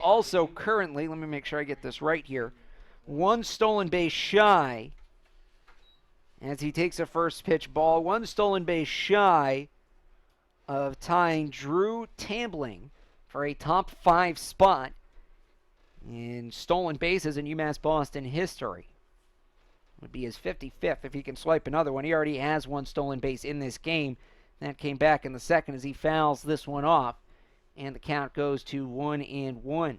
also currently, let me make sure I get this right here, one stolen base shy as he takes a first pitch ball. One stolen base shy of tying Drew Tambling for a top 5 spot in stolen bases in UMass Boston history. Would be his 55th if he can swipe another one. He already has one stolen base in this game. That came back in the second as he fouls this one off. And the count goes to 1-1.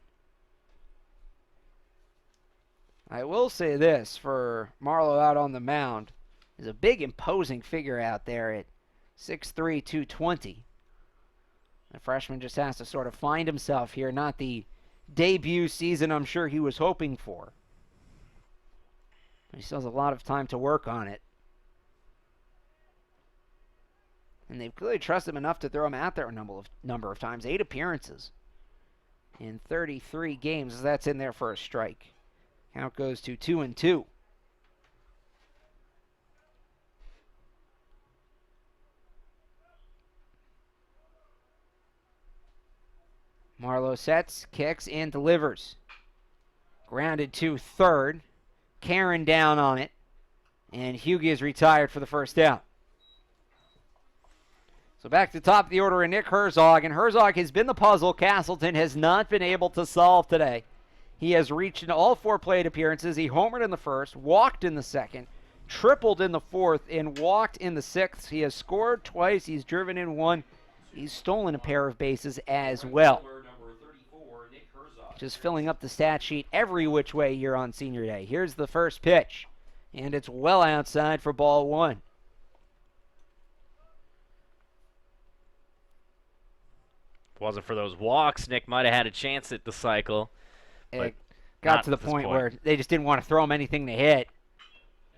I will say this for Marlowe out on the mound. He's a big, imposing figure out there at 6'3", 220. The freshman just has to sort of find himself here. Not the debut season I'm sure he was hoping for. He still has a lot of time to work on it. And they've clearly trusted him enough to throw him out there a number of times. 8 appearances in 33 games. That's in there for a strike. Count goes to 2-2. Marlowe sets, kicks, and delivers. Grounded to third. Karen down on it. And Hughie is retired for the first out. So back to the top of the order in Nick Herzog. And Herzog has been the puzzle Castleton has not been able to solve today. He has reached in all 4 plate appearances. He homered in the first, walked in the second, tripled in the fourth, and walked in the sixth. He has scored twice. He's driven in 1. He's stolen a pair of bases as well. Just filling up the stat sheet every which way here on senior day. Here's the first pitch, and it's well outside for ball 1. If it wasn't for those walks, Nick might have had a chance at the cycle. It got to the point where they just didn't want to throw him anything to hit.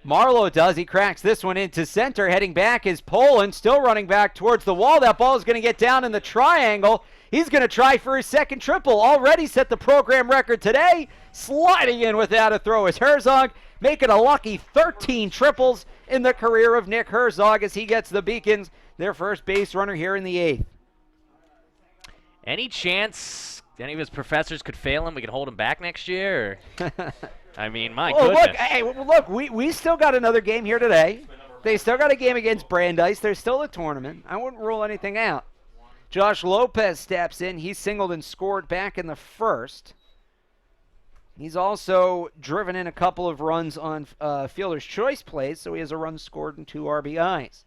Marlowe does. He cracks this one into center. Heading back is Poland, still running back towards the wall. That ball is going to get down in the triangle. He's going to try for his second triple. Already set the program record today. Sliding in without a throw is Herzog, making a lucky 13 triples in the career of Nick Herzog as he gets the Beacons their first base runner here in the 8th. Any chance any of his professors could fail him? We can hold him back next year? I mean, my goodness. Look, we still got another game here today. They still got a game against Brandeis. There's still a tournament. I wouldn't rule anything out. Josh Lopez steps in. He singled and scored back in the first. He's also driven in a couple of runs on fielder's choice plays, so he has a run scored and 2 RBIs.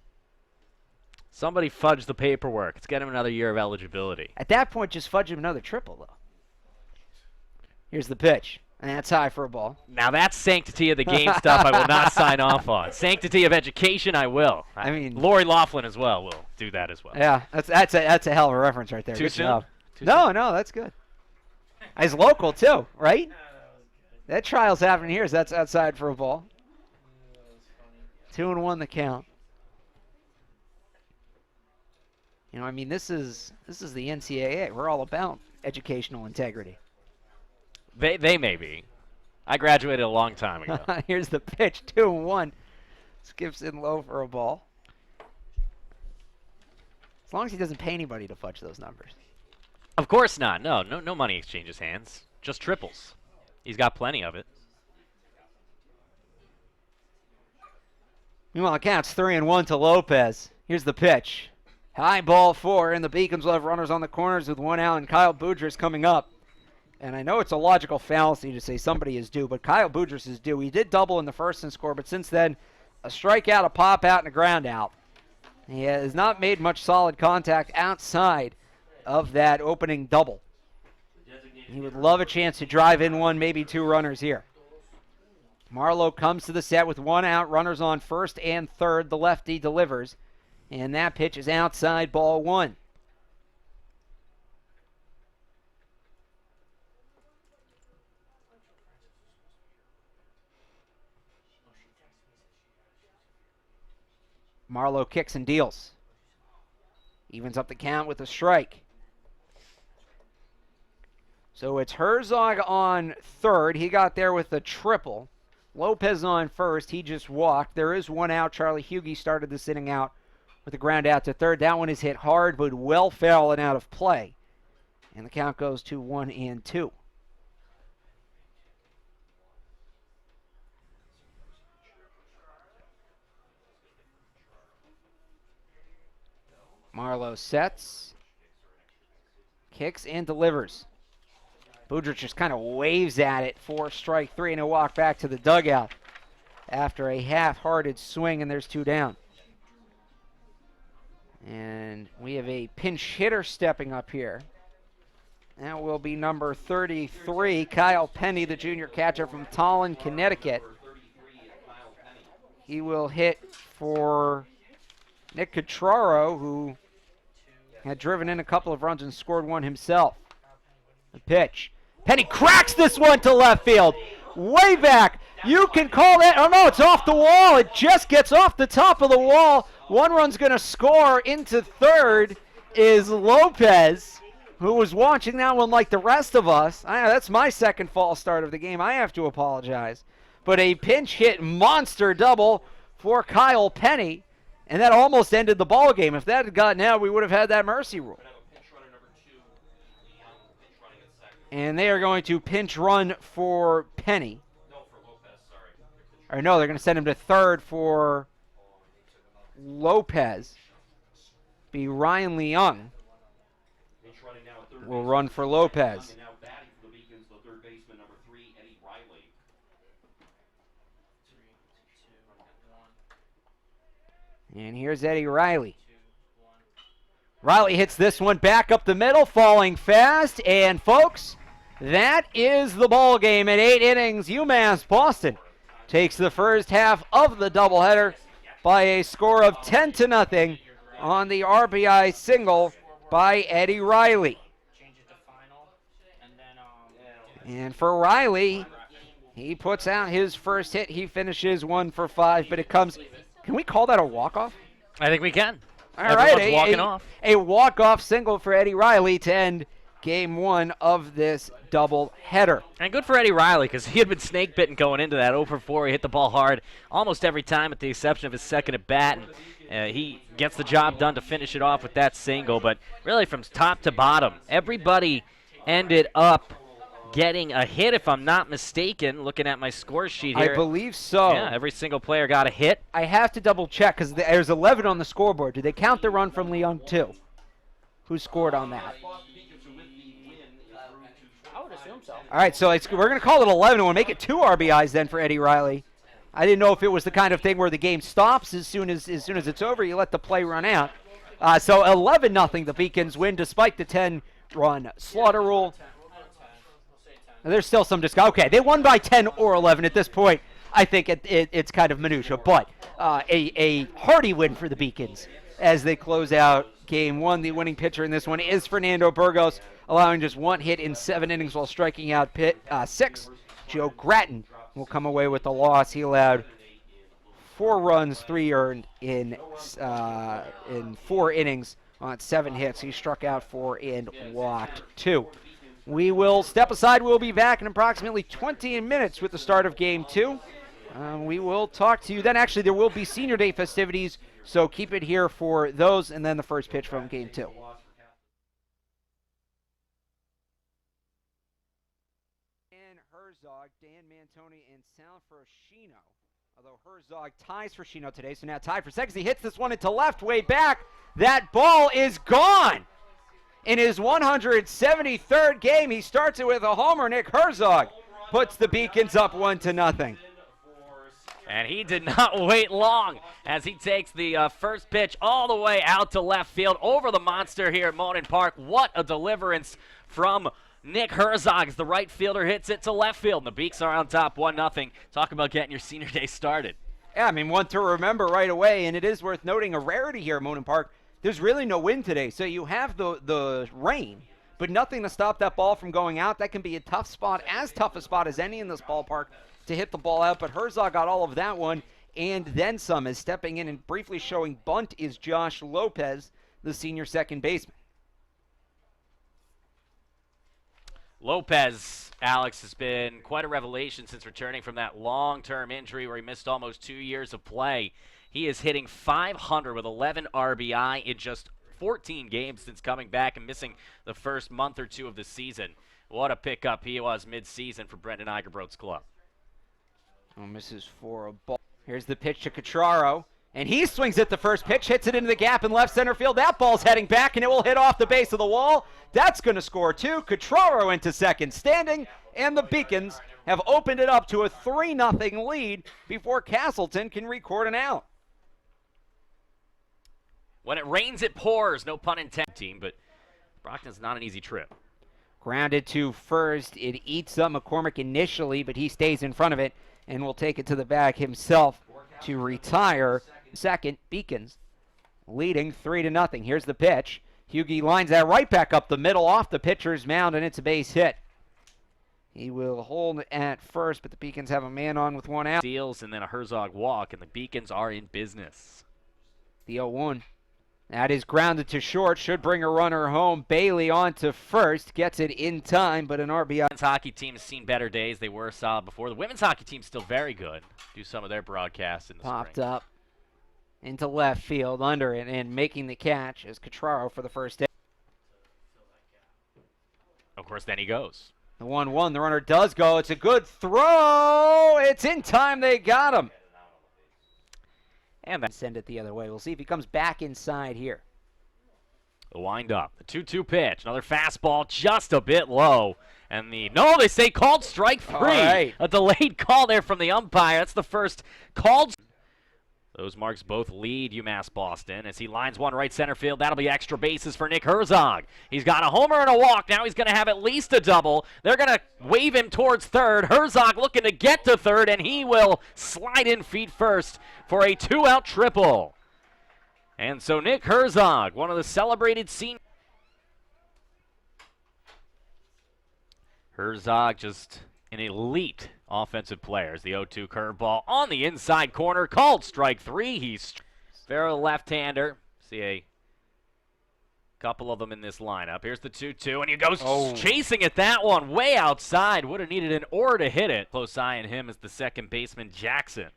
Somebody fudge the paperwork. Let's get him another year of eligibility. At that point, just fudge him another triple, though. Here's the pitch, and that's high for a ball. Now that's sanctity of the game stuff I will not sign off on. Sanctity of education, I will. I mean, Lori Laughlin as well will do that as well. Yeah, that's a hell of a reference right there. Too good soon? Job. Too no, soon? No, that's good. He's local, too, right? That trial's happening here. That's outside for a ball. 2-1 the count. You know, I mean, this is the NCAA. We're all about educational integrity. They may be. I graduated a long time ago. Here's the pitch, 2-1. Skips in low for a ball. As long as he doesn't pay anybody to fudge those numbers. Of course not. No money exchanges hands. Just triples. He's got plenty of it. Meanwhile, it counts 3-1 to Lopez. Here's the pitch. High ball 4, and the Beacons will have runners on the corners with 1 out, and Kyle Boudreaux coming up. And I know it's a logical fallacy to say somebody is due, but Kyle Boudreaux is due. He did double in the first and score, but since then, a strikeout, a pop out, and a ground out. He has not made much solid contact outside of that opening double. He would love a chance to drive in 1, maybe 2 runners here. Marlowe comes to the set with 1 out, runners on first and third. The lefty delivers, and that pitch is outside, ball 1. Marlowe kicks and deals. Evens up the count with a strike. So it's Herzog on third. He got there with a triple. Lopez on first. He just walked. There is 1 out. Charlie Hughie started this inning out with a ground out to third. That one is hit hard, but well foul and out of play. And the count goes to 1-2. Marlowe sets, kicks, and delivers. Boudrich just kind of waves at it for strike three, and he'll walk back to the dugout after a half-hearted swing, and there's two down. And we have a pinch hitter stepping up here. That will be number 33, Kyle Penny, the junior catcher from Tolland, Connecticut. He will hit for Nick Catraro, who had driven in a couple of runs and scored one himself. The pitch. Penny cracks this one to left field. Way back. You can call that. Oh, no, it's off the wall. It just gets off the top of the wall. One run's going to score. Into third is Lopez, who was watching that one like the rest of us. That's my second false start of the game. I have to apologize. But a pinch hit monster double for Kyle Penny, and that almost ended the ball game. If that had gotten out, we would have had that mercy rule. And they are going to pinch run for Penny. Or no, they're going to send him to third for Lopez. Be Ryan Leung will run for Lopez. And here's Eddie Riley. Riley hits this one back up the middle, falling fast. And, folks, that is the ball game at 8 innings. UMass Boston takes the first half of the doubleheader by a score of 10-0 on the RBI single by Eddie Riley. And for Riley, he puts out his first hit. He finishes 1 for 5, but it comes. Can we call that a walk-off? I think we can. All right, a walk-off single for Eddie Riley to end game one of this doubleheader. And good for Eddie Riley, because he had been snake-bitten going into that 0 for 4. He hit the ball hard almost every time, with the exception of his second at bat. And he gets the job done to finish it off with that single. But really, from top to bottom, everybody ended up getting a hit, if I'm not mistaken, looking at my score sheet here. I believe so. Yeah, every single player got a hit. I have to double check because there's 11 on the scoreboard. Do they count the run from Leung too? Who scored on that? I would assume so. All right, so we're going to call it 11 and we'll make it 2 RBIs then for Eddie Riley. I didn't know if it was the kind of thing where the game stops as soon as it's over. You let the play run out. So 11-0, the Beacons win despite the 10-run slaughter rule. There's still some discussion. Okay, they won by 10 or 11 at this point. I think it's kind of minutia, but a hearty win for the Beacons as they close out game one. The winning pitcher in this one is Fernando Burgos, allowing just 1 hit in 7 innings while striking out 6. Joe Gratton will come away with the loss. He allowed 4 runs, 3 earned in 4 innings on 7 hits. He struck out 4 and walked 2. We will step aside. We'll be back in approximately 20 minutes with the start of Game 2. We will talk to you then. Actually, there will be Senior Day festivities, so keep it here for those, and then the first pitch from Game 2. Dan Herzog, Dan Mantoni, and Sal Froscino. Although Herzog ties Froscino today, so now tied for seconds. He hits this one into left, way back. That ball is gone. In his 173rd game, he starts it with a homer. Nick Herzog puts the Beacons up 1-0. And he did not wait long as he takes the first pitch all the way out to left field over the monster here at Monin Park. What a deliverance from Nick Herzog as the right fielder hits it to left field. And the Beaks are on top 1-0. Talk about getting your senior day started. Yeah, I mean, one to remember right away, and it is worth noting a rarity here at Monin Park. There's really no wind today, so you have the rain, but nothing to stop that ball from going out. That can be a tough spot, as tough a spot as any in this ballpark to hit the ball out, but Herzog got all of that one and then some. As stepping in and briefly showing bunt is Josh Lopez, the senior second baseman. Lopez, Alex, has been quite a revelation since returning from that long-term injury where he missed almost 2 years of play. He is hitting .500 with 11 RBI in just 14 games since coming back and missing the first month or 2 of the season. What a pickup he was mid-season for Brendan Eikerbrode's club. Oh, misses for a ball. Here's the pitch to Catraro, And he swings at the first pitch, hits it into the gap in left center field. That ball's heading back, and it will hit off the base of the wall. That's going to score two. Cotraro into second standing, and the Beacons have opened it up to a 3-0 lead before Castleton can record an out. When it rains, it pours. No pun intended, team, but Brockton's not an easy trip. Grounded to first. It eats up McCormick initially, but he stays in front of it and will take it to the bag himself to retire. Second, Beacons leading 3-0. Here's the pitch. Hughie lines that right back up the middle off the pitcher's mound, and it's a base hit. He will hold at first, but the Beacons have a man on with one out. Steals and then a Herzog walk, and the Beacons are in business. The 0-1. That is grounded to short. Should bring a runner home. Bailey on to first. Gets it in time, but an RBI. The men's hockey team has seen better days. They were solid before. The women's hockey team's still very good. Do some of their broadcasts in the Popped spring. up into left field under it and making the catch is Cotraro for the first out. Of course, then he goes. The 1-1, the runner does go. It's a good throw. It's in time. They got him. And then send it the other way. We'll see if he comes back inside here. The wind up. The 2-2 pitch. Another fastball just a bit low. And they say called strike 3. All right. A delayed call there from the umpire. That's the first called. Those marks both lead UMass Boston as he lines one right center field. That'll be extra bases for Nick Herzog. He's got a homer and a walk. Now he's going to have at least a double. They're going to wave him towards third. Herzog looking to get to third, and he will slide in feet first for a 2-out triple. And so Nick Herzog, one of the celebrated seniors. Herzog just an elite offensive players. The 0-2 curveball on the inside corner, called strike 3. He's very left-hander. See a couple of them in this lineup. Here's the 2-2, and he goes chasing at that one way outside. Would have needed an oar to hit it. Close eye on him is the second baseman, Jackson.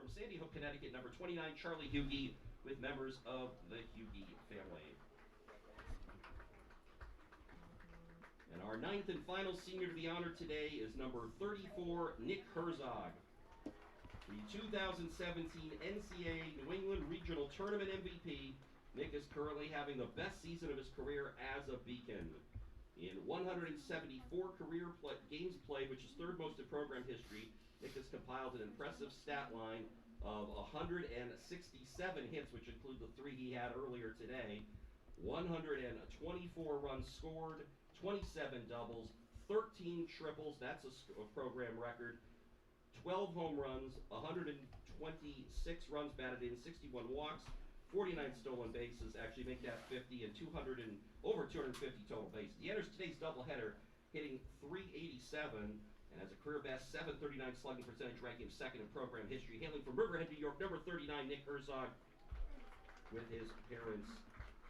from Sandy Hook, Connecticut, number 29, Charlie Hughie, with members of the Hughie family. And our ninth and final senior to be honored today is number 34, Nick Herzog. The 2017 NCAA New England Regional Tournament MVP, Nick is currently having the best season of his career as a Beacon. In 174 career games played, which is third most in program history, Nick has compiled an impressive stat line of 167 hits, which include the 3 he had earlier today, 124 runs scored, 27 doubles, 13 triples, that's a program record, 12 home runs, 126 runs batted in, 61 walks, 49 stolen bases, actually make that 50, and over 250 total bases. He enters today's doubleheader hitting .387 and has a career best .739 slugging percentage, ranking him second in program history. Hailing from Riverhead, New York, number 39, Nick Herzog, with his parents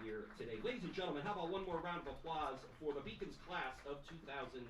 here today. Ladies and gentlemen, how about one more round of applause for the Beacons class of 2019.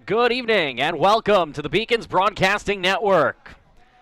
Good evening and welcome to the Beacons Broadcasting Network.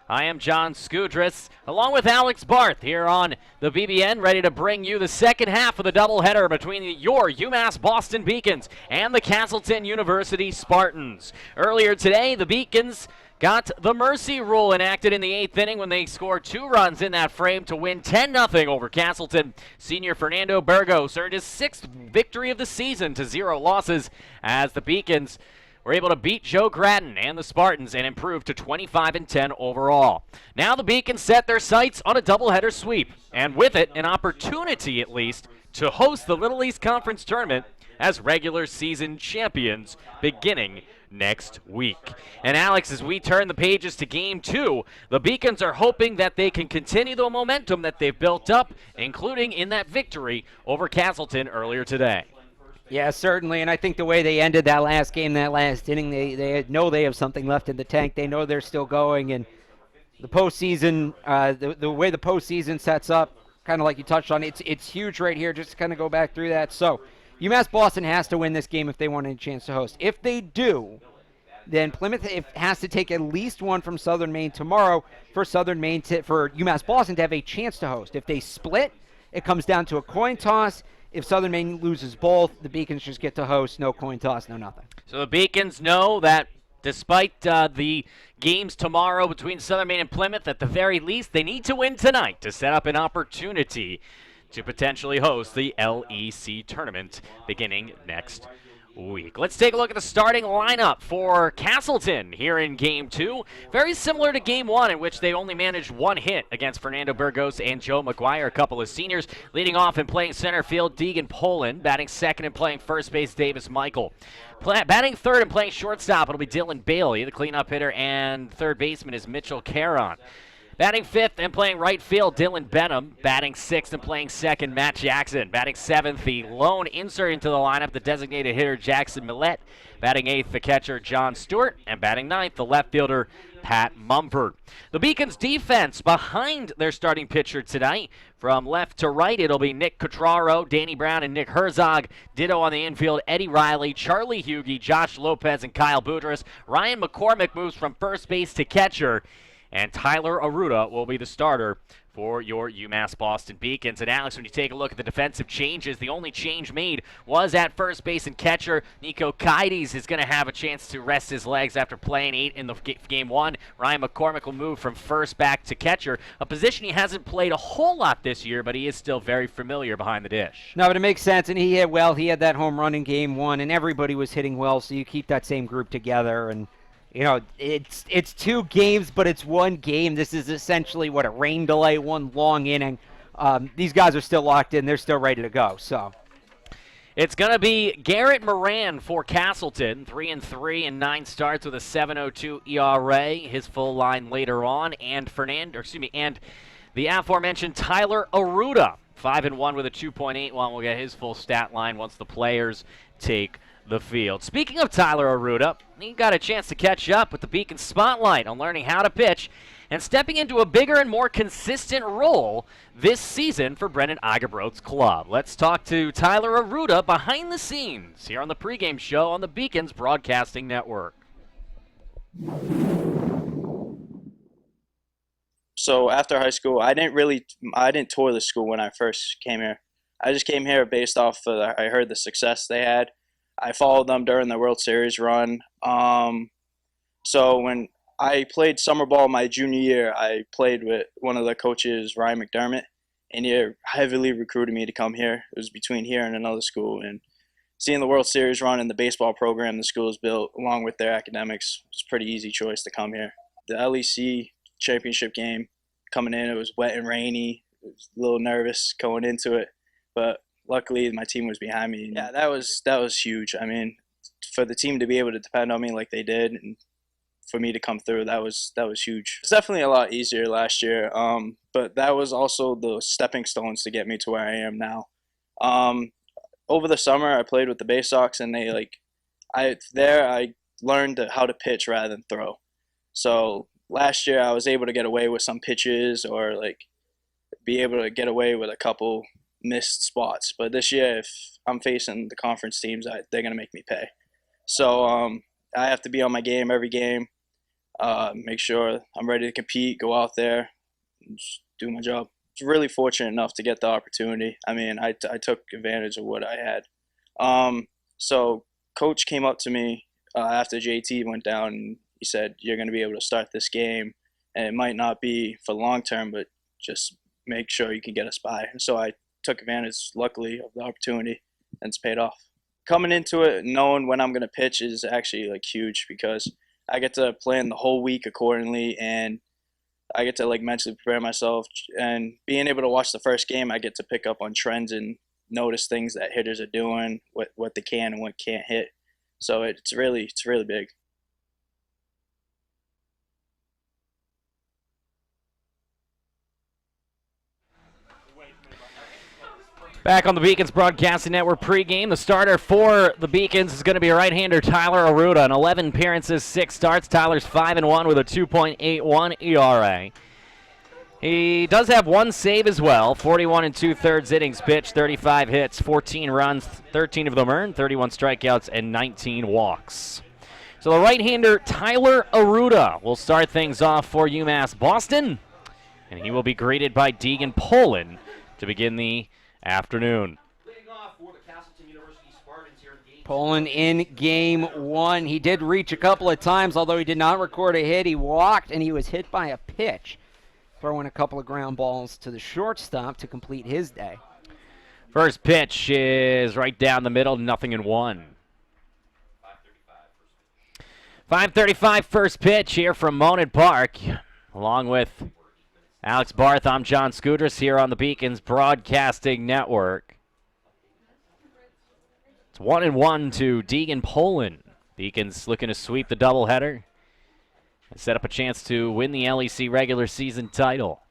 I am John Skudris, along with Alex Barth here on the BBN, ready to bring you the second half of the doubleheader between your UMass Boston Beacons and the Castleton University Spartans. Earlier today, the Beacons got the mercy rule enacted in the 8th inning when they scored 2 runs in that frame to win 10-0 over Castleton. Senior Fernando Burgos earned his 6th victory of the season to 0 losses as the Beacons were able to beat Joe Grattan and the Spartans and improve to 25-10 overall. Now the Beacons set their sights on a doubleheader sweep, and with it, an opportunity at least to host the Little East Conference Tournament as regular season champions beginning next week. And Alex, as we turn the pages to Game 2, the Beacons are hoping that they can continue the momentum that they've built up, including in that victory over Castleton earlier today. Yeah, certainly, and I think the way they ended that last game, that last inning, they know they have something left in the tank. They know they're still going, and the postseason, the way the postseason sets up, kind of like you touched on, it's huge right here. Just to kind of go back through that. So, UMass Boston has to win this game if they want a chance to host. If they do, then Plymouth has to take at least one from Southern Maine tomorrow for for UMass Boston to have a chance to host. If they split, it comes down to a coin toss. If Southern Maine loses both, the Beacons just get to host, no coin toss, no nothing. So the Beacons know that despite the games tomorrow between Southern Maine and Plymouth, at the very least, they need to win tonight to set up an opportunity to potentially host the LEC tournament beginning next week. Let's take a look at the starting lineup for Castleton here in Game 2. Very similar to Game 1, in which they only managed 1 hit against Fernando Burgos and Joe McGuire, a couple of seniors. Leading off and playing center field, Deegan Poland. Batting second and playing first base, Davis Michael. Batting third and playing shortstop, it'll be Dylan Bailey. The cleanup hitter and third baseman is Mitchell Caron. Batting fifth and playing right field, Dylan Benham. Batting sixth and playing second, Matt Jackson. Batting seventh, the lone insert into the lineup, the designated hitter, Jackson Millette. Batting eighth, the catcher, John Stewart. And batting ninth, the left fielder, Pat Mumford. The Beacons' defense behind their starting pitcher tonight. From left to right, it'll be Nick Cotraro, Danny Brown, and Nick Herzog. Ditto on the infield, Eddie Riley, Charlie Hughey, Josh Lopez, and Kyle Boudris. Ryan McCormick moves from first base to catcher. And Tyler Aruda will be the starter for your UMass Boston Beacons. And Alex, when you take a look at the defensive changes, the only change made was at first base and catcher. Nico Kaides is going to have a chance to rest his legs after playing 8 in the Game 1. Ryan McCormick will move from first back to catcher, a position he hasn't played a whole lot this year, but he is still very familiar behind the dish. No, but it makes sense, and he hit well. He had that home run in Game 1, and everybody was hitting well, so you keep that same group together. And you know, it's 2 games, but it's 1 game. This is essentially, a rain delay, 1 long inning. These guys are still locked in. They're still ready to go. So it's going to be Garrett Moran for Castleton, 3-3 and 9 starts with a 7.02 ERA. His full line later on, and and the aforementioned Tyler Aruda, 5-1 with a 2.81. We'll get his full stat line once the players take the field. Speaking of Tyler Aruda, he got a chance to catch up with the Beacon spotlight on learning how to pitch and stepping into a bigger and more consistent role this season for Brendan Eigebrot's club. Let's talk to Tyler Aruda behind the scenes here on the pregame show on the Beacons Broadcasting Network. So after high school, I didn't tour the school when I first came here. I just came here based off of I heard the success they had. I followed them during the World Series run. So when I played summer ball my junior year, I played with one of the coaches, Ryan McDermott, and he heavily recruited me to come here. It was between here and another school. And seeing the World Series run and the baseball program the school has built, along with their academics, it was a pretty easy choice to come here. The LEC championship game coming in, it was wet and rainy. I was a little nervous going into it, but luckily my team was behind me. Yeah, that was huge. I mean, for the team to be able to depend on me like they did, and for me to come through, that was huge. It's definitely a lot easier last year, but that was also the stepping stones to get me to where I am now. Over the summer, I played with the Bay Sox, and I learned how to pitch rather than throw. So last year, I was able to get away with some pitches, or be able to get away with a couple missed spots. But this year, if I'm facing the conference teams, they're going to make me pay. So I have to be on my game every game. Make sure I'm ready to compete, go out there, and just do my job. I was really fortunate enough to get the opportunity. I mean, I took advantage of what I had. So coach came up to me after JT went down, and he said, "You're going to be able to start this game, and it might not be for long term, but just make sure you can get us by." And so I took advantage, luckily, of the opportunity, and it's paid off. Coming into it, knowing when I'm going to pitch is actually like huge because I get to plan the whole week accordingly, and I get to like mentally prepare myself. And being able to watch the first game, I get to pick up on trends and notice things that hitters are doing, what they can and what can't hit. So it's really big. Back on the Beacons Broadcasting Network pregame, the starter for the Beacons is going to be right-hander Tyler Aruda. In 11 appearances, 6 starts. Tyler's 5-1 with a 2.81 ERA. He does have 1 save as well. 41 2/3 innings pitched, 35 hits, 14 runs, 13 of them earned, 31 strikeouts, and 19 walks. So the right-hander Tyler Aruda will start things off for UMass Boston, and he will be greeted by Deegan Poland to begin the afternoon. Leading off for the Castleton University Spartans here in game Poland in game 1. He did reach a couple of times, although he did not record a hit. He walked, and he was hit by a pitch, throwing a couple of ground balls to the shortstop to complete his day. First pitch is right down the middle, 0-1. 5:35 first pitch here from Monon Park, along with Alex Barth. I'm John Scudras here on the Beacons Broadcasting Network. It's 1-1 to Deegan Poland. Beacons looking to sweep the doubleheader and set up a chance to win the LEC regular season title.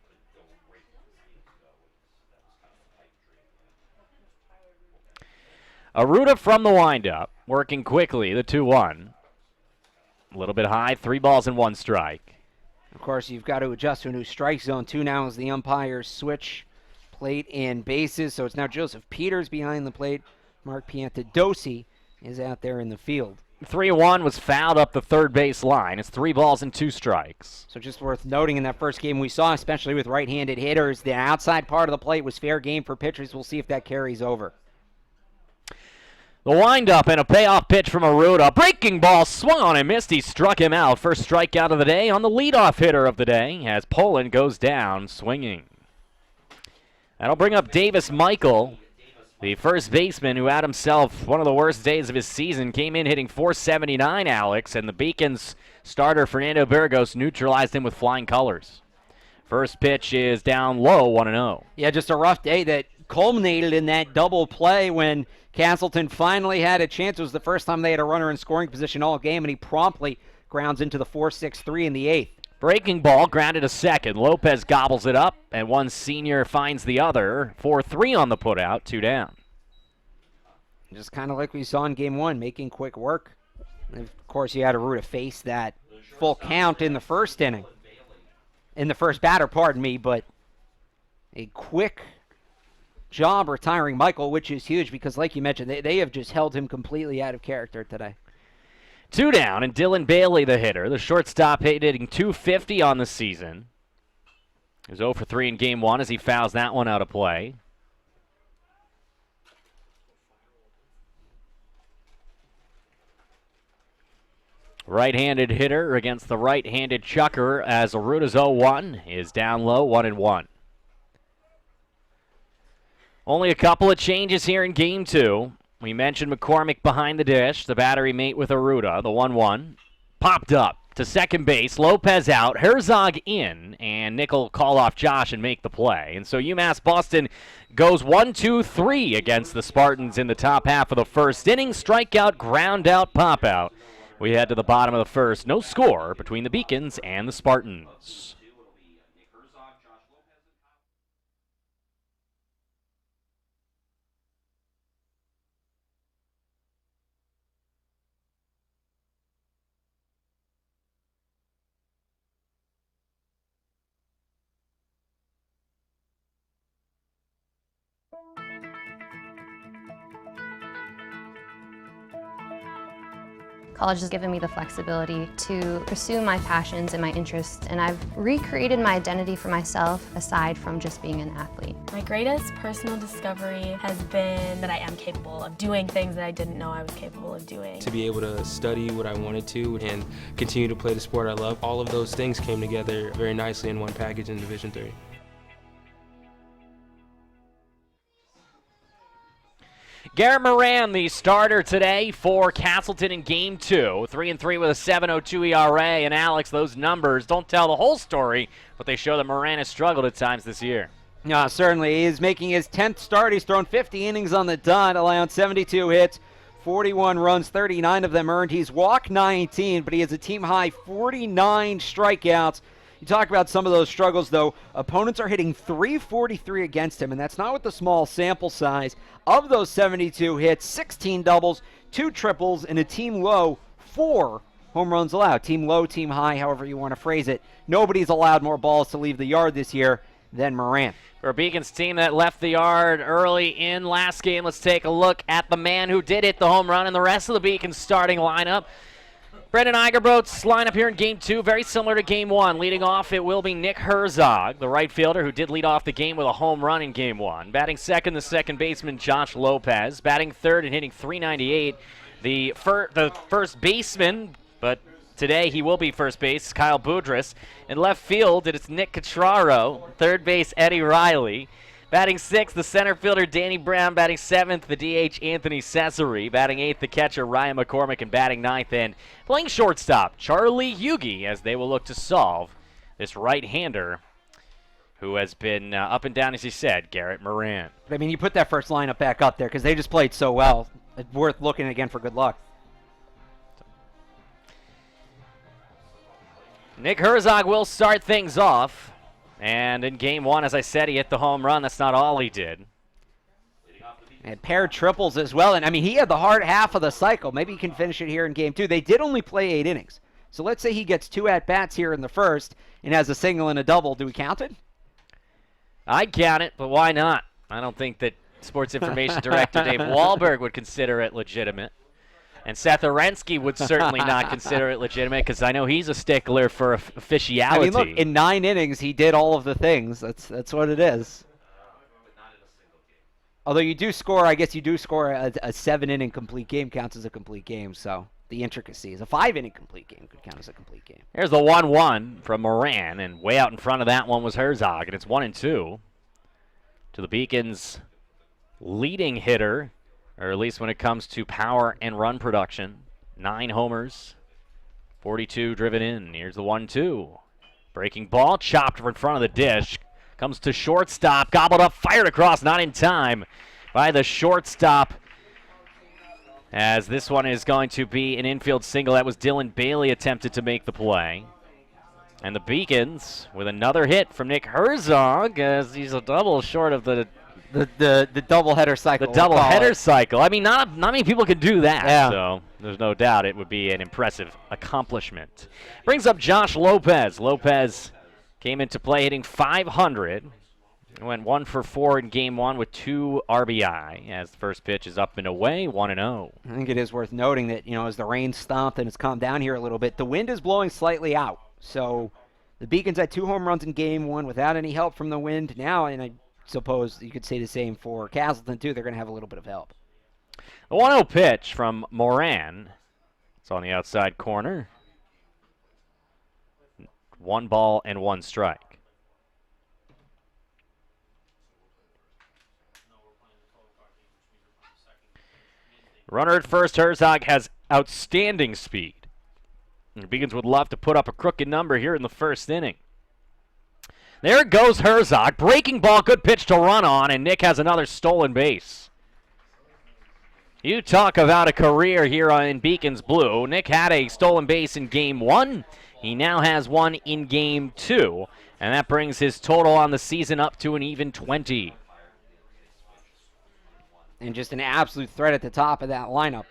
Aruda from the windup, working quickly, the 2-1. A little bit high, 3 balls and 1 strike. Of course, you've got to adjust to a new strike zone, too, now as the umpires switch plate and bases. So it's now Joseph Peters behind the plate. Mark Piantadosi is out there in the field. 3-1 was fouled up the third base line. It's 3 balls and 2 strikes. So just worth noting in that first game we saw, especially with right-handed hitters, the outside part of the plate was fair game for pitchers. We'll see if that carries over. The windup and a payoff pitch from Aruda. Breaking ball swung on and missed. He struck him out. First strikeout of the day on the leadoff hitter of the day as Poland goes down swinging. That'll bring up Davis Michael, the first baseman who had himself one of the worst days of his season. Came in hitting .479, Alex, and the Beacons starter Fernando Burgos neutralized him with flying colors. First pitch is down low, 1-0. Yeah, just a rough day that culminated in that double play when Castleton finally had a chance. It was the first time they had a runner in scoring position all game, and he promptly grounds into the 4-6-3 in the 8th. Breaking ball, grounded to second. Lopez gobbles it up, and one senior finds the other. 4-3 on the putout, 2 down. Just kind of like we saw in game 1, making quick work. And of course, you had Aruda face that full count in the first inning. In the first batter, pardon me, but a quick job retiring Michael, which is huge because, like you mentioned, they have just held him completely out of character today. 2 down, and Dylan Bailey, the hitter. The shortstop hitting .250 on the season. He was 0 for 3 in game 1 as he fouls that one out of play. Right-handed hitter against the right-handed chucker as Aruda's 0-1 is down low, 1-1. Only a couple of changes here in game 2. We mentioned McCormick behind the dish, the battery mate with Aruda, the 1-1. Popped up to second base, Lopez out, Herzog in, and Nick will call off Josh and make the play. And so UMass Boston goes 1-2-3 against the Spartans in the top half of the first inning. Strikeout, ground out, pop out. We head to the bottom of the first. No score between the Beacons and the Spartans. College has given me the flexibility to pursue my passions and my interests, and I've recreated my identity for myself aside from just being an athlete. My greatest personal discovery has been that I am capable of doing things that I didn't know I was capable of doing. To be able to study what I wanted to and continue to play the sport I love, all of those things came together very nicely in one package in Division III. Garrett Moran, the starter today for Castleton in Game 2. 3-3 with a 7.02 ERA. And Alex, those numbers don't tell the whole story, but they show that Moran has struggled at times this year. Yeah, certainly. He is making his 10th start. He's thrown 50 innings on the dot, allowing 72 hits, 41 runs, 39 of them earned. He's walked 19, but he has a team-high 49 strikeouts. You talk about some of those struggles, though. Opponents are hitting .343 against him, and that's not with the small sample size. Of those 72 hits, 16 doubles, 2 triples, and a team low 4 home runs allowed. Team low, team high, however you want to phrase it. Nobody's allowed more balls to leave the yard this year than Moran. For a Beacons team that left the yard early in last game, let's take a look at the man who did hit the home run and the rest of the Beacons starting lineup. Brendan Eigerboat's lineup here in Game 2, very similar to Game 1. Leading off, it will be Nick Herzog, the right fielder who did lead off the game with a home run in Game 1. Batting second, the second baseman, Josh Lopez. Batting third and hitting .398, the first baseman, but today he will be first base, Kyle Boudris. In left field, it's Nick Catraro. Third base, Eddie Riley. Batting sixth, the center fielder, Danny Brown. Batting seventh, the DH, Anthony Cesare. Batting eighth, the catcher, Ryan McCormick. And batting ninth, and playing shortstop, Charlie Hugie, as they will look to solve this right-hander who has been up and down, as he said, Garrett Moran. I mean, you put that first lineup back up there because they just played so well. It's worth looking again for good luck. Nick Herzog will start things off. And in Game 1, as I said, he hit the home run. That's not all he did. And paired triples as well. And, I mean, he had the hard half of the cycle. Maybe he can finish it here in Game 2. They did only play 8 innings. So let's say he gets 2 at-bats here in the first and has a single and a double. Do we count it? I'd count it, but why not? I don't think that Sports Information Director Dave Wahlberg would consider it legitimate. And Seth Orensky would certainly not consider it legitimate because I know he's a stickler for officiality. I mean, look, in 9 innings, he did all of the things. That's what it is. Although you do score, I guess you do score a 7-inning complete game counts as a complete game. So the intricacies. A 5-inning complete game could count as a complete game. Here's the 1-1 from Moran, and way out in front of that one was Herzog, and it's 1-2 to the Beacons' leading hitter. Or at least when it comes to power and run production. 9 homers, 42 driven in. Here's the 1-2. Breaking ball, chopped in front of the dish. Comes to shortstop, gobbled up, fired across, not in time by the shortstop. As this one is going to be an infield single. That was Dylan Bailey attempted to make the play. And the Beacons with another hit from Nick Herzog as he's a double short of the doubleheader cycle. The doubleheader cycle. I mean, not many people can do that. Yeah. So there's no doubt it would be an impressive accomplishment. Brings up Josh Lopez. Lopez came into play hitting .500. Went 1 for 4 in Game 1 with 2 RBI. As the first pitch is up and away, 1-0. I think it is worth noting that, as the rain stopped and it's calmed down here a little bit, the wind is blowing slightly out. So the Beacons had 2 home runs in Game 1 without any help from the wind. Now, and I suppose you could say the same for Castleton, too. They're going to have a little bit of help. The 1-0 pitch from Moran. It's on the outside corner. 1 ball and 1 strike. Runner at first, Herzog has outstanding speed. The Beacons would love to put up a crooked number here in the first inning. There goes Herzog. Breaking ball, good pitch to run on, and Nick has another stolen base. You talk about a career here in Beacons Blue. Nick had a stolen base in Game 1. He now has one in Game 2, and that brings his total on the season up to an even 20. And just an absolute threat at the top of that lineup.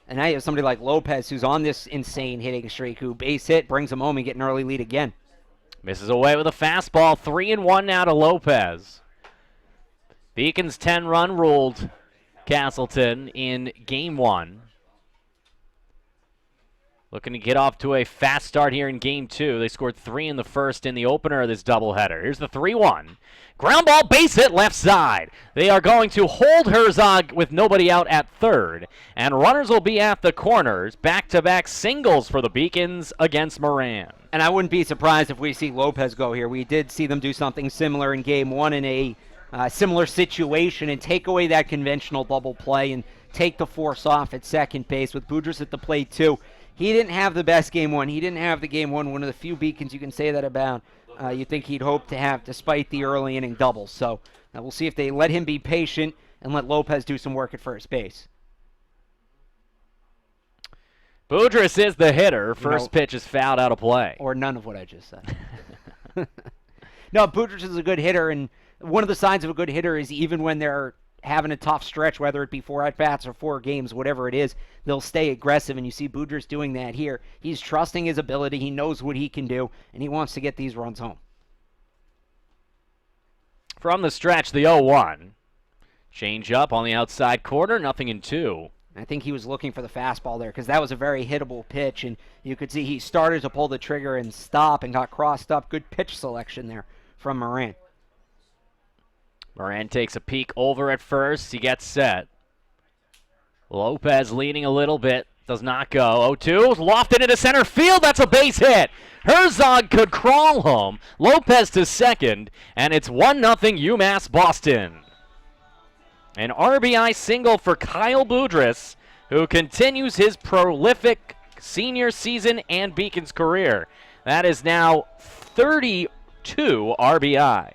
And now you have somebody like Lopez who's on this insane hitting streak who base hit, brings him home, and get an early lead again. Misses away with a fastball. 3-1 now to Lopez. Beacons 10-run ruled Castleton in Game 1. looking to get off to a fast start here in Game 2. They scored 3 in the first in the opener of this doubleheader. Here's the 3-1. Ground ball, base hit, left side. They are going to hold Herzog with nobody out at third, and runners will be at the corners. Back-to-back singles for the Beacons against Moran. And I wouldn't be surprised if we see Lopez go here. We did see them do something similar in Game 1 in a similar situation and take away that conventional double play and take the force off at second base with Boudreaux at the plate too. He didn't have the best Game 1. He didn't have the Game 1, one of the few Beacons you can say that about. You think he'd hope to have despite the early inning doubles. So we'll see if they let him be patient and let Lopez do some work at first base. Boudreaux is the hitter. First pitch is fouled out of play. Or none of what I just said. No, Boudreaux is a good hitter, and one of the signs of a good hitter is even when they're having a tough stretch, whether it be 4 at-bats or 4 games, whatever it is, they'll stay aggressive, and you see Boudreaux doing that here. He's trusting his ability. He knows what he can do, and he wants to get these runs home. From the stretch, the 0-1. Change up on the outside corner, nothing in 2. I think he was looking for the fastball there because that was a very hittable pitch, and you could see he started to pull the trigger and stop and got crossed up. Good pitch selection there from Moran. Moran takes a peek over at first. He gets set. Lopez leaning a little bit. Does not go. 0-2. Lofted into center field. That's a base hit. Herzog could crawl home. Lopez to second. And it's 1-0 UMass Boston. An RBI single for Kyle Boudreaux, who continues his prolific senior season and Beacons career. That is now 32 RBI.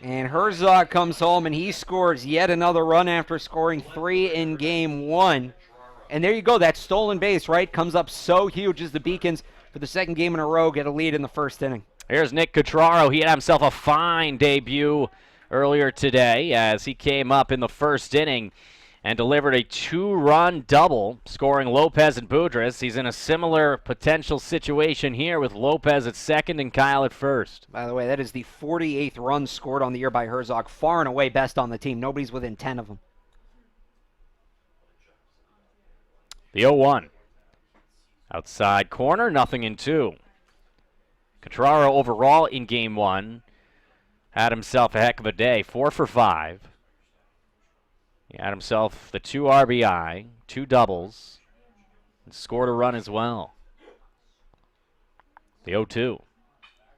And Herzog comes home, and he scores yet another run after scoring 3 in Game 1. And there you go, that stolen base, right, comes up so huge as the Beacons, for the second game in a row, get a lead in the first inning. Here's Nick Cutraro. He had himself a fine debut earlier today as he came up in the first inning and delivered a 2-run double, scoring Lopez and Boudreaux. He's in a similar potential situation here with Lopez at second and Kyle at first. By the way, that is the 48th run scored on the year by Herzog. Far and away best on the team. Nobody's within 10 of them. The 0-1. Outside corner, nothing in 2. Cutraro overall in Game 1 had himself a heck of a day. 4 for 5. He had himself the 2 RBI, 2 doubles, and scored a run as well. The 0-2.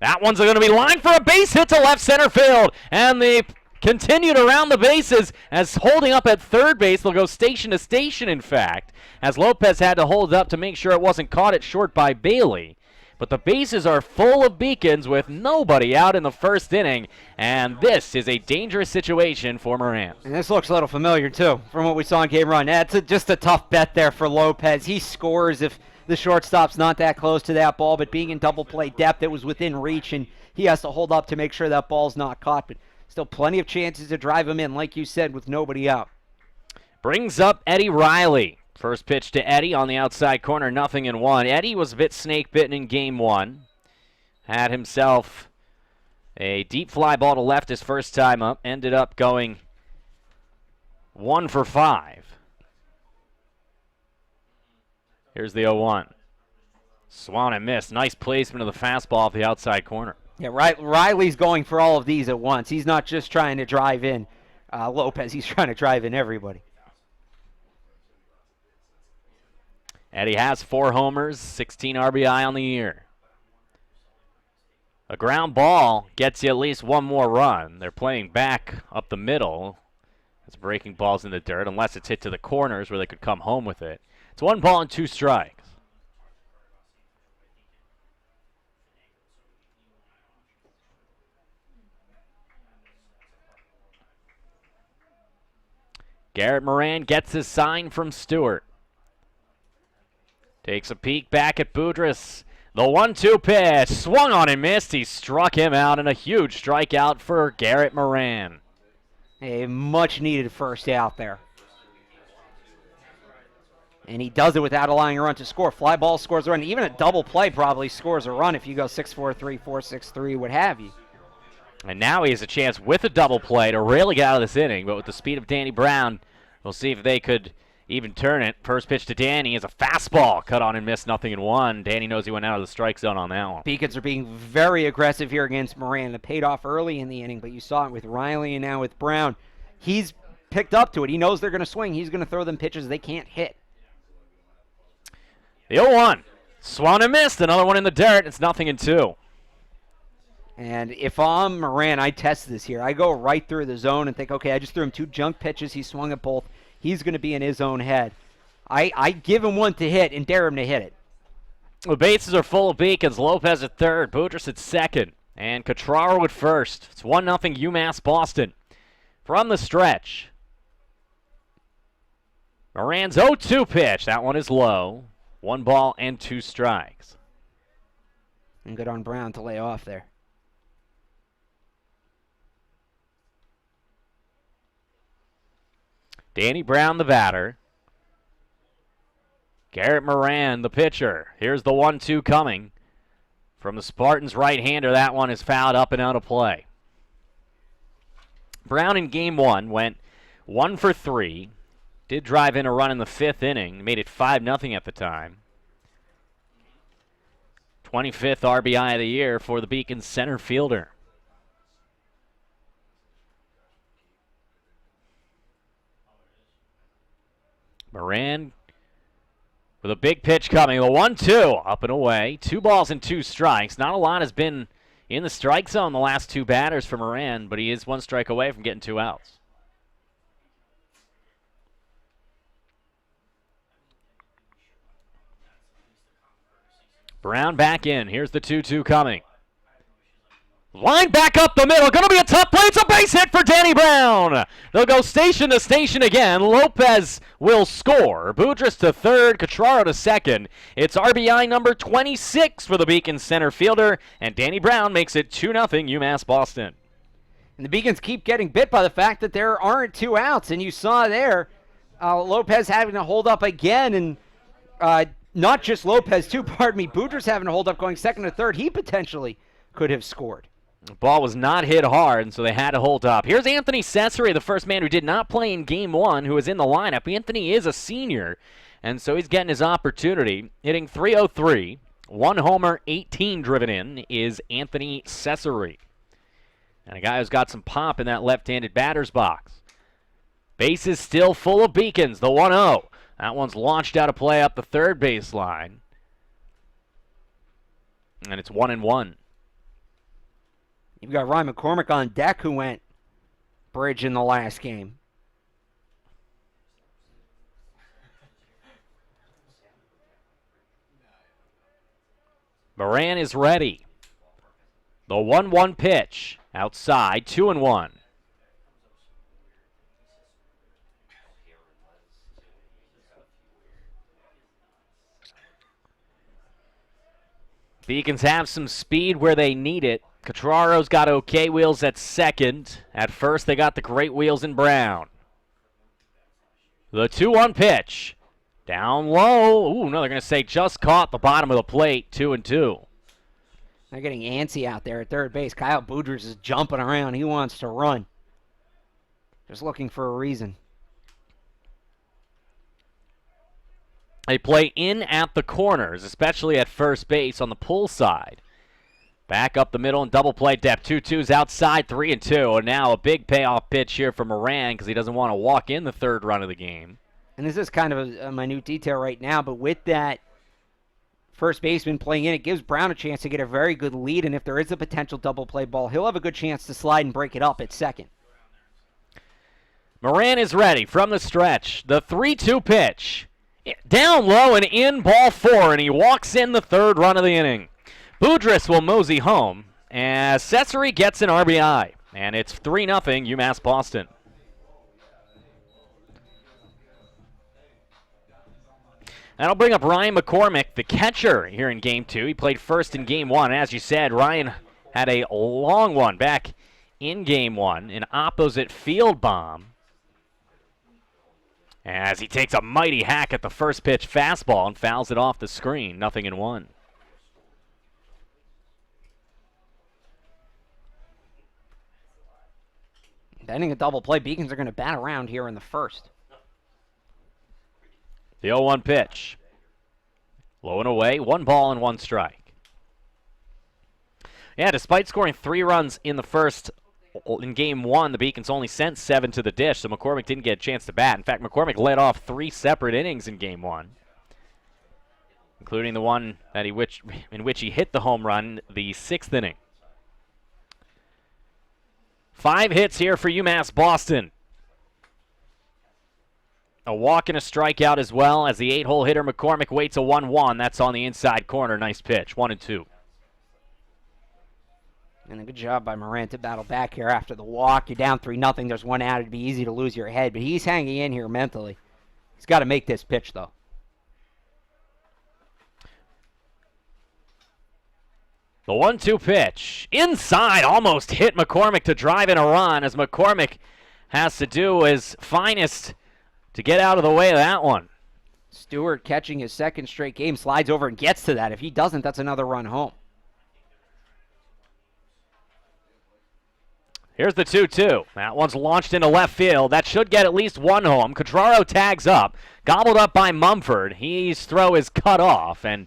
That one's going to be lined for a base hit to left center field. And they continued around the bases as holding up at third base. They'll go station to station, in fact, as Lopez had to hold up to make sure it wasn't caught at short by Bailey. But the bases are full of Beacons with nobody out in the first inning, and this is a dangerous situation for Moran. And this looks a little familiar, too, from what we saw in Game 1. That's just a tough bet there for Lopez. He scores if the shortstop's not that close to that ball, but being in double play depth, it was within reach, and he has to hold up to make sure that ball's not caught. But still plenty of chances to drive him in, like you said, with nobody out. Brings up Eddie Riley. First pitch to Eddie on the outside corner, 0-1. Eddie was a bit snake-bitten in Game 1. Had himself a deep fly ball to left his first time up. Ended up going 1 for 5. Here's the 0-1. Swung and missed. Nice placement of the fastball off the outside corner. Yeah, Riley's going for all of these at once. He's not just trying to drive in Lopez. He's trying to drive in everybody. Eddie has 4 homers, 16 RBI on the year. A ground ball gets you at least one more run. They're playing back up the middle. It's breaking balls in the dirt, unless it's hit to the corners where they could come home with it. It's 1 ball and 2 strikes. Garrett Moran gets his sign from Stewart. Takes a peek back at Boudreaux. The 1-2 pitch. Swung on and missed. He struck him out, and a huge strikeout for Garrett Moran. A much-needed first out there. And he does it without allowing a run to score. Fly ball scores a run. Even a double play probably scores a run if you go 6-4-3, 4-6-3, what have you. And now he has a chance with a double play to really get out of this inning. But with the speed of Danny Brown, we'll see if they could even turn it. First pitch to Danny is a fastball. Cut on and missed, 0-1. Danny knows he went out of the strike zone on that one. Beacons are being very aggressive here against Moran. It paid off early in the inning, but you saw it with Riley and now with Brown. He's picked up to it. He knows they're going to swing. He's going to throw them pitches they can't hit. The 0-1. Swung and missed. Another one in the dirt. It's 0-2. And if I'm Moran, I test this here. I go right through the zone and think, okay, I just threw him 2 junk pitches. He swung at both. He's going to be in his own head. I give him one to hit and dare him to hit it. The bases are full of Beacons. Lopez at third. Boudreaux at second. And Cotraro at first. It's 1-0 UMass Boston. From the stretch. Moran's 0-2 pitch. That one is low. 1 ball and 2 strikes. And good on Brown to lay off there. Danny Brown, the batter. Garrett Moran, the pitcher. Here's the 1-2 coming. From the Spartans' right-hander, that one is fouled up and out of play. Brown in game 1 went 1 for 3. Did drive in a run in the 5th inning. Made it 5-0 at the time. 25th RBI of the year for the Beacons center fielder. Moran with a big pitch coming. The 1-2 up and away. 2 balls and 2 strikes. Not a lot has been in the strike zone the last 2 batters for Moran, but he is 1 strike away from getting 2 outs. Brown back in. Here's the 2-2 coming. Line back up the middle. Going to be a tough play. It's a base hit for Danny Brown. They'll go station to station again. Lopez will score. Boudreaux to third. Cotraro to second. It's RBI number 26 for the Beacons center fielder. And Danny Brown makes it 2-0 UMass Boston. And the Beacons keep getting bit by the fact that there aren't 2 outs. And you saw there Lopez having to hold up again. And not just Lopez, too. Pardon me. Boudreaux having to hold up going second to third. He potentially could have scored. The ball was not hit hard, and so they had to hold up. Here's Anthony Cesare, the first man who did not play in Game 1, who was in the lineup. Anthony is a senior, and so he's getting his opportunity. Hitting .303, 1 homer, 18 driven in, is Anthony Cesare. And a guy who's got some pop in that left-handed batter's box. Base is still full of Beacons, the 1-0. That one's launched out of play up the third baseline. And it's 1-1. You've got Ryan McCormick on deck who went bridge in the last game. Moran is ready. The 1-1 pitch. Outside, 2-1. Beacons have some speed where they need it. Cotraro's got okay wheels at second. At first, they got the great wheels in Brown. The 2-1 pitch. Down low. Ooh, no, they're going to say just caught the bottom of the plate. 2-2. They're getting antsy out there at third base. Kyle Boudreaux is jumping around. He wants to run. Just looking for a reason. They play in at the corners, especially at first base on the pull side. Back up the middle and double play depth. 2-2's outside, 3-2. And now a big payoff pitch here for Moran because he doesn't want to walk in the third run of the game. And this is kind of a minute detail right now, but with that first baseman playing in, it gives Brown a chance to get a very good lead. And if there is a potential double play ball, he'll have a good chance to slide and break it up at second. Moran is ready from the stretch. The 3-2 pitch. Down low and in, ball 4, and he walks in the third run of the inning. Boudreaux will mosey home as Cesare gets an RBI, and it's 3-0 UMass Boston. That'll bring up Ryan McCormick, the catcher, here in Game 2. He played first in Game 1. As you said, Ryan had a long one back in Game 1, an opposite field bomb, as he takes a mighty hack at the first pitch fastball and fouls it off the screen. 0-1. Pending a double play, Beacons are going to bat around here in the first. The 0-1 pitch. Low and away, 1 ball and 1 strike. Yeah, despite scoring 3 runs in the first, in game 1, the Beacons only sent 7 to the dish, so McCormick didn't get a chance to bat. In fact, McCormick led off 3 separate innings in game 1, including the one that in which he hit the home run, the 6th inning. 5 hits here for UMass Boston. A walk and a strikeout as well, as the 8-hole hitter McCormick waits a 1-1. That's on the inside corner. Nice pitch. 1-2. And a good job by Moran to battle back here after the walk. You're down 3-0. There's 1 out. It'd be easy to lose your head, but he's hanging in here mentally. He's got to make this pitch, though. The 1-2 pitch. Inside, almost hit McCormick to drive in a run, as McCormick has to do his finest to get out of the way of that one. Stewart catching his 2nd straight game, slides over and gets to that. If he doesn't, that's another run home. Here's the 2-2. That one's launched into left field. That should get at least 1 home. Quadraro tags up, gobbled up by Mumford. His throw is cut off, and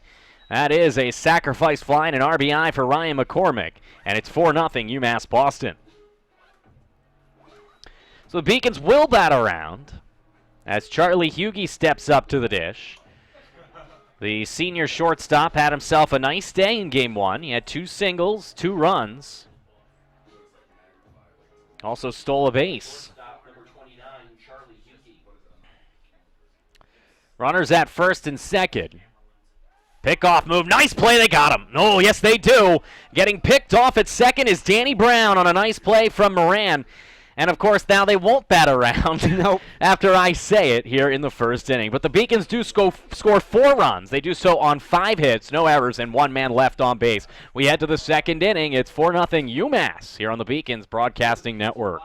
that is a sacrifice fly and an RBI for Ryan McCormick. And it's 4-0 UMass Boston. So the Beacons will bat around as Charlie Hughey steps up to the dish. The senior shortstop had himself a nice day in game 1. He had 2 singles, 2 runs. Also stole a base. Runners at first and second. Pickoff move. Nice play. They got him. Oh, yes, they do. Getting picked off at second is Danny Brown on a nice play from Moran. And, of course, now they won't bat around Nope. after I say it here in the first inning. But the Beacons do score 4 runs. They do so on 5 hits, no errors, and 1 man left on base. We head to the second inning. It's 4-0 UMass here on the Beacons Broadcasting Network.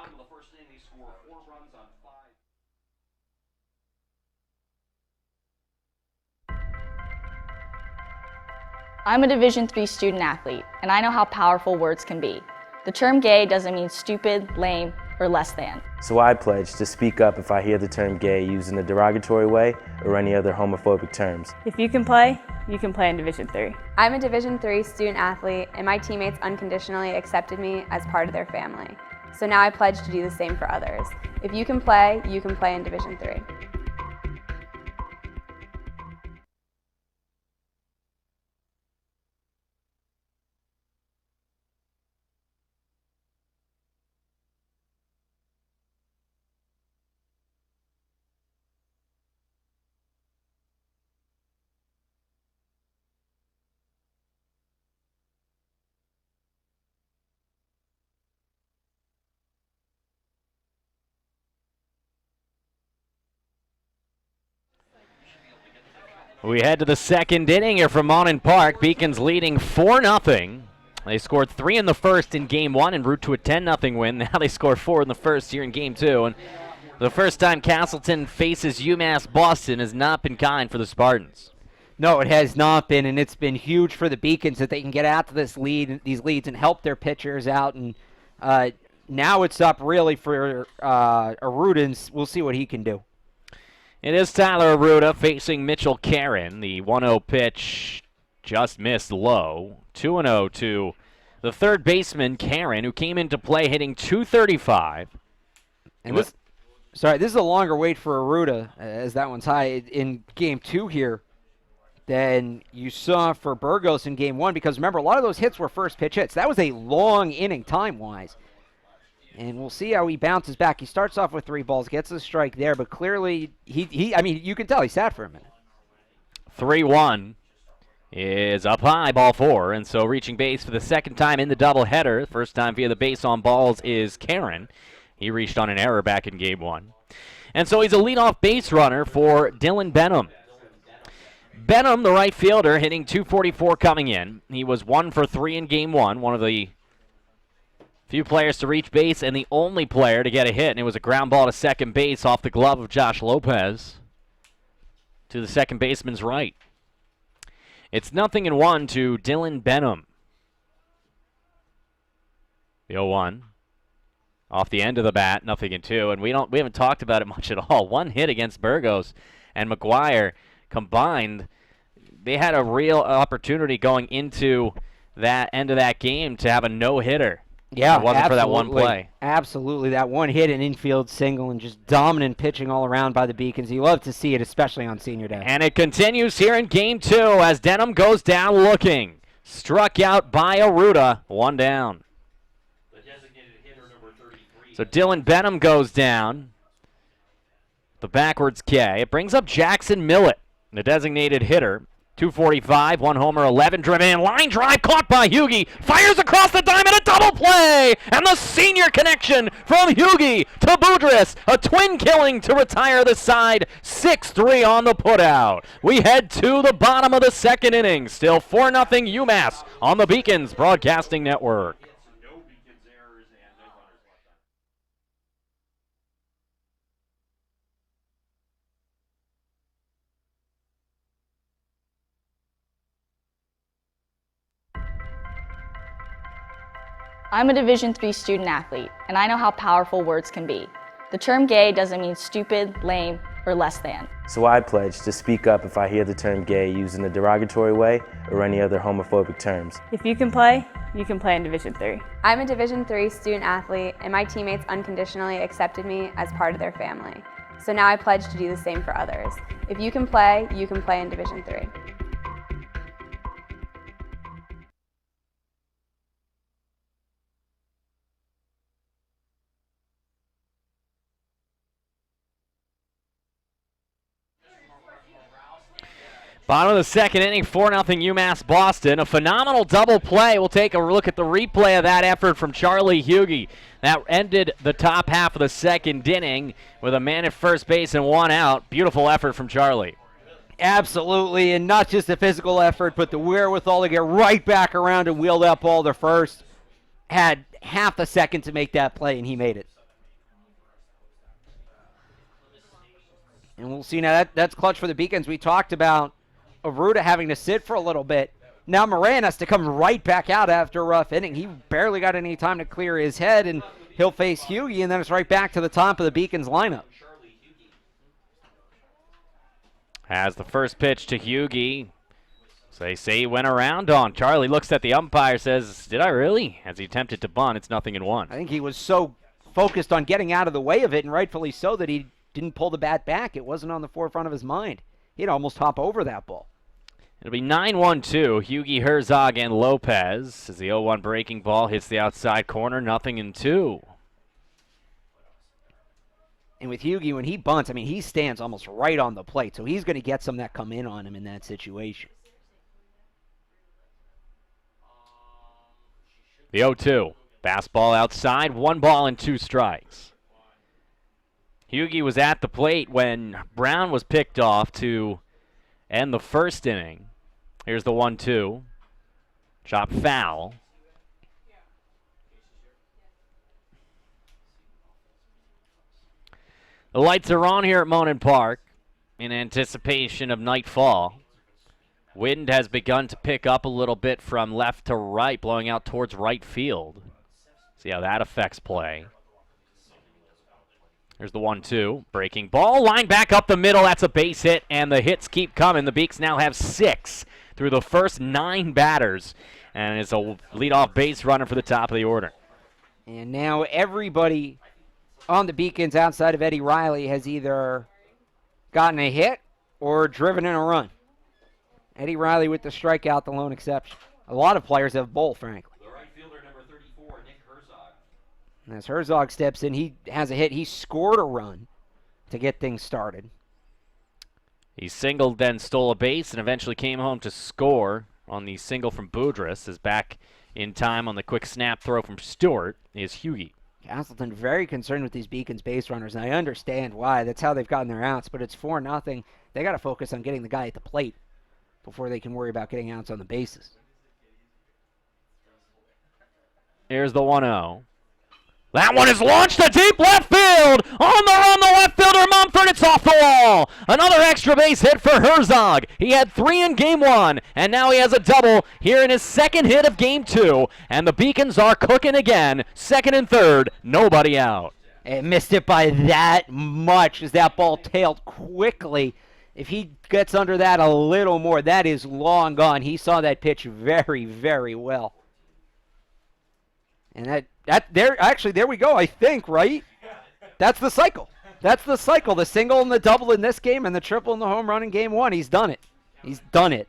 I'm a Division III student athlete, and I know how powerful words can be. The term gay doesn't mean stupid, lame, or less than. So I pledge to speak up if I hear the term gay used in a derogatory way or any other homophobic terms. If you can play in Division III. I'm a Division III student athlete, and my teammates unconditionally accepted me as part of their family. So now I pledge to do the same for others. If you can play in Division III. We head to the second inning here from Monon Park. Beacons leading 4-0. They scored 3 in the first in game 1 en route to a 10-0 win. Now they score 4 in the first here in game 2. And the first time Castleton faces UMass Boston has not been kind for the Spartans. No, it has not been, and it's been huge for the Beacons that they can get out to these leads and help their pitchers out. And now it's up really for Aruda, and we'll see what he can do. It is Tyler Aruda facing Mitchell Karen. The 1-0 pitch just missed low. 2-0 to the third baseman, Karen, who came into play hitting .235. And this is a longer wait for Aruda, as that one's high in game 2 here than you saw for Burgos in game 1, because remember, a lot of those hits were first pitch hits. That was a long inning time-wise. And we'll see how he bounces back. He starts off with 3 balls, gets a strike there, but clearly, I mean, you can tell he sat for a minute. 3-1 is up high, ball 4, and so reaching base for the second time in the doubleheader. First time via the base on balls is Karen. He reached on an error back in game 1. And so he's a leadoff base runner for Dylan Benham. Benham, the right fielder, hitting .244 coming in. He was 1 for 3 in game 1, one of the few players to reach base and the only player to get a hit, and it was a ground ball to second base off the glove of Josh Lopez to the second baseman's right. It's 0-1 to Dylan Benham. The 0-1 off the end of the bat, 0-2, and we haven't talked about it much at all. 1 hit against Burgos and McGuire combined, they had a real opportunity going into that end of that game to have a no-hitter. Yeah, if it wasn't for that one play. Absolutely, that one hit, an infield single, and just dominant pitching all around by the Beacons. You love to see it, especially on senior day. And it continues here in Game 2 as Denham goes down looking. Struck out by Aruda, 1 down. So Dylan Benham goes down. The backwards K. It brings up Jackson Millett, the designated hitter. 245, 1 homer, 11 driven in. Line drive caught by Hughie. Fires across the diamond, a double play! And the senior connection from Hughie to Boudris. A twin killing to retire the side. 6-3 on the putout. We head to the bottom of the second inning. Still 4-0 UMass on the Beacons Broadcasting Network. I'm a Division III student athlete, and I know how powerful words can be. The term gay doesn't mean stupid, lame, or less than. So I pledge to speak up if I hear the term gay used in a derogatory way or any other homophobic terms. If you can play in Division III. I'm a Division III student athlete, and my teammates unconditionally accepted me as part of their family. So now I pledge to do the same for others. If you can play in Division III. Bottom of the second inning, 4-0 UMass Boston. A phenomenal double play. We'll take a look at the replay of that effort from Charlie Hughie. That ended the top half of the second inning with a man at first base and 1 out. Beautiful effort from Charlie. Absolutely, and not just the physical effort, but the wherewithal to get right back around and wheel that ball to first. Had half a second to make that play, and he made it. And we'll see now. That's clutch for the Beacons. We talked about Aruda having to sit for a little bit. Now Moran has to come right back out after a rough inning. He barely got any time to clear his head, and he'll face Hughie, and then it's right back to the top of the Beacons lineup. Has the first pitch to Hughie. So they say he went around on. Charlie looks at the umpire, says, did I really? As he attempted to bunt, it's 0-1. I think he was so focused on getting out of the way of it, and rightfully so, that he didn't pull the bat back. It wasn't on the forefront of his mind. He'd almost hop over that ball. It'll be 9-1-2. Hughie, Herzog, and Lopez as the 0-1 breaking ball hits the outside corner. 0-2. And with Hughie, when he bunts, I mean, he stands almost right on the plate, so he's going to get some that come in on him in that situation. The 0-2. Fastball outside. 1 ball and 2 strikes. Hughie was at the plate when Brown was picked off to end the first inning. Here's the 1-2. Chop foul. The lights are on here at Monin Park in anticipation of nightfall. Wind has begun to pick up a little bit from left to right, blowing out towards right field. See how that affects play. There's the 1-2. Breaking ball. Line back up the middle. That's a base hit, and the hits keep coming. The Beaks now have 6 through the first 9 batters, and it's a leadoff base runner for the top of the order. And now everybody on the Beacons outside of Eddie Riley has either gotten a hit or driven in a run. Eddie Riley with the strikeout, the lone exception. A lot of players have both, frankly. As Herzog steps in, he has a hit. He scored a run to get things started. He singled, then stole a base, and eventually came home to score on the single from Boudris. Is back in time on the quick snap throw from Stewart is Hughie. Castleton very concerned with these Beacons base runners, and I understand why. That's how they've gotten their outs, but it's 4-0. They got to focus on getting the guy at the plate before they can worry about getting outs on the bases. Here's the 1-0. That one is launched to deep left field. On the run, the left fielder, Mumford. It's off the wall. Another extra base hit for Herzog. He had 3 in Game 1, and now he has a double here in his second hit of Game 2. And the Beacons are cooking again. Second and third, nobody out. It missed it by that much as that ball tailed quickly If he gets under that a little more, that is long gone. He saw that pitch very, very well. And there we go, I think, right? That's the cycle. That's the cycle. The single and the double in this game and the triple and the home run in game one. He's done it. He's done it.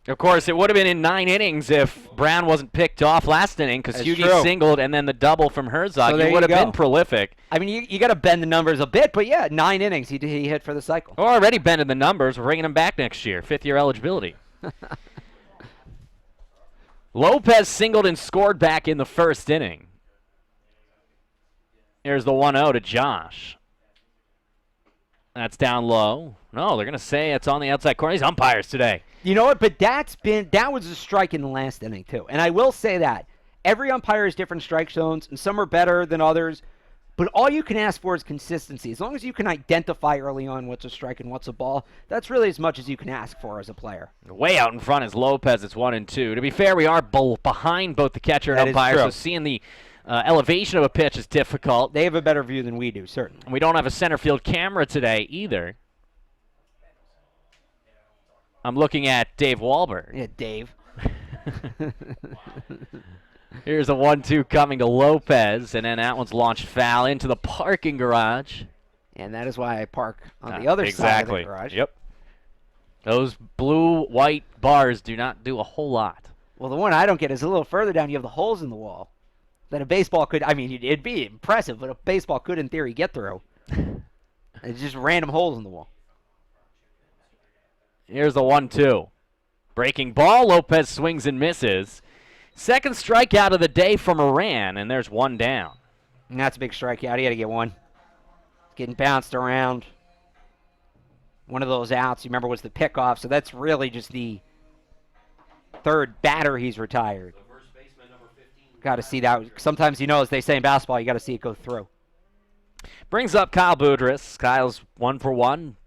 Of course, it would have been in 9 innings if Brown wasn't picked off last inning because Hughie singled and then the double from Herzog. So he would have been prolific. I mean, you got to bend the numbers a bit, but yeah, 9 innings he hit for the cycle. We're already bending the numbers. We're bringing him back next year, 5th-year eligibility. Lopez singled and scored back in the 1st inning. Here's the 1-0 to Josh. That's down low. No, they're going to say it's on the outside corner. These umpires today. You know what? But that was a strike in the last inning, too. And I will say that. Every umpire has different strike zones, and some are better than others. But all you can ask for is consistency. As long as you can identify early on what's a strike and what's a ball, that's really as much as you can ask for as a player. Way out in front is Lopez. It's 1-2. To be fair, we are behind both the catcher and umpire, so seeing the elevation of a pitch is difficult. They have a better view than we do, certainly. And we don't have a center field camera today either. I'm looking at Dave Wahlberg. Yeah, Dave. Here's a 1-2 coming to Lopez, and then that one's launched foul into the parking garage. And that is why I park on the other side of the garage. Yep. Those blue-white bars do not do a whole lot. Well, the one I don't get is a little further down. You have the holes in the wall that a baseball could, I mean, it'd be impressive, but a baseball could, in theory, get through. It's just random holes in the wall. Here's the 1-2. Breaking ball, Lopez swings and misses. Second strikeout of the day for Moran, and there's one down. And that's a big strikeout. He had to get one. Getting bounced around. One of those outs, you remember, was the pickoff, so that's really just the third batter he's retired. Got to see that. Sometimes, as they say in basketball, you got to see it go through. Brings up Kyle Boudris. Kyle's 1 for 1.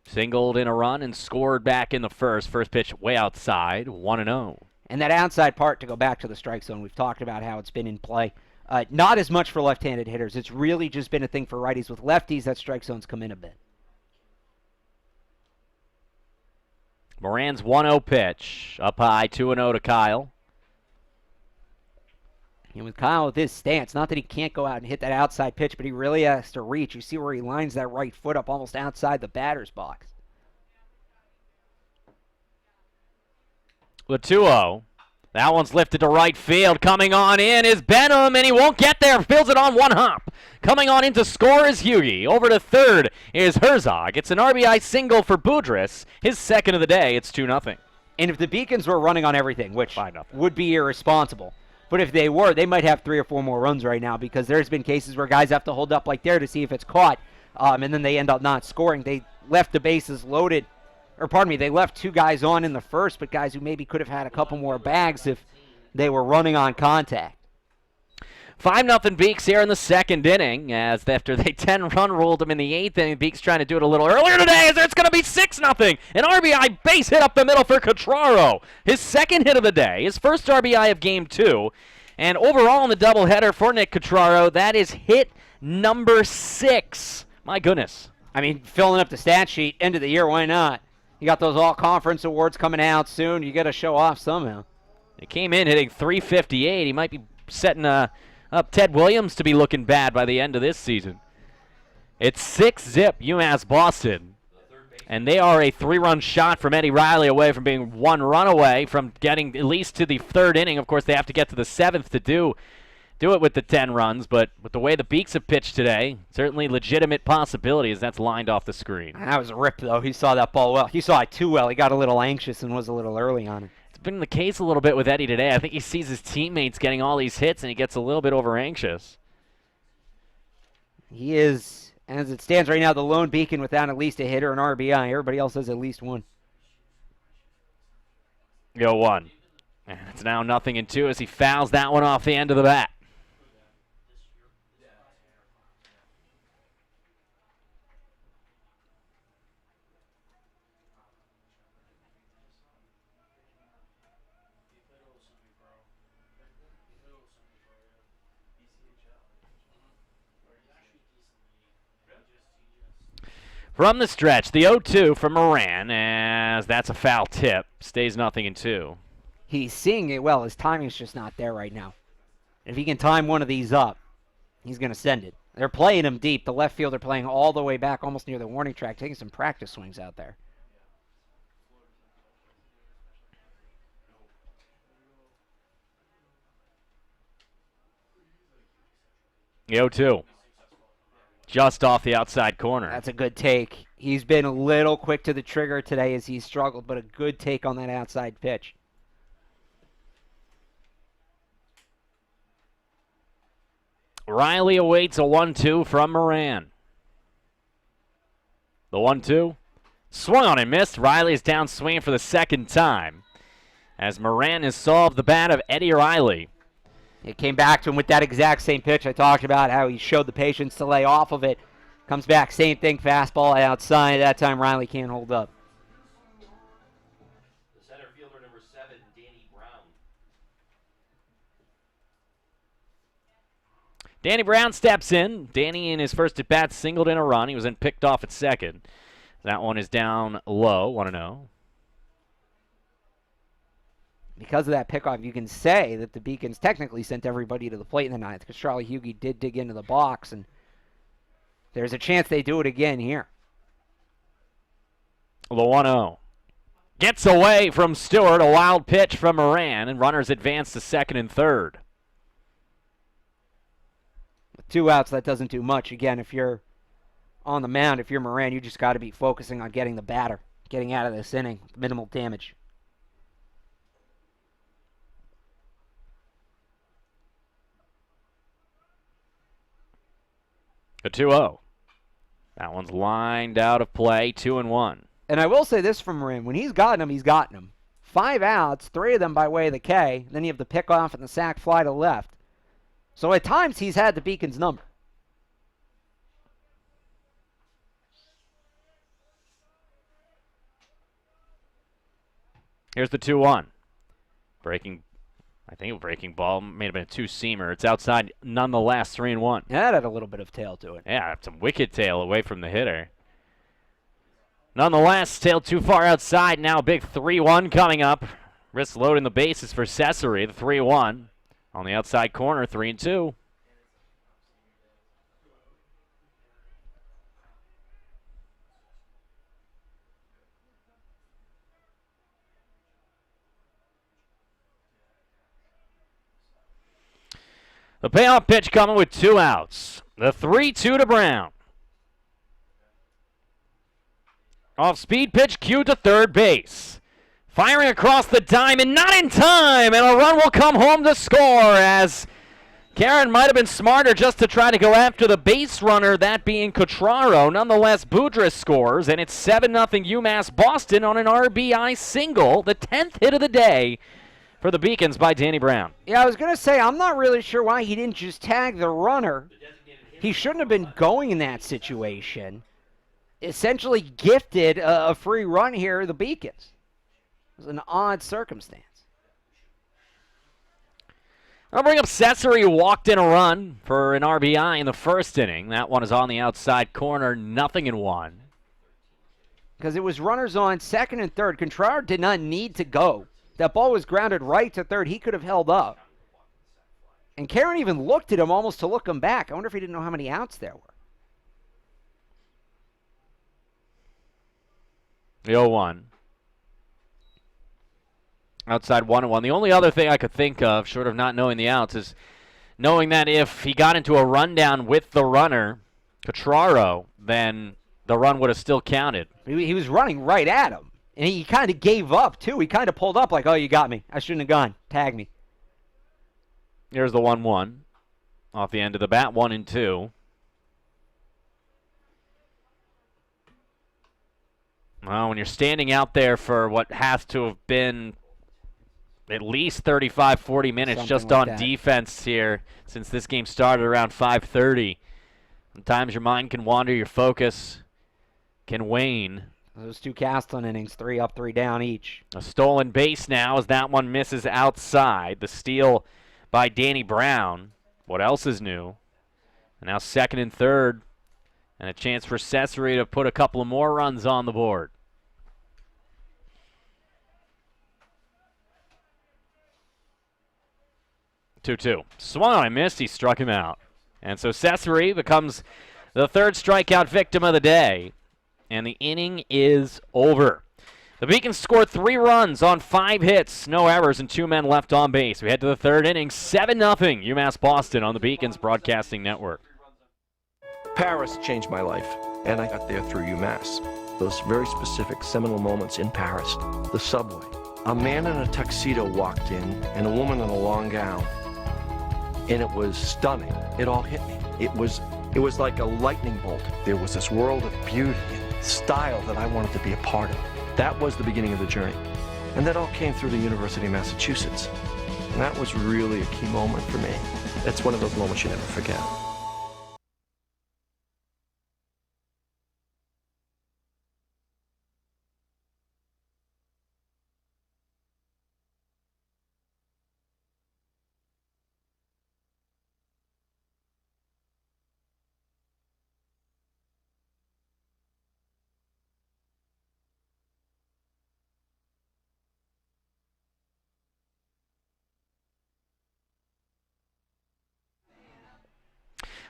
Singled in a run and scored back in the first. First pitch way outside, 1-0. And that outside part, to go back to the strike zone, we've talked about how it's been in play. Not as much for left-handed hitters. It's really just been a thing for righties. With lefties, that strike zone's come in a bit. Moran's 1-0 pitch. Up high, 2-0 to Kyle. And with Kyle with his stance, not that he can't go out and hit that outside pitch, but he really has to reach. You see where he lines that right foot up almost outside the batter's box. The 2-0. That one's lifted to right field. Coming on in is Benham, and he won't get there. Fields it on one hop. Coming on in to score is Hughie. Over to third is Herzog. It's an RBI single for Boudris. His second of the day. It's 2-0. And if the Beacons were running on everything, which would be irresponsible, but if they were, they might have 3 or 4 more runs right now, because there's been cases where guys have to hold up like there to see if it's caught, and then they end up not scoring. They left the bases loaded. Or pardon me, they left 2 guys on in the first, but guys who maybe could have had a couple more bags if they were running on contact. 5-0 Beaks here in the second inning, as after they 10-run ruled them in the 8th inning, Beaks trying to do it a little earlier today, as it's going to be 6-0. An RBI base hit up the middle for Cotraro. His second hit of the day, his first RBI of Game 2. And overall in the doubleheader for Nick Cotraro, that is hit number 6. My goodness. I mean, filling up the stat sheet, end of the year, why not? You got those all-conference awards coming out soon. You got to show off somehow. He came in hitting .358. He might be setting up Ted Williams to be looking bad by the end of this season. It's 6-zip UMass Boston. And they are a 3-run shot from Eddie Riley away from being 1 run away from getting at least to the 3rd inning. Of course, they have to get to the 7th to do it with the 10 runs. But with the way the Beaks have pitched today, certainly legitimate possibility as that's lined off the screen. That was a rip, though. He saw that ball well. He saw it too well. He got a little anxious and was a little early on it. It's been the case a little bit with Eddie today. I think he sees his teammates getting all these hits, and he gets a little bit over-anxious. He is, as it stands right now, the lone Beacon without at least a hitter and RBI. Everybody else has at least one. Go 1. And it's now 0-2 as he fouls that one off the end of the bat. From the stretch, the 0-2 from Moran, as that's a foul tip. Stays 0-2. He's seeing it well. His timing's just not there right now. If he can time one of these up, he's going to send it. They're playing him deep. The left fielder playing all the way back, almost near the warning track, taking some practice swings out there. The 0-2. Just off the outside corner. That's a good take. He's been a little quick to the trigger today as he's struggled, but a good take on that outside pitch. Riley awaits a 1-2 from Moran. The 1-2. Swung on and missed. Riley's down swinging for the second time as Moran has solved the bat of Eddie Riley. It came back to him with that exact same pitch. I talked about how he showed the patience to lay off of it. Comes back, same thing, fastball outside. That time Riley can't hold up. The center fielder, number 7, Danny Brown. Danny Brown steps in. Danny in his first at-bat singled in a run. He was then picked off at second. That one is down low, 1-0. Because of that pickoff, you can say that the Beacons technically sent everybody to the plate in the ninth because Charlie Hughey did dig into the box, and there's a chance they do it again here. The 1-0. Gets away from Stewart. A wild pitch from Moran, and runners advance to second and third. With 2 outs, that doesn't do much. Again, if you're on the mound, if you're Moran, you just got to be focusing on getting the batter, getting out of this inning with minimal damage. A 2-0. That one's lined out of play, 2-1. And I will say this from Moran. When he's gotten them, he's gotten them. 5 outs, 3 of them by way of the K. Then you have the pickoff and the sac fly to left. So at times he's had the Beacons' number. Here's the 2-1. I think a breaking ball may have been a 2-seamer. It's outside nonetheless, 3-1. Yeah, that had a little bit of tail to it. Yeah, some wicked tail away from the hitter. Nonetheless, tail too far outside. Now a big 3-1 coming up. Risks loading the bases for Cesare. The 3-1 on the outside corner, 3-2. The payoff pitch coming with 2 outs. The 3-2 to Brown. Off-speed pitch cued to third base. Firing across the diamond, not in time, and a run will come home to score as Karen might have been smarter just to try to go after the base runner, that being Cotraro. Nonetheless, Boudreaux scores, and it's 7-0 UMass Boston on an RBI single, the 10th hit of the day for the Beacons by Danny Brown. Yeah, I was going to say, I'm not really sure why he didn't just tag the runner. He shouldn't have been going in that situation. Essentially gifted a free run here, the Beacons. It was an odd circumstance. I'll bring up Cesare, who walked in a run for an RBI in the first inning. That one is on the outside corner, 0-1. Because it was runners on second and third. Contreras did not need to go. That ball was grounded right to third. He could have held up. And Karen even looked at him almost to look him back. I wonder if he didn't know how many outs there were. The 0-1. Outside 1-1. The only other thing I could think of, short of not knowing the outs, is knowing that if he got into a rundown with the runner, Cotraro, then the run would have still counted. He was running right at him. And he kind of gave up, too. He kind of pulled up like, oh, you got me. I shouldn't have gone. Tag me. Here's the 1-1. Off the end of the bat, 1-2. Well, when you're standing out there for what has to have been at least 35, 40 minutes Something just like on that. defense here since this game started around 5:30. Sometimes your mind can wander, your focus can wane. Those 2 Castleton innings, 3 up, 3 down each. A stolen base now as that one misses outside. The steal by Danny Brown. What else is new? And now second and third And a chance for Cesare to put a couple of more runs on the board. 2-2. Swung on and missed. He struck him out. And so Cesare becomes the third strikeout victim of the day. And the inning is over. The Beacons scored 3 runs on 5 hits, no errors, and 2 men left on base. We head to the third inning, 7-0, UMass Boston on the Beacons Broadcasting Network. Paris changed my life, and I got there through UMass. Those very specific seminal moments in Paris, the subway. A man in a tuxedo walked in, and a woman in a long gown. And it was stunning. It all hit me. It was like a lightning bolt. There was this world of beauty and style that I wanted to be a part of. That was the beginning of the journey. And that all came through the University of Massachusetts. And that was really a key moment for me. That's one of those moments you never forget.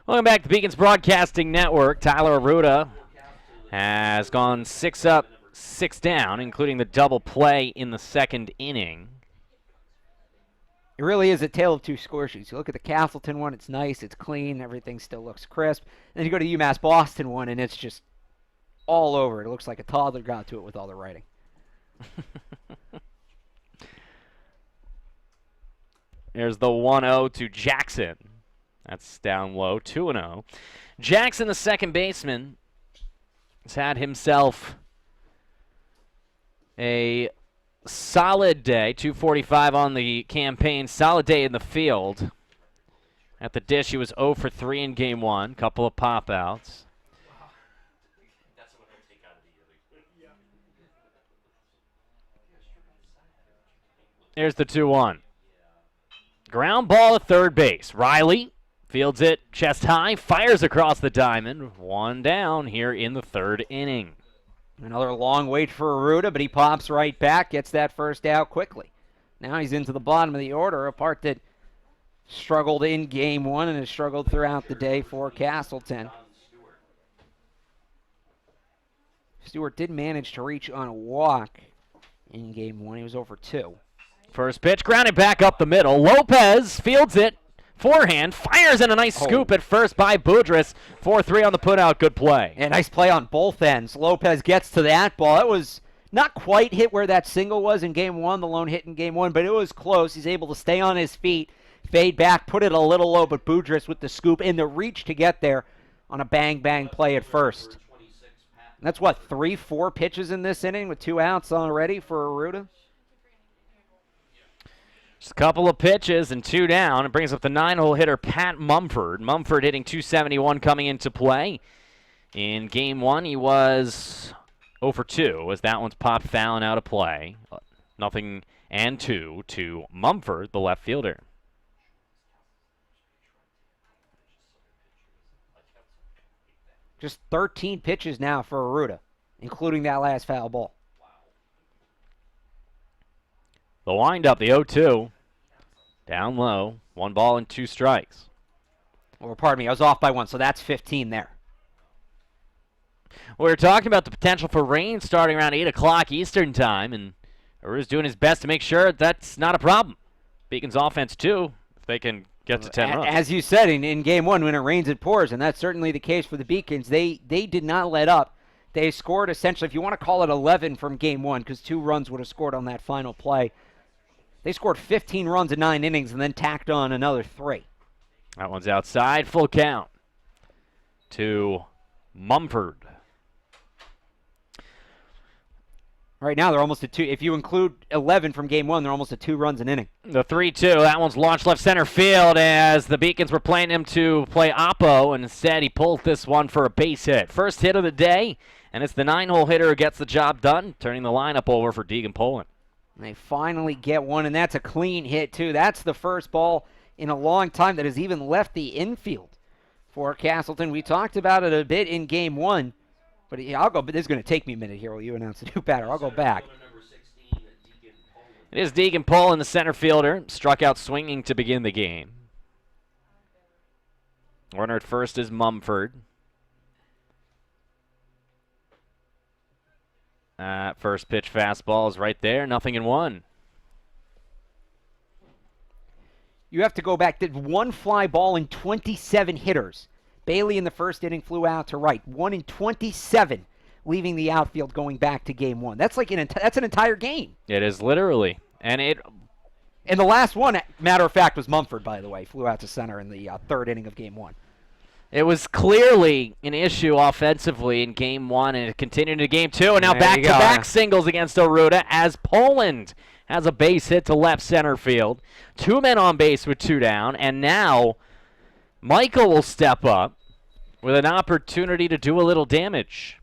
Welcome back to the Beacons Broadcasting Network. Tyler Arruda has gone 6 up, 6 down, including the double play in the second inning. It really is a tale of two score sheets. You look at the Castleton one, it's nice, it's clean, everything still looks crisp. Then you go to the UMass Boston one, and it's just all over. It looks like a toddler got to it with all the writing. There's the 1-0 to Jackson. That's down low, 2-0. Jackson, the second baseman, has had himself a solid day, 245 on the campaign, solid day in the field. At the dish, he was 0 for 3 in game 1, couple of pop-outs. There's the 2-1. Ground ball at third base. Riley fields it chest high, fires across the diamond. 1 down here in the third inning. Another long wait for Arruda, but he pops right back, gets that first out quickly. Now he's into the bottom of the order, a part that struggled in game 1 and has struggled throughout the day for Castleton. Stewart did manage to reach on a walk in game 1. He was over 2. First pitch, grounded back up the middle. Lopez fields it. Forehand, fires in a nice scoop at first by Boudris. 4-3 on the putout. Good play. And nice play on both ends. Lopez gets to that ball. It was not quite hit where that single was in game 1, the lone hit in game 1, but it was close. He's able to stay on his feet, fade back, put it a little low, but Boudris with the scoop and the reach to get there on a bang-bang play at first. And that's what, 3-4 pitches in this inning with 2 outs already for Arruda? Just a couple of pitches and 2 down. It brings up the 9-hole hitter, Pat Mumford. Mumford hitting .271 coming into play. In game 1, he was 0 for 2 as that one's popped foul and out of play. 0 and 2 to Mumford, the left fielder. Just 13 pitches now for Arruda, including that last foul ball. The windup, the 0-2. Down low. 1 ball and 2 strikes. Or pardon me, I was off by 1, so that's 15 there. We were talking about the potential for rain starting around 8 o'clock Eastern time, and Aruda's doing his best to make sure that's not a problem. Beacons offense, too, if they can get to 10 runs. As you said, in game 1, when it rains, it pours, and that's certainly the case for the Beacons. They did not let up. They scored essentially, if you want to call it 11 from game 1, because 2 runs would have scored on that final play. They scored 15 runs in 9 innings and then tacked on another 3. That one's outside. Full count to Mumford. Right now, they're almost at 2. If you include 11 from game 1, they're almost at 2 runs an inning. The 3-2. That one's launched left center field as the Beacons were playing him to play Oppo, and instead he pulled this one for a base hit. First hit of the day, and it's the 9-hole hitter who gets the job done, turning the lineup over for Deegan Poland. They finally get one, and that's a clean hit, too. That's the first ball in a long time that has even left the infield for Castleton. We talked about it a bit in game one, but I'll go. But this is going to take me a minute here while you announce the new batter. I'll go back. It is Deacon Poland, the center fielder, struck out swinging to begin the game. Runner at first is Mumford. First pitch fastball is right there, 0-1. You have to go back. Did one fly ball in 27 hitters. Bailey in the first inning flew out to right. 1 in 27, leaving the outfield going back to game one. That's like that's an entire game. It is literally. And the last one, matter of fact, was Mumford, by the way. Flew out to center in the third inning of game one. It was clearly an issue offensively in game one, and it continued into game two, and now back-to-back singles against Aruda as Poland has a base hit to left center field. 2 men on base with 2 down, and now Michael will step up with an opportunity to do a little damage.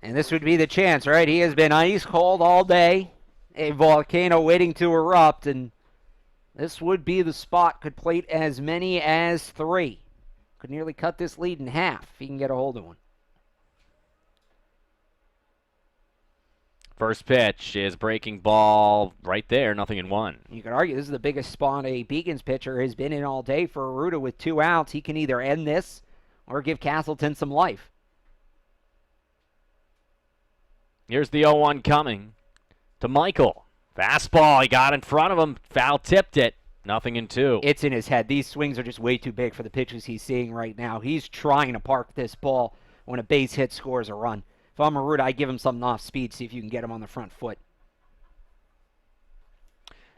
And this would be the chance, right? He has been ice cold all day, a volcano waiting to erupt, and this would be the spot. Could plate as many as 3. Could nearly cut this lead in half if he can get a hold of one. First pitch is breaking ball right there, 0-1. You could argue this is the biggest spot a Beacons pitcher has been in all day for Aruda with 2 outs. He can either end this or give Castleton some life. Here's the 0-1 coming to Michael. Fastball, he got in front of him, foul tipped it. 0-2. It's in his head. These swings are just way too big for the pitches he's seeing right now. He's trying to park this ball when a base hit scores a run. If I'm Aruda, I give him something off speed, see if you can get him on the front foot.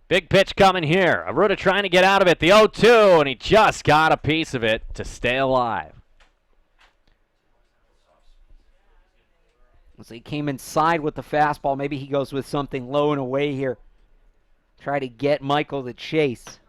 Big pitch coming here. Aruda trying to get out of it. The 0-2, and he just got a piece of it to stay alive. So he came inside with the fastball. Maybe he goes with something low and away here. Try to get Michael to chase.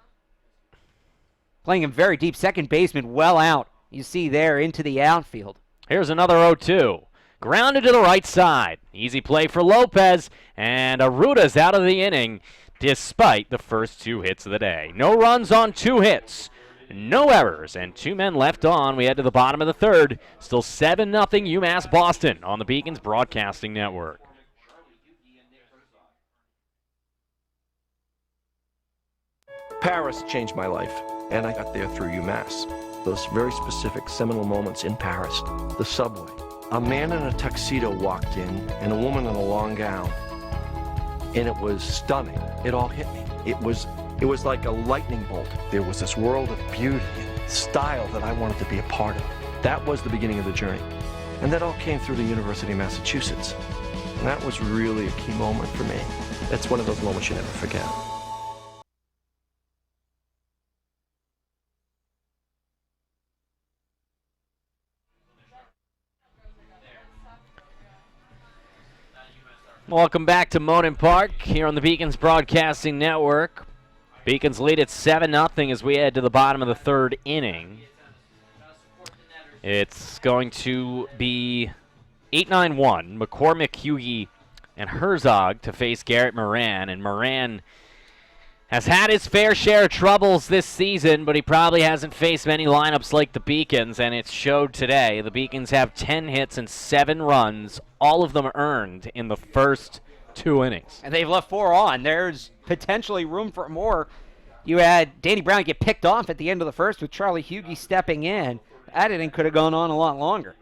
Playing him very deep. Second baseman well out. You see there into the outfield. Here's another 0-2. Grounded to the right side. Easy play for Lopez. And Aruda's out of the inning despite the first 2 hits of the day. No runs on 2 hits. No errors. And 2 men left on. We head to the bottom of the third. Still 7-0 UMass Boston on the Beacons Broadcasting Network. Paris changed my life, and I got there through UMass. Those very specific seminal moments in Paris, the subway. A man in a tuxedo walked in, and a woman in a long gown. And it was stunning. It all hit me. It was like a lightning bolt. There was this world of beauty and style that I wanted to be a part of. That was the beginning of the journey. And that all came through the University of Massachusetts. And that was really a key moment for me. That's one of those moments you never forget. Welcome back to Monin Park here on the Beacons Broadcasting Network. Beacons lead at 7-0 as we head to the bottom of the third inning. It's going to be 8-9-1. McCormick, Hughie, and Herzog to face Garrett Moran. And Moran has had his fair share of troubles this season, but he probably hasn't faced many lineups like the Beacons, and it showed today. The Beacons have 10 hits and 7 runs, all of them earned in the first 2 innings. And they've left 4 on. There's potentially room for more. You had Danny Brown get picked off at the end of the first with Charlie Hughie stepping in. That inning could have gone on a lot longer.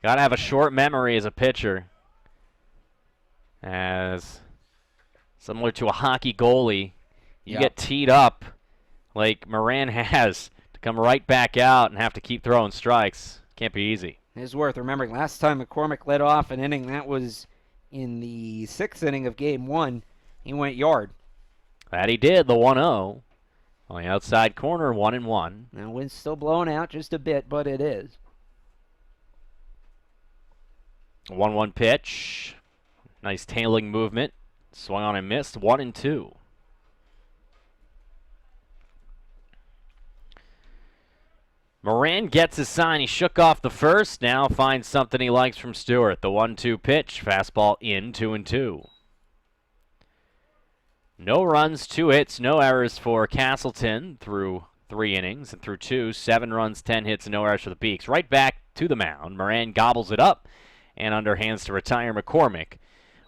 Got to have a short memory as a pitcher. As similar to a hockey goalie, you get teed up like Moran has to come right back out and have to keep throwing strikes. Can't be easy. It's worth remembering. Last time McCormick led off an inning, that was in the 6th inning of Game 1. He went yard. That he did, the 1-0. On the outside corner, 1-1. Now, wind's still blowing out just a bit, but it is. 1-1 pitch. Nice tailing movement. Swung on and missed. 1-2. Moran gets his sign. He shook off the first. Now finds something he likes from Stewart. The 1-2 pitch. Fastball in, 2-2. No runs, 2 hits, no errors for Castleton through 3 innings, and through 2, 7 runs, 10 hits, and no errors for the Beaks. Right back to the mound. Moran gobbles it up and underhands to retire McCormick.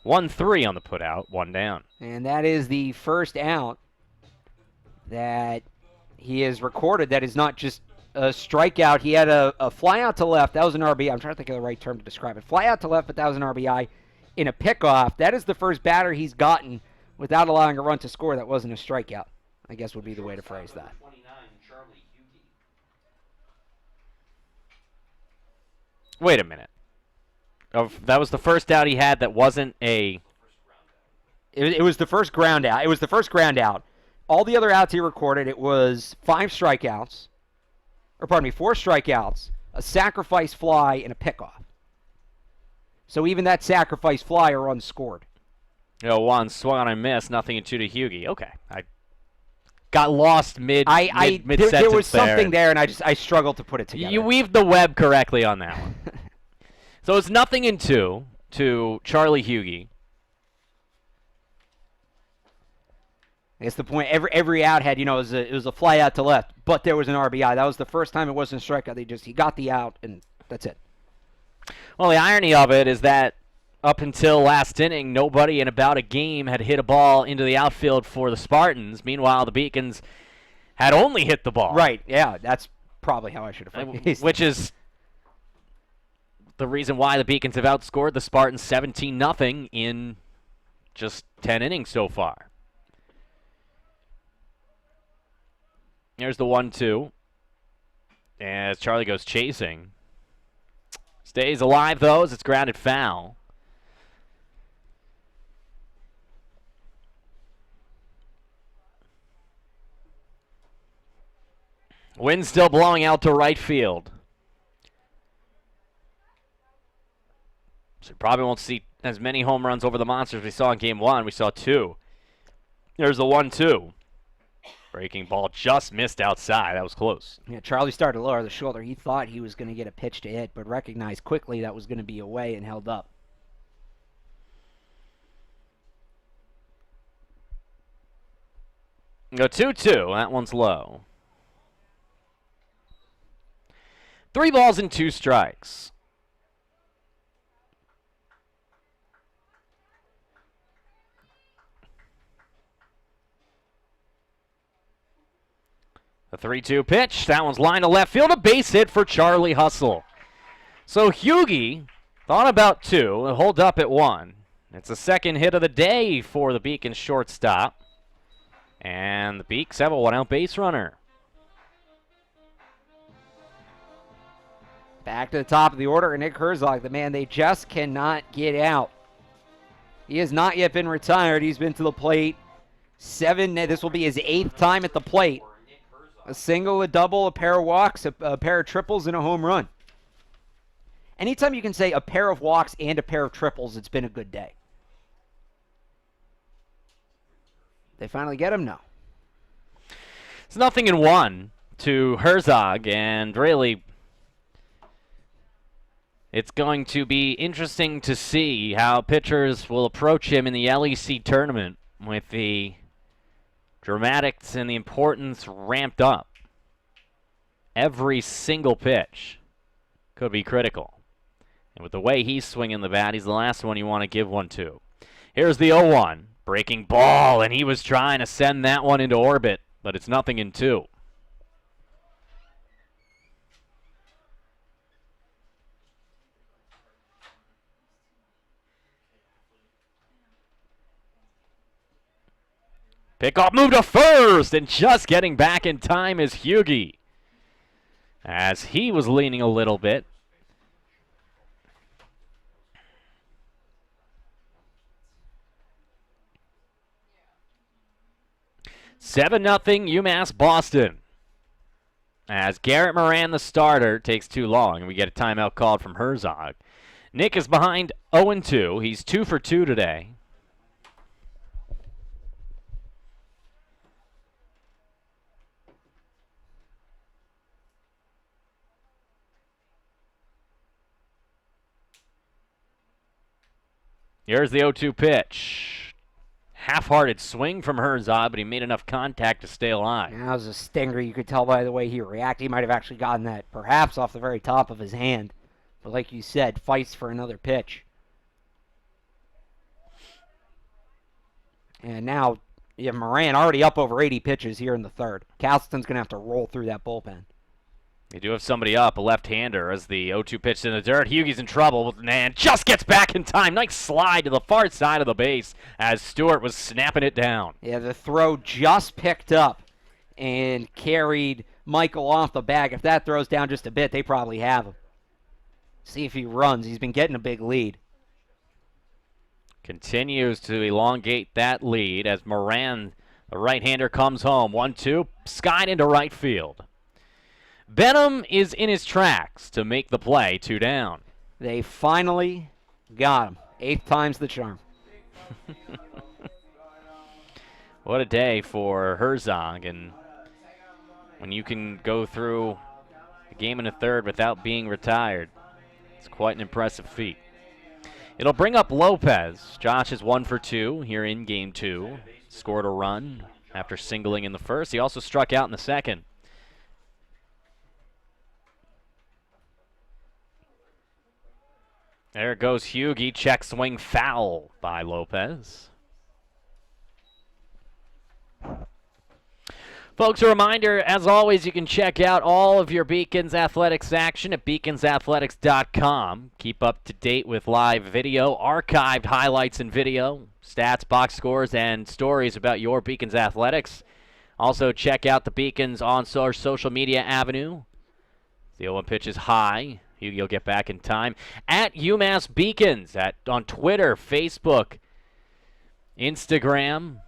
1-3 on the putout, 1 down. And that is the first out that he has recorded that is not just a strikeout. He had a fly out to left. That was an RBI. I'm trying to think of the right term to describe it. Fly out to left, but that was an RBI in a pickoff. That is the first batter he's gotten without allowing a run to score that wasn't a strikeout, I guess would be the way to phrase that. Wait a minute. Oh, that was the first out he had that wasn't a... It was the first ground out. It was the first ground out. All the other outs he recorded, it was 5 strikeouts. Or pardon me, 4 strikeouts, a sacrifice fly, and a pickoff. So even that sacrifice fly are unscored. One swung on a miss, nothing in 2 to Hughie. Okay. I got lost mid-sentence there was something there, and I struggled to put it together. You weaved the web correctly on that one. So it's nothing in 2 to Charlie Hughie. I guess the point, every out had, it was a fly out to left, but there was an RBI. That was the first time it wasn't a strikeout. He got the out, and that's it. Well, the irony of it is that up until last inning, nobody in about a game had hit a ball into the outfield for the Spartans. Meanwhile, the Beacons had only hit the ball. Right, yeah, that's probably how I should have phrased it. Which is the reason why the Beacons have outscored the Spartans 17-0 in just 10 innings so far. Here's the 1-2. As Charlie goes chasing. Stays alive, though, as it's grounded foul. Wind still blowing out to right field. So probably won't see as many home runs over the Monsters we saw in Game 1. We saw 2. There's the 1-2. Breaking ball just missed outside. That was close. Yeah, Charlie started to lower the shoulder. He thought he was going to get a pitch to hit, but recognized quickly that was going to be away and held up. Go 2-2. That one's low. 3 balls and 2 strikes. The 3-2 pitch. That one's lined to left field. A base hit for Charlie Hustle. So Hughie thought about 2. Hold up at 1. It's the second hit of the day for the Beacons shortstop. And the Beaks have a 1-out base runner. Back to the top of the order, Nick Herzog, the man they just cannot get out. He has not yet been retired. He's been to the plate 7. This will be his 8th time at the plate. A single, a double, a pair of walks, a pair of triples, and a home run. Anytime you can say a pair of walks and a pair of triples, it's been a good day. They finally get him? No. It's nothing in 1 to Herzog, and really it's going to be interesting to see how pitchers will approach him in the LEC tournament with the dramatics and the importance ramped up. Every single pitch could be critical. And with the way he's swinging the bat, he's the last one you want to give one to. Here's the 0-1. Breaking ball, and he was trying to send that one into orbit, but it's nothing in 2. Pickoff move to first, and just getting back in time is Hughie. As he was leaning a little bit. Seven 0 UMass Boston. As Garrett Moran, the starter, takes too long, and we get a timeout called from Herzog. Nick is behind 0-2. He's 2 for 2 today. Here's the 0-2 pitch. half-hearted swing from Herzog, but he made enough contact to stay alive. That was a stinger. You could tell by the way he reacted. He might have actually gotten that perhaps off the very top of his hand. But like you said, fights for another pitch. And now you have Moran already up over 80 pitches here in the third. Castleton's going to have to roll through that bullpen. They do have somebody up, a left-hander, as the 0-2 pitch in the dirt. Hughie's in trouble, and just gets back in time. Nice slide to the far side of the base as Stewart was snapping it down. Yeah, the throw just picked up and carried Michael off the bag. If that throws down just a bit, they probably have him. See if he runs. He's been getting a big lead. Continues to elongate that lead as Moran, the right-hander, comes home. 1-2, skied into right field. Benham is in his tracks to make the play, 2 down. They finally got him. 8th time's the charm. What a day for Herzog, and when you can go through a game in a third without being retired, it's quite an impressive feat. It'll bring up Lopez. Josh is 1 for 2 here in game 2. Scored a run after singling in the first. He also struck out in the second. There goes Hughie. Check swing foul by Lopez. Folks, a reminder, as always, you can check out all of your Beacons Athletics action at beaconsathletics.com. Keep up to date with live video, archived highlights and video, stats, box scores, and stories about your Beacons Athletics. Also, check out the Beacons on our social media avenue. The 0-1 pitch is high. Hughie will get back in time. At UMass Beacons on Twitter, Facebook, Instagram,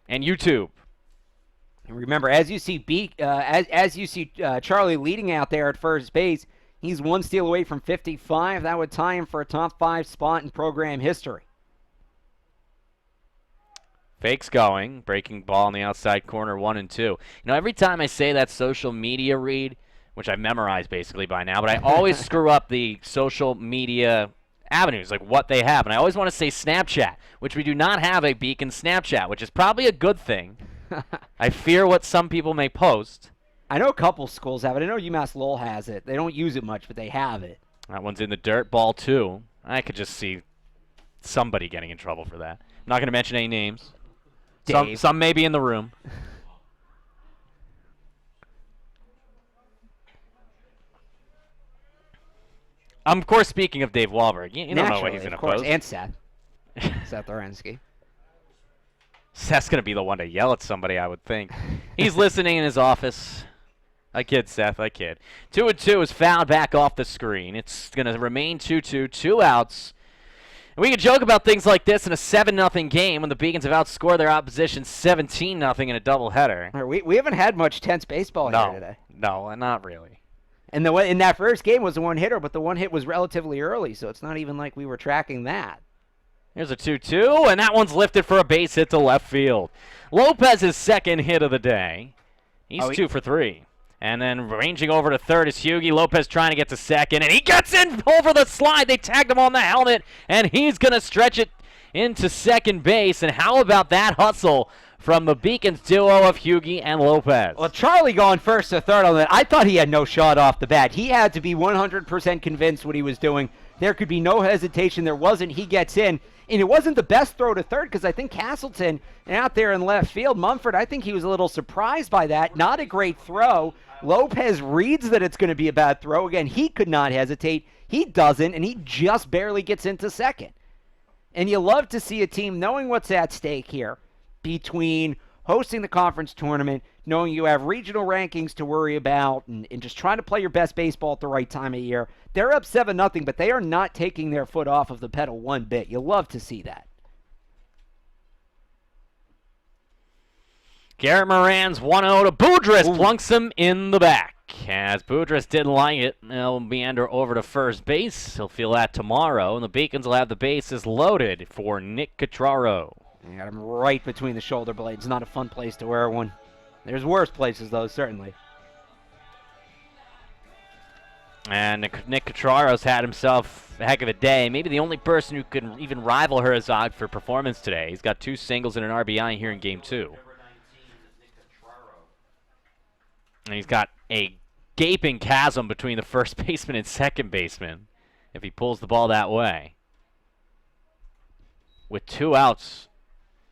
and YouTube. And remember, as you see Charlie leading out there at first base, he's 1 steal away from 55. That would tie him for a top 5 spot in program history. Fake's going. Breaking ball in the outside corner, 1-2. You know, every time I say that social media read, which I've memorized basically by now, but I always screw up the social media avenues, like what they have. And I always want to say Snapchat, which we do not have a Beacon Snapchat, which is probably a good thing. I fear what some people may post. I know a couple schools have it. I know UMass Lowell has it. They don't use it much, but they have it. That one's in the dirt, ball 2. I could just see somebody getting in trouble for that. I'm not going to mention any names. Some may be in the room. I'm, of course, speaking of Dave Wahlberg. You don't know what he's going to post. And Seth. Seth Orensky. Seth's going to be the one to yell at somebody, I would think. He's listening in his office. I kid, Seth, I kid. 2-2 is fouled back off the screen. It's going to remain 2-2, 2 outs. And we can joke about things like this in a 7-0 game when the Beacons have outscored their opposition 17-0 in a doubleheader. We haven't had much tense baseball here today. No, not really. And in that first game was a one-hitter, but the one hit was relatively early, so it's not even like we were tracking that. Here's a 2-2, and that one's lifted for a base hit to left field. Lopez's second hit of the day. He's 2 for 3. And then ranging over to third is Hughie. Lopez trying to get to second, and he gets in over the slide. They tagged him on the helmet, and he's going to stretch it into second base. And how about that hustle from the Beacons duo of Hughie and Lopez? Well, Charlie going first to third on that. I thought he had no shot off the bat. He had to be 100% convinced what he was doing. There could be no hesitation. There wasn't. He gets in. And it wasn't the best throw to third because I think Castleton out there in left field, Mumford, I think he was a little surprised by that. Not a great throw. Lopez reads that it's going to be a bad throw. Again, he could not hesitate. He doesn't, and he just barely gets into second. And you love to see a team knowing what's at stake here between hosting the conference tournament, knowing you have regional rankings to worry about, and just trying to play your best baseball at the right time of year. They're up 7-0, but they are not taking their foot off of the pedal one bit. You love to see that. Garrett Moran's 1-0 to Boudris, plunks him in the back. As Boudris didn't like it, he'll meander over to first base. He'll feel that tomorrow, and the Beacons will have the bases loaded for Nick Catraro. You got him right between the shoulder blades. Not a fun place to wear one. There's worse places, though, certainly. And Nick Catraros had himself a heck of a day. Maybe the only person who could even rival Herzog for performance today. He's got 2 singles and an RBI here in Game 2. And he's got a gaping chasm between the first baseman and second baseman if he pulls the ball that way. With 2 outs.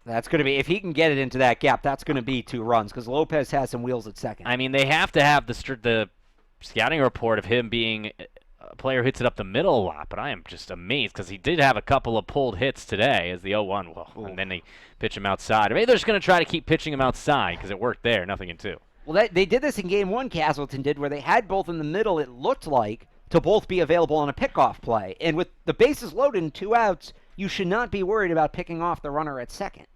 That's going to be, if he can get it into that gap, that's going to be 2 runs because Lopez has some wheels at second. I mean, they have to have the scouting report of him being a player who hits it up the middle a lot, but I am just amazed because he did have a couple of pulled hits today as the 0-1. Well, and then they pitch him outside. Maybe they're just going to try to keep pitching him outside because it worked there, nothing in 2. Well, they did this in Game 1, Castleton did, where they had both in the middle, it looked like, to both be available on a pickoff play. And with the bases loaded and 2 outs, you should not be worried about picking off the runner at second.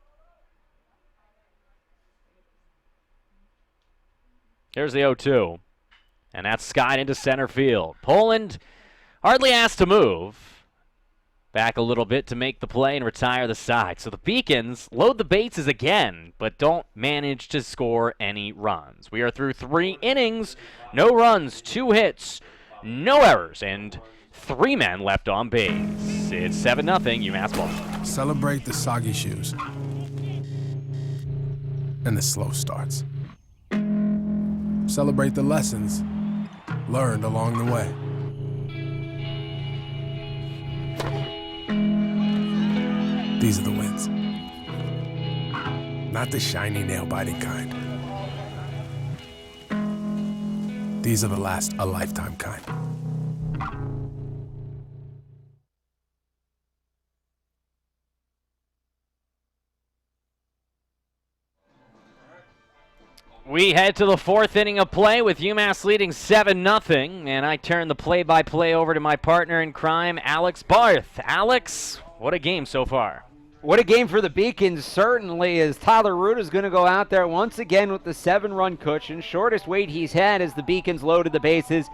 Here's the 0-2. And that's skied into center field. Poland hardly asked to move. Back a little bit to make the play and retire the side. So the Beacons load the bases again, but don't manage to score any runs. We are through 3 innings. No runs, 2 hits, no errors, and 3 men left on base. It's 7-0 UMass ball. Celebrate the soggy shoes and the slow starts. Celebrate the lessons learned along the way. These are the wins. Not the shiny, nail-biting kind. These are the last a lifetime kind. We head to the 4th inning of play with UMass leading 7-0, and I turn the play-by-play over to my partner in crime, Alex Barth. Alex, what a game so far. What a game for the Beacons, certainly, as Tyler Ruda is going to go out there once again with the 7-run cushion. Shortest wait he's had as the Beacons loaded the bases,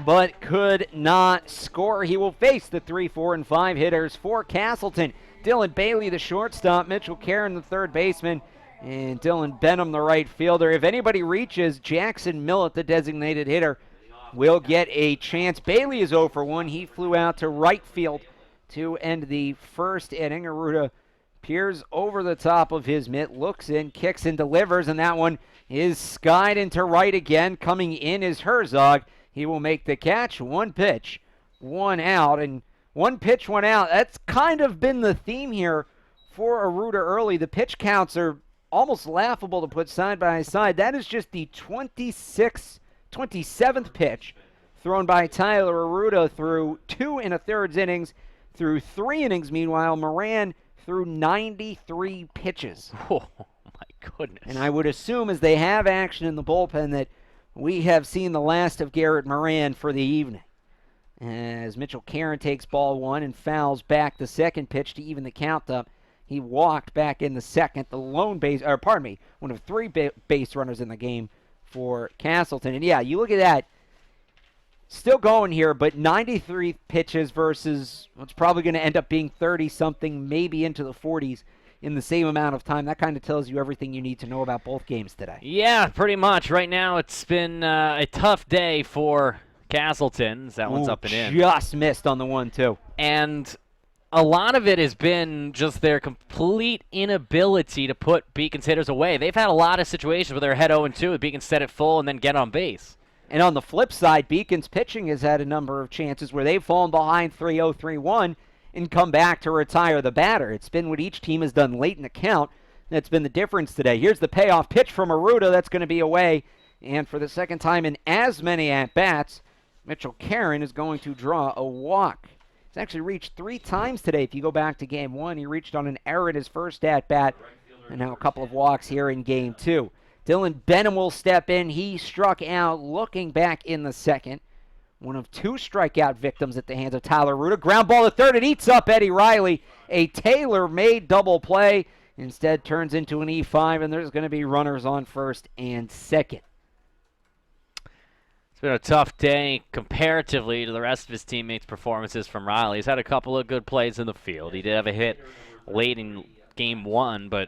but could not score. He will face the 3, 4, and 5 hitters for Castleton. Dylan Bailey, the shortstop, Mitchell Karen, the third baseman, and Dylan Benham, the right fielder. If anybody reaches, Jackson Millett, the designated hitter, will get a chance. Bailey is 0 for 1. He flew out to right field to end the first inning. Aruda peers over the top of his mitt, looks in, kicks and delivers, and that one is skied into right again. Coming in is Herzog. He will make the catch. 1 pitch, 1 out, and 1 pitch, 1 out. That's kind of been the theme here for Aruda early. The pitch counts are almost laughable to put side by side. That is just the 27th pitch thrown by Tyler Aruda through 2 1/3 innings, through 3 innings. Meanwhile, Moran threw 93 pitches. Oh, my goodness. And I would assume as they have action in the bullpen that we have seen the last of Garrett Moran for the evening. As Mitchell Karen takes ball 1 and fouls back the second pitch to even the count up. He walked back in the second, the lone base, or pardon me, one of 3 base runners in the game for Castleton. And yeah, you look at that, still going here, but 93 pitches versus what's probably going to end up being 30-something, maybe into the 40s in the same amount of time. That kind of tells you everything you need to know about both games today. Yeah, pretty much. Right now it's been a tough day for Castleton. That one's up and in. Just missed on the 1-2. And a lot of it has been just their complete inability to put Beacons hitters away. They've had a lot of situations where they're ahead 0-2 with Beacons set it full and then get on base. And on the flip side, Beacons pitching has had a number of chances where they've fallen behind 3-0, 3-1 and come back to retire the batter. It's been what each team has done late in the count that's been the difference today. Here's the payoff pitch from Aruda. That's going to be away. And for the second time in as many at-bats, Mitchell Karen is going to draw a walk. He's actually reached 3 times today. If you go back to Game 1, he reached on an error in his first at-bat, and now a couple of walks here in Game 2. Dylan Benham will step in. He struck out looking back in the second. One of 2 strikeout victims at the hands of Tyler Aruda. Ground ball to third. It eats up Eddie Riley. A tailor-made double play. Instead turns into an E5, and there's going to be runners on first and second. It's been a tough day comparatively to the rest of his teammates' performances from Riley. He's had a couple of good plays in the field. He did have a hit late in Game 1, but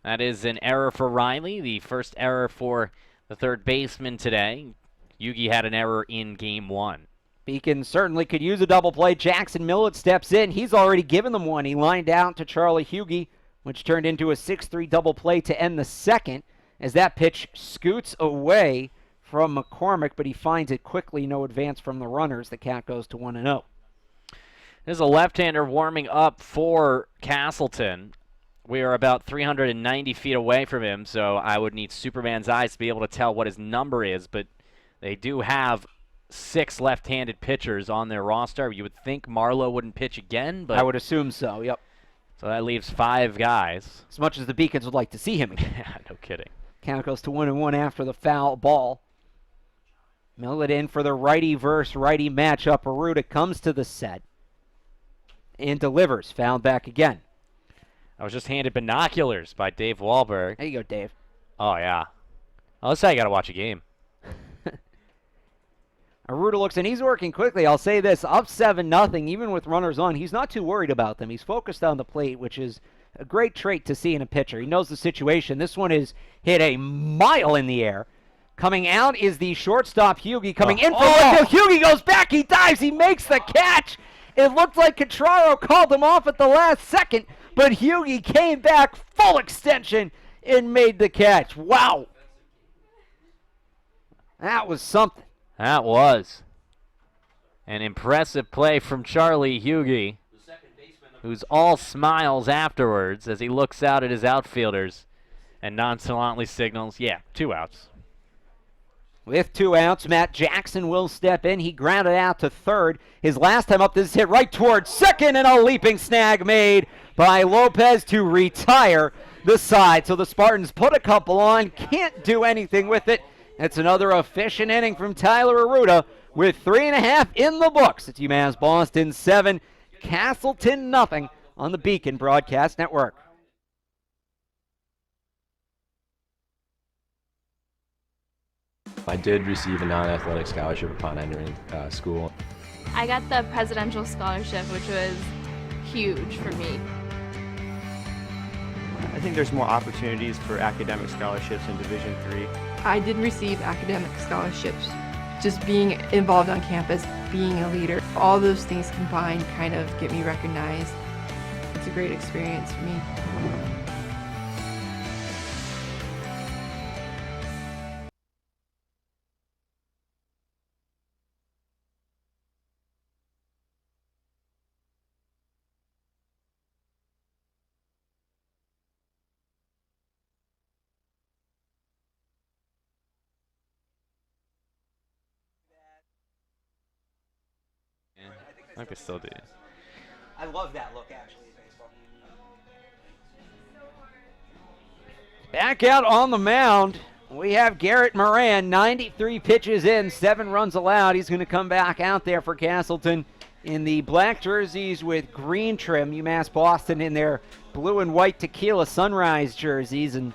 that is an error for Riley, the first error for the third baseman today. Yugi had an error in Game 1. Beacon certainly could use a double play. Jackson Millett steps in. He's already given them one. He lined out to Charlie Hughey, which turned into a 6-3 double play to end the second as that pitch scoots away from McCormick, but he finds it quickly. No advance from the runners. The count goes to 1-0. There's a left-hander warming up for Castleton. We are about 390 feet away from him, so I would need Superman's eyes to be able to tell what his number is, but they do have 6 left-handed pitchers on their roster. You would think Marlowe wouldn't pitch again, but I would assume so, yep. So that leaves 5 guys. As much as the Beacons would like to see him again. Yeah, no kidding. Count goes to 1-1 after the foul ball. Millett in for the righty versus righty matchup. Aruda comes to the set and delivers. Fouled back again. I was just handed binoculars by Dave Wahlberg. There you go, Dave. Oh, yeah. Oh, that's how you got to watch a game. Aruda looks, and he's working quickly. I'll say this, up 7-0, even with runners on. He's not too worried about them. He's focused on the plate, which is a great trait to see in a pitcher. He knows the situation. This one is hit a mile in the air. Coming out is the shortstop, Hughey. Coming in for left field. Hughey goes back. He dives. He makes the catch. It looked like Cotraro called him off at the last second, but Hughey came back full extension and made the catch. Wow. That was something. That was an impressive play from Charlie Hughey, who's all smiles afterwards as he looks out at his outfielders and nonchalantly signals, yeah, 2 outs. With 2 outs, Matt Jackson will step in. He grounded out to third. His last time up, this is hit right towards second, and a leaping snag made by Lopez to retire the side. So the Spartans put a couple on, can't do anything with it. It's another efficient inning from Tyler Aruda with 3.5 in the books. It's UMass Boston 7, Castleton nothing on the Beacon Broadcast Network. I did receive a non-athletic scholarship upon entering school. I got the presidential scholarship, which was huge for me. I think there's more opportunities for academic scholarships in Division III. I did receive academic scholarships. Just being involved on campus, being a leader, all those things combined kind of get me recognized. It's a great experience for me. I think they still do. I love that look, actually, in baseball. Back out on the mound, we have Garrett Moran, 93 pitches in, 7 runs allowed. He's going to come back out there for Castleton in the black jerseys with green trim. UMass Boston in their blue and white tequila sunrise jerseys. And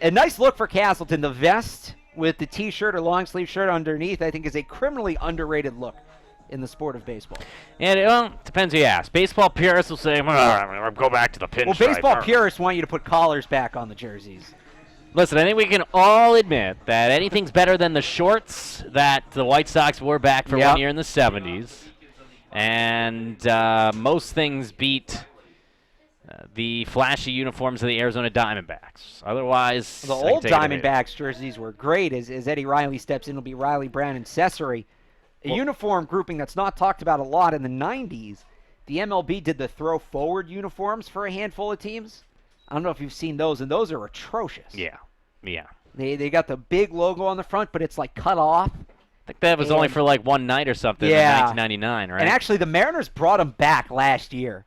a nice look for Castleton. The vest with the T-shirt or long sleeve shirt underneath, I think, is a criminally underrated look in the sport of baseball. And it depends who you ask. Baseball purists will say, go back to the pinstripe. Well, baseball purists want you to put collars back on the jerseys. Listen, I think we can all admit that anything's better than the shorts that the White Sox wore back for 1 year in the 70s. And most things beat the flashy uniforms of the Arizona Diamondbacks. Otherwise, the old Diamondbacks jerseys were great. As Eddie Riley steps in, it'll be Riley, Brown, and Cesare. A uniform grouping that's not talked about a lot in the 90s. The MLB did the throw forward uniforms for a handful of teams. I don't know if you've seen those, and those are atrocious. Yeah. They got the big logo on the front, but it's like cut off. I think that was only for like one night or something in 1999, right? And actually, the Mariners brought them back last year.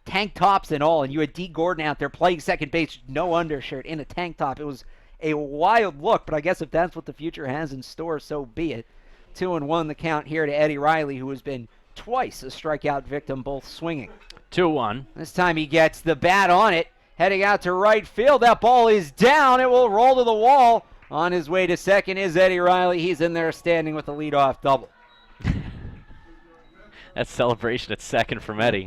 Tank tops and all, and you had D. Gordon out there playing second base, no undershirt, in a tank top. It was a wild look, but I guess if that's what the future has in store, so be it. 2-1 the count here to Eddie Riley, who has been twice a strikeout victim, both swinging. 2-1. This time he gets the bat on it, heading out to right field. That ball is down. It will roll to the wall. On his way to second is Eddie Riley. He's in there standing with the leadoff double. That celebration at second from Eddie.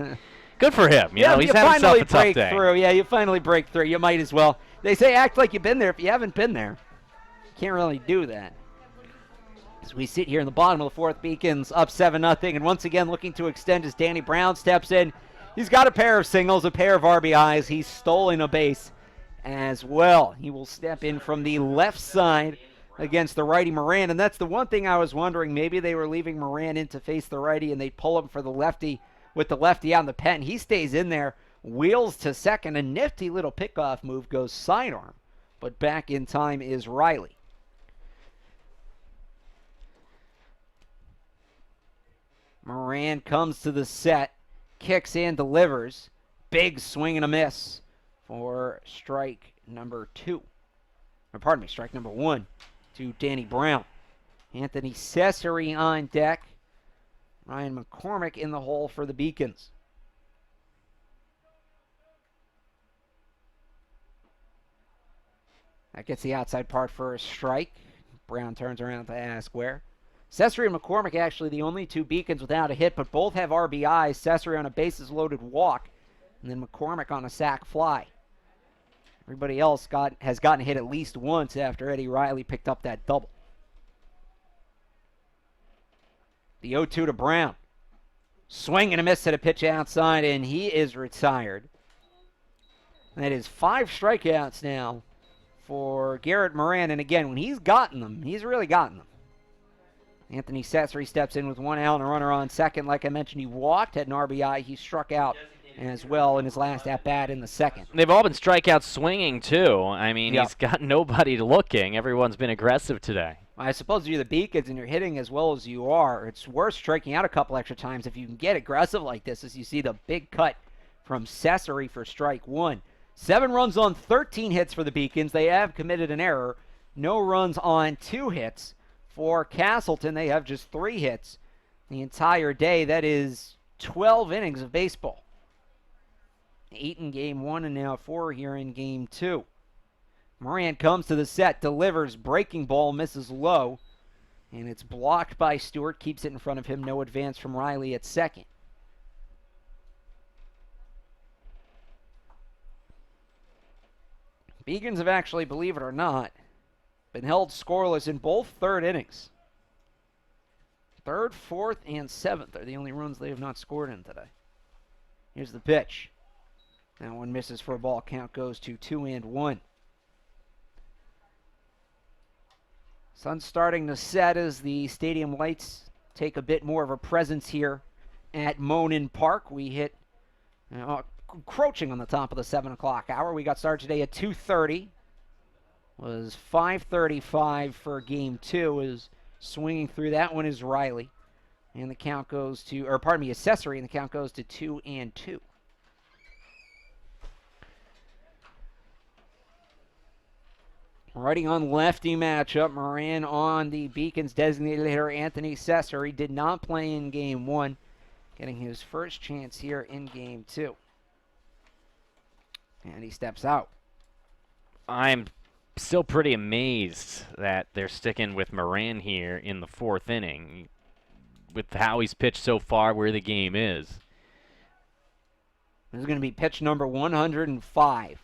Good for him. You know, he's had himself a tough day. Through. Yeah, you finally break through. You might as well. They say act like you've been there if you haven't been there. Can't really do that. As we sit here in the bottom of the fourth, Beacons up 7-0, and once again looking to extend as Danny Brown steps in. He's got a pair of singles, a pair of RBIs. He's stolen a base as well. He will step in from the left side against the righty Moran, and that's the one thing I was wondering. Maybe they were leaving Moran in to face the righty, and they'd pull him for the lefty with the lefty out in the pen. He stays in there, wheels to second. A nifty little pickoff move, goes sidearm, but back in time is Riley. Moran comes to the set, kicks and delivers. Big swing and a miss for strike number 2. Or pardon me, strike number 1 to Danny Brown. Anthony Cesare on deck. Ryan McCormick in the hole for the Beacons. That gets the outside part for a strike. Brown turns around to ask where. Cesare and McCormick actually the only 2 Beacons without a hit, but both have RBIs. Cesare on a bases-loaded walk, and then McCormick on a sac fly. Everybody else has gotten hit at least once after Eddie Riley picked up that double. The 0-2 to Brown. Swing and a miss at a pitch outside, and he is retired. That is 5 strikeouts now for Garrett Moran, and again, when he's gotten them, he's really gotten them. Anthony Cesare steps in with 1 out and a runner on second. Like I mentioned, he walked, had an RBI. He struck out as well in his last at-bat in the second. They've all been strikeouts swinging, too. I mean, Yep. He's got nobody looking. Everyone's been aggressive today. I suppose if you're the Beacons and you're hitting as well as you are, it's worth striking out a couple extra times if you can get aggressive like this, as you see the big cut from Cesare for strike 1. 7 runs on 13 hits for the Beacons. They have committed an error. No runs on 2 hits. For Castleton, they have just 3 hits the entire day. That is 12 innings of baseball. 8 in game 1 and now 4 here in game 2. Moran comes to the set, delivers, breaking ball, misses low, and it's blocked by Stewart, keeps it in front of him. No advance from Riley at second. Beacons have actually, believe it or not, been held scoreless in both third innings. 3rd, 4th, and 7th are the only runs they have not scored in today. Here's the pitch. That one misses for a ball. Count goes to 2-1. Sun's starting to set as the stadium lights take a bit more of a presence here at Monin Park. We hit encroaching on the top of the 7 o'clock hour. We got started today at 2:30. Was 5:35 for game 2. Is swinging through that one is Riley. And the count goes to, or pardon me, Accessory, and the count goes to 2-2. Righty on lefty matchup. Moran on the Beacons designated hitter. Anthony Cesare did not play in game 1, getting his first chance here in game 2. And he steps out. I'm still pretty amazed that they're sticking with Moran here in the 4th inning with how he's pitched so far, where the game is. This is going to be pitch number 105.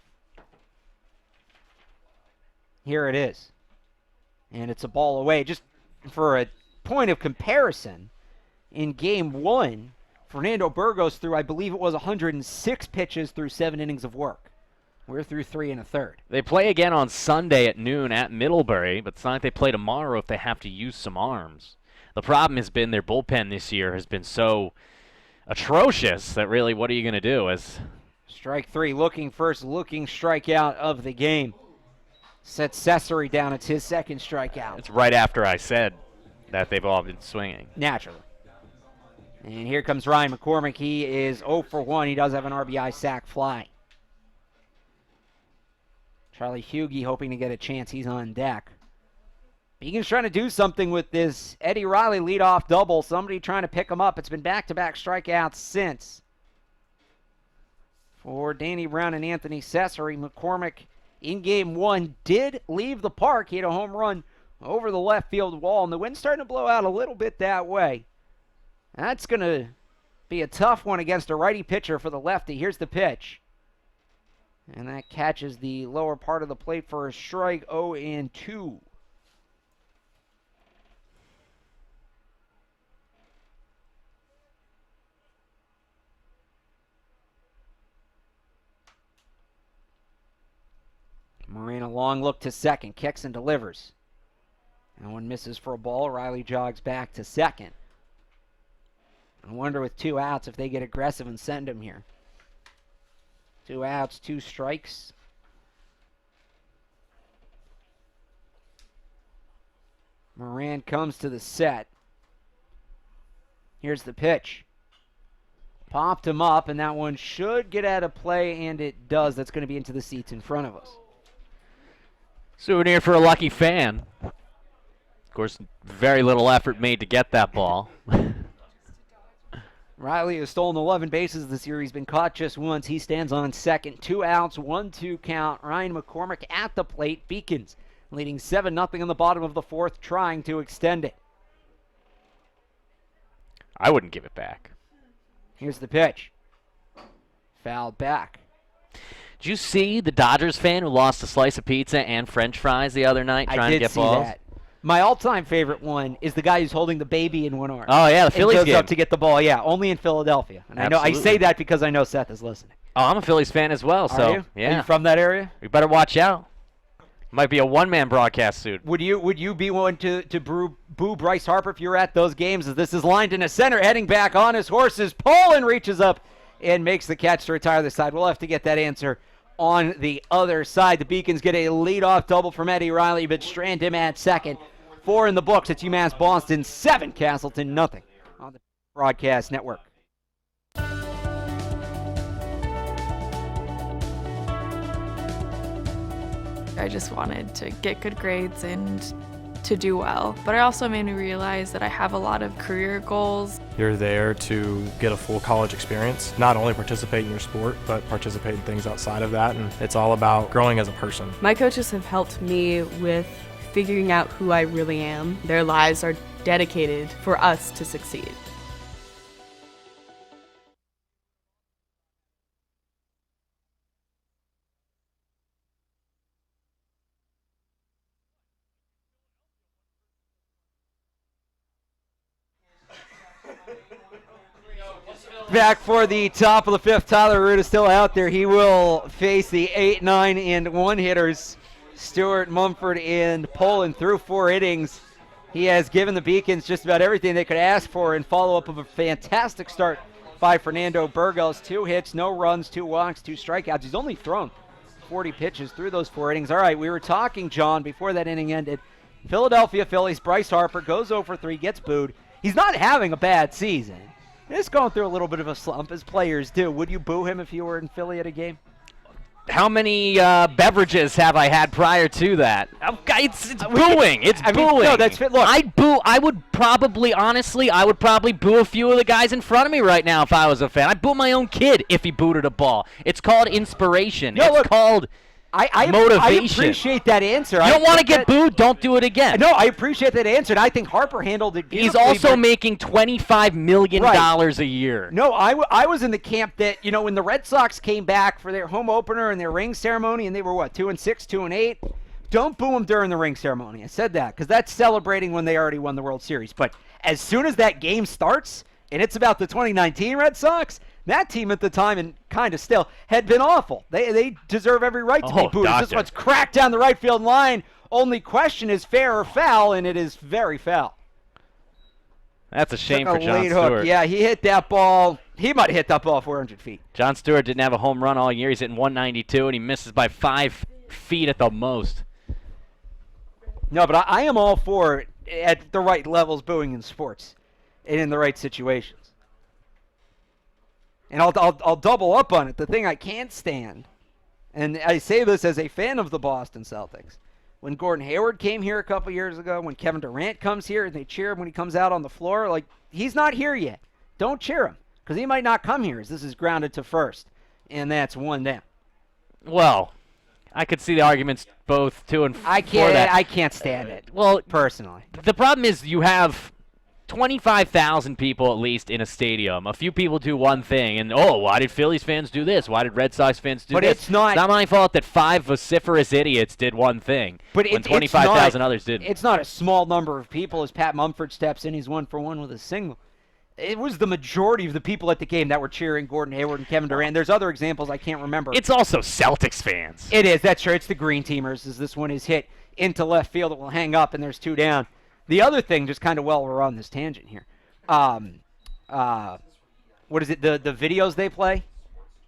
Here it is. And it's a ball away. Just for a point of comparison, in game 1, Fernando Burgos threw, I believe it was 106 pitches through 7 innings of work. We're through 3 1/3. They play again on Sunday at noon at Middlebury, but it's not like they play tomorrow if they have to use some arms. The problem has been their bullpen this year has been so atrocious that really what are you going to do? Strike 3, looking first, looking strikeout of the game. Sets Cesare down. It's his second strikeout. It's right after I said that they've all been swinging. Naturally. And here comes Ryan McCormick. He is 0 for 1. He does have an RBI sac fly. Charlie Hughie hoping to get a chance. He's on deck. Beacon's trying to do something with this Eddie Riley leadoff double. Somebody trying to pick him up. It's been back-to-back strikeouts since. For Danny Brown and Anthony Cesare, McCormick in game 1 did leave the park. He had a home run over the left field wall, and the wind's starting to blow out a little bit that way. That's going to be a tough one against a righty pitcher for the lefty. Here's the pitch. And that catches the lower part of the plate for a strike. 0-2. Long look to second. Kicks and delivers. That one misses for a ball. Riley jogs back to second. I wonder with 2 outs if they get aggressive and send him here. 2 outs, 2 strikes. Moran comes to the set. Here's the pitch. Popped him up, and that one should get out of play, and it does. That's going to be into the seats in front of us. Souvenir for a lucky fan. Of course, very little effort made to get that ball. Riley has stolen 11 bases this year. He's been caught just once. He stands on second. 2 outs, 1-2 count. Ryan McCormick at the plate. Beacons leading 7-0 in the bottom of the 4th, trying to extend it. I wouldn't give it back. Here's the pitch. Fouled back. Did you see the Dodgers fan who lost a slice of pizza and French fries the other night trying to get balls? I did see that. My all-time favorite one is the guy who's holding the baby in one arm. Oh, yeah, the Phillies goes game. up to get the ball. Yeah, only in Philadelphia. And I say that because I know Seth is listening. Oh, I'm a Phillies fan as well. Are you? Yeah. Are you from that area? We better watch out. Might be a one-man broadcast suit. Would you be willing to boo Bryce Harper if you were at those games? As this is lined in a center, heading back on his horses. Poland reaches up and makes the catch to retire the side. We'll have to get that answer on the other side. The Beacons get a leadoff double from Eddie Riley, but strand him at second. 4 in the books. It's UMass Boston 7, Castleton nothing on the broadcast network. I just wanted to get good grades and to do well. But it also made me realize that I have a lot of career goals. You're there to get a full college experience, not only participate in your sport, but participate in things outside of that. And it's all about growing as a person. My coaches have helped me with figuring out who I really am. Their lives are dedicated for us to succeed. Back for the top of the 5th. Tyler Root is still out there. He will face the 8, 9, and 1 hitters. Stewart, Mumford, and Poland through 4 innings. He has given the Beacons just about everything they could ask for in follow-up of a fantastic start by Fernando Burgos. 2 hits, no runs, 2 walks, 2 strikeouts. He's only thrown 40 pitches through those 4 innings. All right, we were talking, John, before that inning ended. Philadelphia Phillies, Bryce Harper goes 0 for 3, gets booed. He's not having a bad season. He's going through a little bit of a slump, as players do. Would you boo him if you were in Philly at a game? How many beverages have I had prior to that? It's booing. It's booing. No, that's fit. Look, I would probably boo a few of the guys in front of me right now if I was a fan. I'd boo my own kid if he booted a ball. It's called inspiration. No, it's look, called motivation. I appreciate that answer. You don't want to get booed? Don't do it again. No, I appreciate that answer, and I think Harper handled it beautifully. He's also making $25 million a year. No, I was in the camp that, when the Red Sox came back for their home opener and their ring ceremony, and they were, 2-6, 2-8, don't boo them during the ring ceremony. I said that because that's celebrating when they already won the World Series. But as soon as that game starts, and it's about the 2019 Red Sox, that team at the time, and kind of still, had been awful. They deserve every right to be booed. This one's cracked down the right field line. Only question is fair or foul, and it is very foul. That's a shame Took for a John lead Stewart. Hook. Yeah, he hit that ball. He might have hit that ball 400 feet. John Stewart didn't have a home run all year. He's hitting 192, and he misses by 5 feet at the most. No, but I am all for it at the right levels booing in sports and in the right situations. And I'll double up on it. The thing I can't stand, and I say this as a fan of the Boston Celtics, when Gordon Hayward came here a couple years ago, when Kevin Durant comes here and they cheer him when he comes out on the floor, he's not here yet. Don't cheer him, because he might not come here as this is grounded to first, and that's 1 down. Well, I could see the arguments both to and for that. I can't stand it. Well, personally, the problem is you have 25,000 people at least in a stadium. A few people do one thing, and why did Phillies fans do this? Why did Red Sox fans do this? But it's not my fault that 5 vociferous idiots did one thing, when 25,000 others didn't. It's not a small number of people as Pat Mumford steps in. He's 1 for 1 with a single. it was the majority of the people at the game that were cheering Gordon Hayward and Kevin Durant. There's other examples I can't remember. It's also Celtics fans. It is. That's true. It's the Green Teamers as this one is hit into left field. It will hang up, and there's 2 down. The other thing, just kind of while we're on this tangent here, what is it, the videos they play?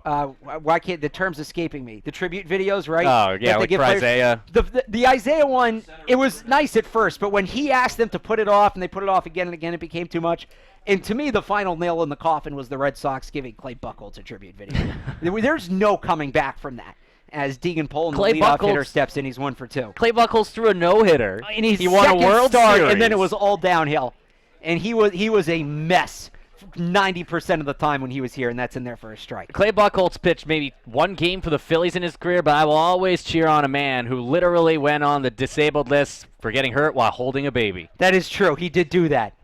Why can't the term's escaping me? The tribute videos, right? Oh, yeah, like for Isaiah. The Isaiah one, it was nice at first, but when he asked them to put it off, and they put it off again and again, it became too much. And to me, the final nail in the coffin was the Red Sox giving Clay Buchholz a tribute video. There's no coming back from that. As Deegan Poland, the leadoff hitter, steps in, he's 1 for 2. Clay Buchholz threw a no-hitter. And he won a World Series. And then it was all downhill. And he was a mess 90% of the time when he was here, and that's in there for a strike. Clay Buchholz pitched maybe 1 game for the Phillies in his career, but I will always cheer on a man who literally went on the disabled list for getting hurt while holding a baby. That is true. He did do that.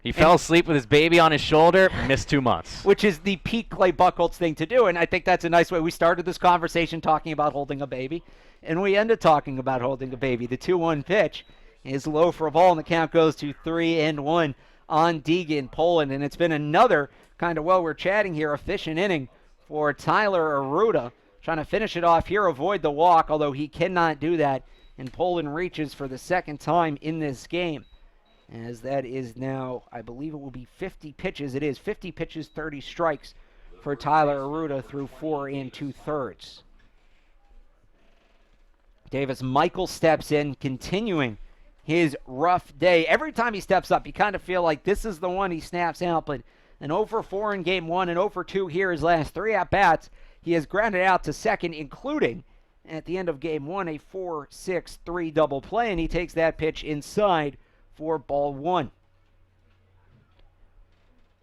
He fell asleep with his baby on his shoulder, missed 2 months. Which is the peak Clay Buchholz thing to do, and I think that's a nice way. We started this conversation talking about holding a baby, and we ended talking about holding a baby. The 2-1 pitch is low for a ball, and the count goes to 3-1 on Deegan Poland, and it's been another kind of, while we're chatting here, efficient inning for Tyler Aruda, trying to finish it off here, avoid the walk, although he cannot do that, and Poland reaches for the second time in this game, as that is now, I believe it will be 50 pitches. It is 50 pitches, 30 strikes for Tyler Aruda through 4 2/3. Davis Michael steps in, continuing his rough day. Every time he steps up, you kind of feel like this is the one he snaps out, but an 0 for 4 in game 1 and 0 for 2 here his last 3 at-bats. He has grounded out to second, including at the end of game 1, a 4-6-3 double play, and he takes that pitch inside for ball 1.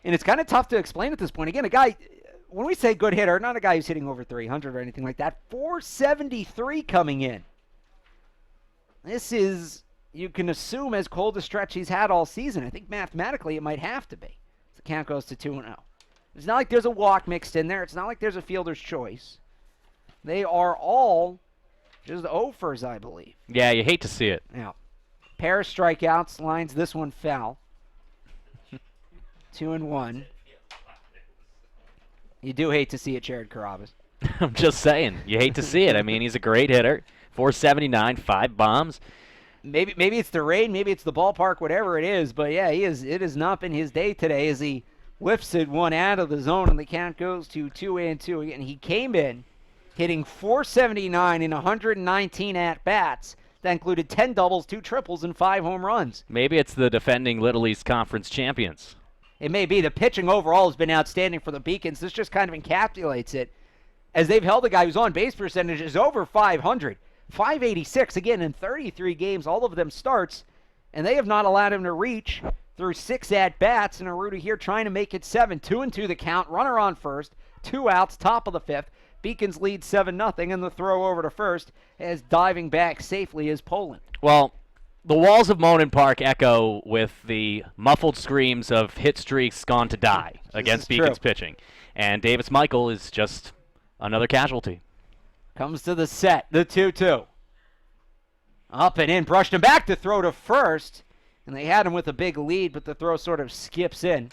And it's kind of tough to explain at this point. Again, a guy, when we say good hitter, not a guy who's hitting over 300 or anything like that, 473 coming in. This is, you can assume, as cold a stretch he's had all season. I think mathematically it might have to be. The count goes to 2-0. It's not like there's a walk mixed in there. It's not like there's a fielder's choice. They are all just offers, I believe. Yeah, you hate to see it. Yeah. Pair of strikeouts, lines this one foul. 2-1. You do hate to see it, Jared Carabas. I'm just saying. You hate to see it. I mean, he's a great hitter. 479, 5 bombs. Maybe it's the rain, maybe it's the ballpark, whatever it is. But, yeah, it has not been his day today as he lifts it one out of the zone, and the count goes to 2-2. Again, he came in hitting 479 in 119 at-bats. That included 10 doubles, 2 triples, and 5 home runs. Maybe it's the defending Little East Conference champions. It may be. The pitching overall has been outstanding for the Beacons. This just kind of encapsulates it, as they've held a guy whose on-base percentage is over 500. 586, again, in 33 games, all of them starts, and they have not allowed him to reach through 6 at-bats, and Aruda here trying to make it 7. 2-2 the count, runner on first, 2 outs, top of the 5th. Beacons lead 7-0, and the throw over to first as diving back safely is Poland. Well, the walls of Monin Park echo with the muffled screams of hit streaks gone to die against Beacons pitching. And Davis Michael is just another casualty. Comes to the set, the 2-2. Up and in, brushed him back to throw to first. And they had him with a big lead, but the throw sort of skips in.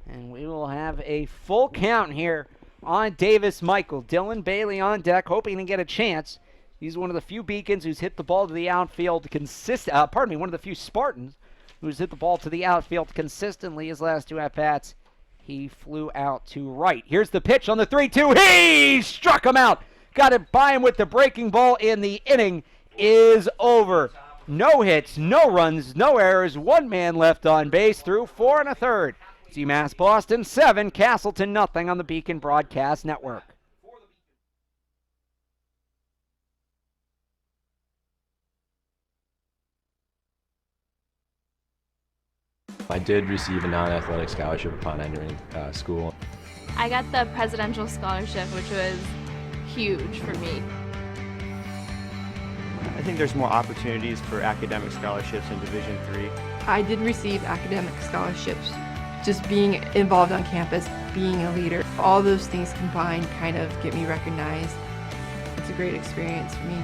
And we will have a full count here on Davis Michael. Dylan Bailey on deck, hoping to get a chance. He's one of the few Beacons who's hit the ball to the outfield one of the few Spartans who's hit the ball to the outfield consistently his last 2 at-bats. He flew out to right. Here's the pitch on the 3-2. He struck him out. Got it by him with the breaking ball, and the inning is over. No hits, no runs, no errors. 1 man left on base through 4 1/3. It's UMass Boston 7, Castleton 0 on the Beacon Broadcast Network. I did receive a non-athletic scholarship upon entering school. I got the presidential scholarship, which was huge for me. I think there's more opportunities for academic scholarships in Division III. I did receive academic scholarships. Just being involved on campus, being a leader, all those things combined kind of get me recognized. It's a great experience for me.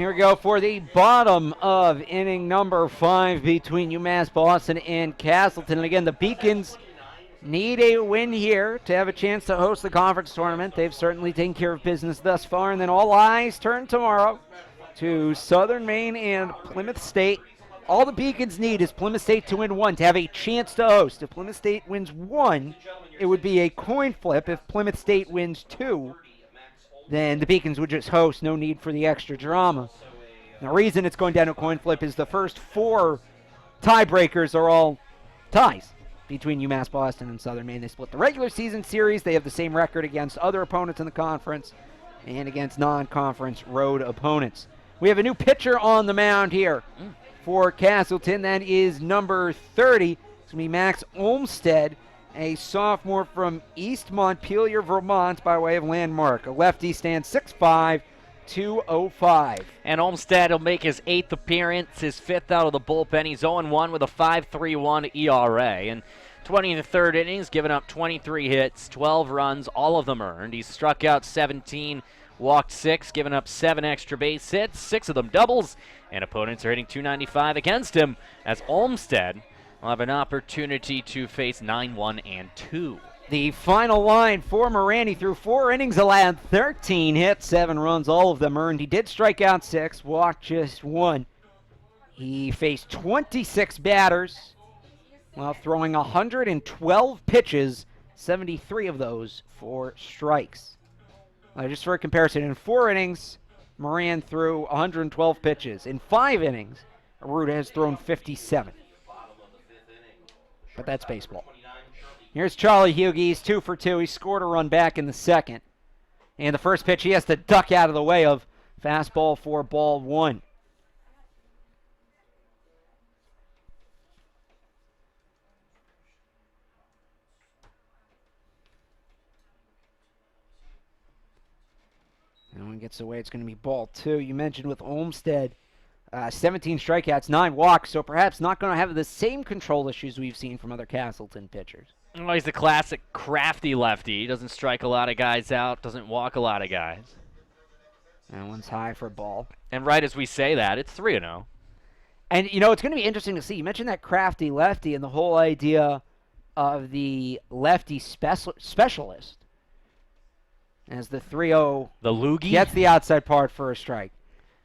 Here we go for the bottom of inning number 5 between UMass Boston and Castleton. And again, the Beacons need a win here to have a chance to host the conference tournament. They've certainly taken care of business thus far. And then all eyes turn tomorrow to Southern Maine and Plymouth State. All the Beacons need is Plymouth State to win 1 to have a chance to host. If Plymouth State wins 1, it would be a coin flip. If Plymouth State wins 2, then the Beacons would just host. No need for the extra drama. The reason it's going down to a coin flip is the first 4 tiebreakers are all ties between UMass Boston and Southern Maine. They split the regular season series. They have the same record against other opponents in the conference and against non-conference road opponents. We have a new pitcher on the mound here for Castleton. That is number 30. It's going to be Max Olmstead, a sophomore from East Montpelier, Vermont, by way of Landmark. A lefty, stands 6'5", 205. And Olmstead will make his 8th appearance, his 5th out of the bullpen. He's 0-1 with a 5.31 ERA. And 20 in the 3rd innings, giving up 23 hits, 12 runs, all of them earned. He's struck out 17, walked 6, giving up 7 extra base hits, 6 of them doubles. And opponents are hitting .295 against him as Olmstead will have an opportunity to face 9-1-2. The final line for Moran. He threw 4 innings, allowed 13 hits, 7 runs, all of them earned. He did strike out 6, walked just 1. He faced 26 batters while throwing 112 pitches, 73 of those for strikes. Just for a comparison, in 4 innings, Moran threw 112 pitches. In 5 innings, Arruda has thrown 57. But that's baseball. Here's Charlie Hughey. He's 2 for 2. He scored a run back in the 2nd. And the first pitch he has to duck out of the way of. Fastball for ball 1. No one gets away. It's going to be ball 2. You mentioned with Olmstead, 17 strikeouts, 9 walks, so perhaps not going to have the same control issues we've seen from other Castleton pitchers. Well, he's the classic crafty lefty. He doesn't strike a lot of guys out, doesn't walk a lot of guys. That one's high for a ball. And right as we say that, it's 3-0. And, it's going to be interesting to see. You mentioned that crafty lefty and the whole idea of the lefty specialist. As the 3-0 the loogie gets the outside part for a strike,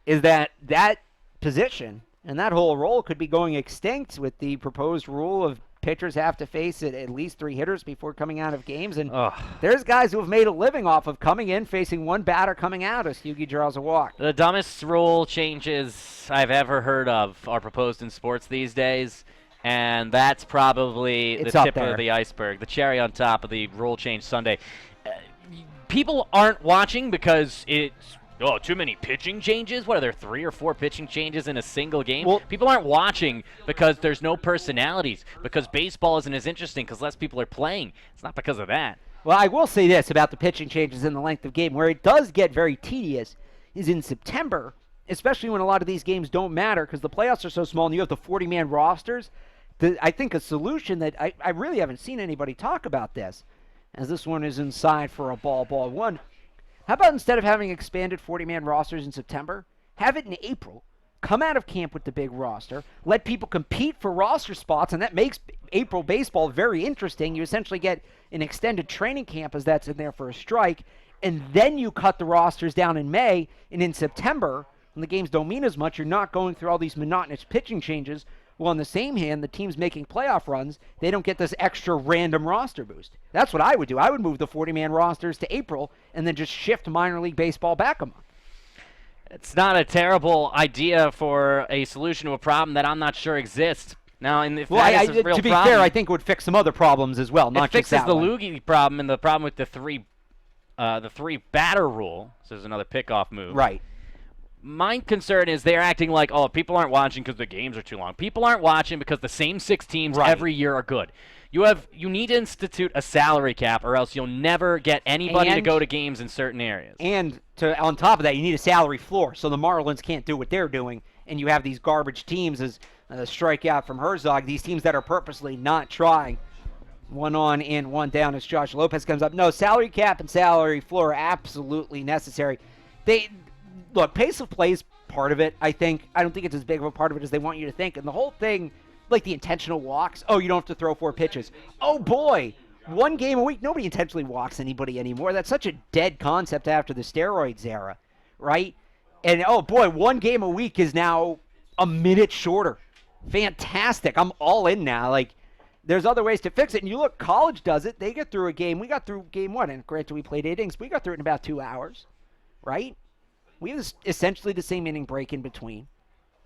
is that position and that whole role could be going extinct with the proposed rule of pitchers have to face at least 3 hitters before coming out of games. And there's guys who have made a living off of coming in, facing 1 batter, coming out as Hughey draws a walk. The dumbest rule changes I've ever heard of are proposed in sports these days. And that's probably the tip of the iceberg, the cherry on top of the rule change Sunday. People aren't watching because it's too many pitching changes. What are there, 3 or 4 pitching changes in a single game? Well, people aren't watching because there's no personalities, because baseball isn't as interesting because less people are playing. It's not because of that. Well, I will say this about the pitching changes in the length of game. Where it does get very tedious is in September, especially when a lot of these games don't matter because the playoffs are so small and you have the 40-man rosters. I think a solution that I really haven't seen anybody talk about this, as this one is inside for a ball 1. How about instead of having expanded 40-man rosters in September, have it in April, come out of camp with the big roster, let people compete for roster spots, and that makes April baseball very interesting. You essentially get an extended training camp as that's in there for a strike, and then you cut the rosters down in May, and in September, when the games don't mean as much, you're not going through all these monotonous pitching changes. Well, on the same hand, the teams making playoff runs, they don't get this extra random roster boost. That's what I would do. I would move the 40-man rosters to April and then just shift minor league baseball back a month. It's not a terrible idea for a solution to a problem that I'm not sure exists. Now, to be fair, I think it would fix some other problems as well, not just that one. It fixes the loogie problem and the problem with the 3 batter rule. So there's another pickoff move. Right. My concern is they're acting like, people aren't watching because the games are too long. People aren't watching because the same 6 teams every year are good. You need to institute a salary cap or else you'll never get anybody to go to games in certain areas. And on top of that, you need a salary floor so the Marlins can't do what they're doing, and you have these garbage teams as a strikeout from Herzog, these teams that are purposely not trying. 1 on and 1 down as Josh Lopez comes up. No, salary cap and salary floor are absolutely necessary. Look, pace of play is part of it, I think. I don't think it's as big of a part of it as they want you to think. And the whole thing, like the intentional walks, oh, you don't have to throw 4 pitches. Oh, boy, 1 game a week. Nobody intentionally walks anybody anymore. That's such a dead concept after the steroids era, right? And, oh, boy, 1 game a week is now a minute shorter. Fantastic. I'm all in now. Like, there's other ways to fix it. And you look, college does it. They get through a game. We got through game 1. And granted, we played 8 innings. We got through it in about 2 hours, right? We have essentially the same inning break in between.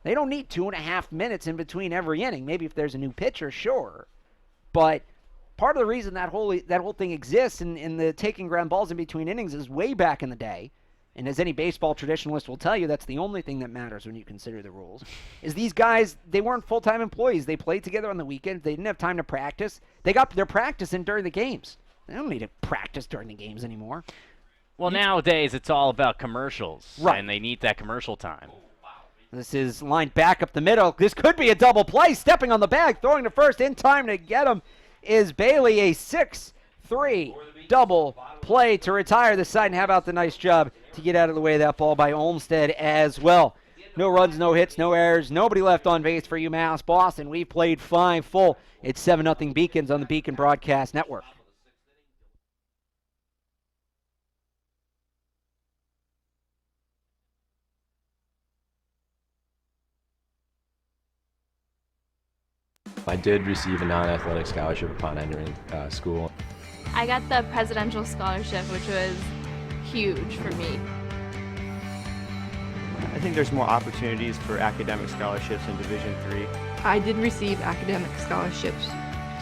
They don't need 2.5 minutes in between every inning. Maybe if there's a new pitcher, sure. But part of the reason that whole thing exists in the taking ground balls in between innings is way back in the day. And as any baseball traditionalist will tell you, that's the only thing that matters when you consider the rules, is these guys, they weren't full-time employees. They played together on the weekends. They didn't have time to practice. They got their practice in during the games. They don't need to practice during the games anymore. Well, nowadays it's all about commercials, right? And they need that commercial time. This is lined back up the middle. This could be a double play. Stepping on the bag, throwing to first in time to get him is Bailey. A 6-3 double play to retire the side. And how about the nice job to get out of the way of that ball by Olmsted as well. No runs, no hits, no errors. Nobody left on base for UMass Boston. We've played 5 full. It's 7-0 Beacons on the Beacon Broadcast Network. I did receive a non-athletic scholarship upon entering school. I got the presidential scholarship, which was huge for me. I think there's more opportunities for academic scholarships in Division III. I did receive academic scholarships.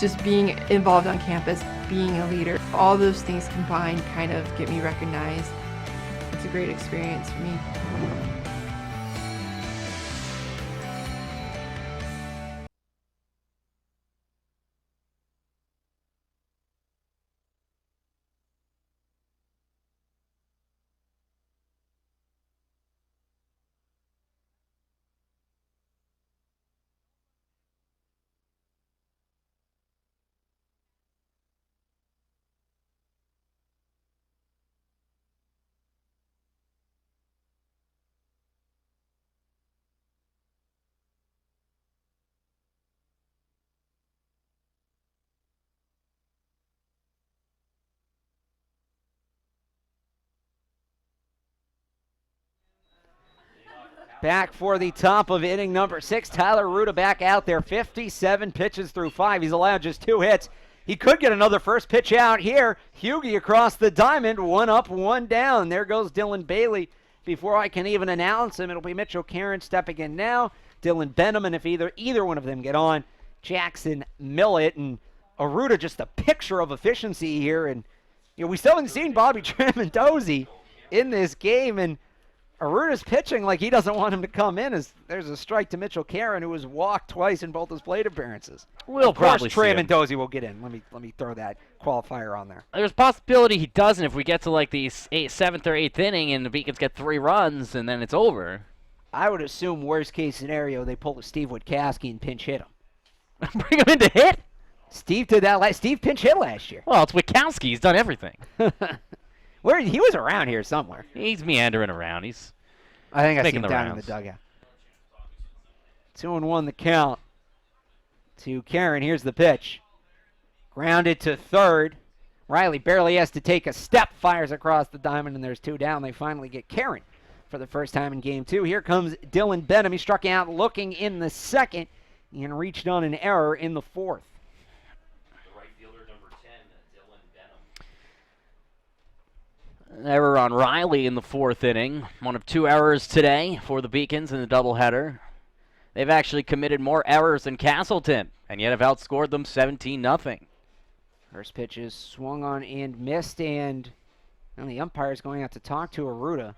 Just being involved on campus, being a leader, all those things combined kind of get me recognized. It's a great experience for me. Back for the top of inning number 6. Tyler Ruda back out there. 57 pitches through 5. He's allowed just 2 hits. He could get another first pitch out here. Hughie across the diamond. 1 up, 1 down. There goes Dylan Bailey. Before I can even announce him, it'll be Mitchell Karen stepping in now. Dylan Benham, and if either one of them get on, Jackson Millett. And Aruda, just a picture of efficiency here. And we still haven't seen Bobby Tramandozzi in this game. And Aruda's pitching like he doesn't want him to come in, as there's a strike to Mitchell Karen, who was walked twice in both his plate appearances. We'll probably see him. Tramandozzi will get in. Let me throw that qualifier on there. There's a possibility he doesn't if we get to like the 7th or 8th inning and the Beacons get 3 runs and then it's over. I would assume worst case scenario they pull a Steve Witkowski and pinch hit him. Bring him in to hit? Steve did that. Steve pinch hit last year. Well, it's Witkowski. He's done everything. Where he was around here somewhere. He's meandering around. I think I see him the down rounds. in the dugout. 2-1 the count to Karen. Here's the pitch. Grounded to third. Riley barely has to take a step. Fires across the diamond, and there's 2 down. They finally get Karen for the first time in game 2. Here comes Dylan Benham. He struck out looking in the 2nd and reached on an error in the 4th. Error on Riley in the 4th inning. One of 2 errors today for the Beacons in the doubleheader. They've actually committed more errors than Castleton, and yet have outscored them 17-0. First pitch is swung on and missed, and the umpire's going out to talk to Aruda.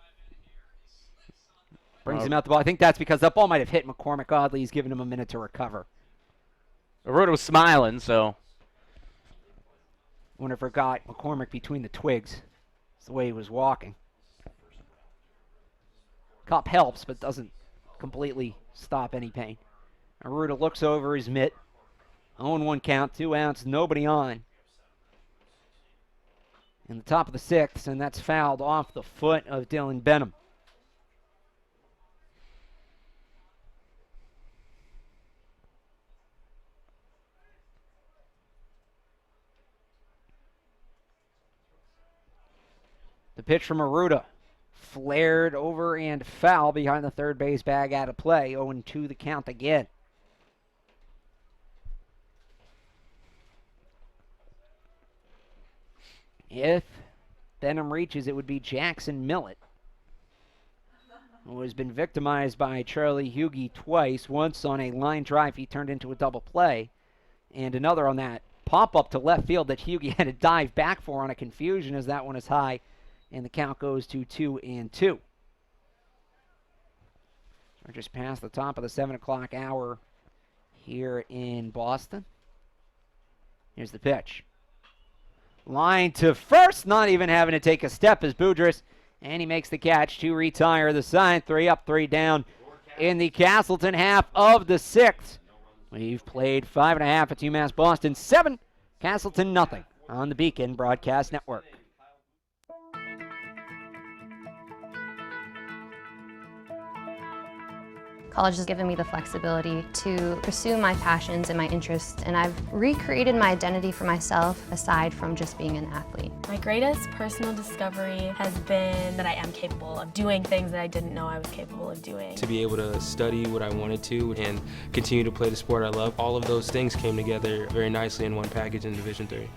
Brings him out the ball. I think that's because that ball might have hit McCormick oddly. He's given him a minute to recover. Aruda was smiling, so. Wonder if it got McCormick between the twigs. That's the way he was walking. Cop helps, but doesn't completely stop any pain. Aruda looks over his mitt. 0-1 count, 2 outs, nobody on. In the top of the 6th, and that's fouled off the foot of Dylan Benham. The pitch from Aruda. Flared over and foul behind the third base bag, out of play. 0-2 the count again. If Benham reaches, it would be Jackson Millett, who has been victimized by Charlie Hughey twice. Once on a line drive he turned into a double play, and another on that pop-up to left field that Hughey had to dive back for on a confusion, as that one is high, and the count goes to 2-2. We're just past the top of the 7 o'clock hour here in Boston. Here's the pitch. Line to first, not even having to take a step is Boudreaux, and he makes the catch to retire the side. 3 up, 3 down in the Castleton half of the 6th. We've played 5.5 at UMass Boston, 7, Castleton nothing on the Beacon Broadcast Network. College has given me the flexibility to pursue my passions and my interests, and I've recreated my identity for myself aside from just being an athlete. My greatest personal discovery has been that I am capable of doing things that I didn't know I was capable of doing. To be able to study what I wanted to and continue to play the sport I love, all of those things came together very nicely in one package in Division III.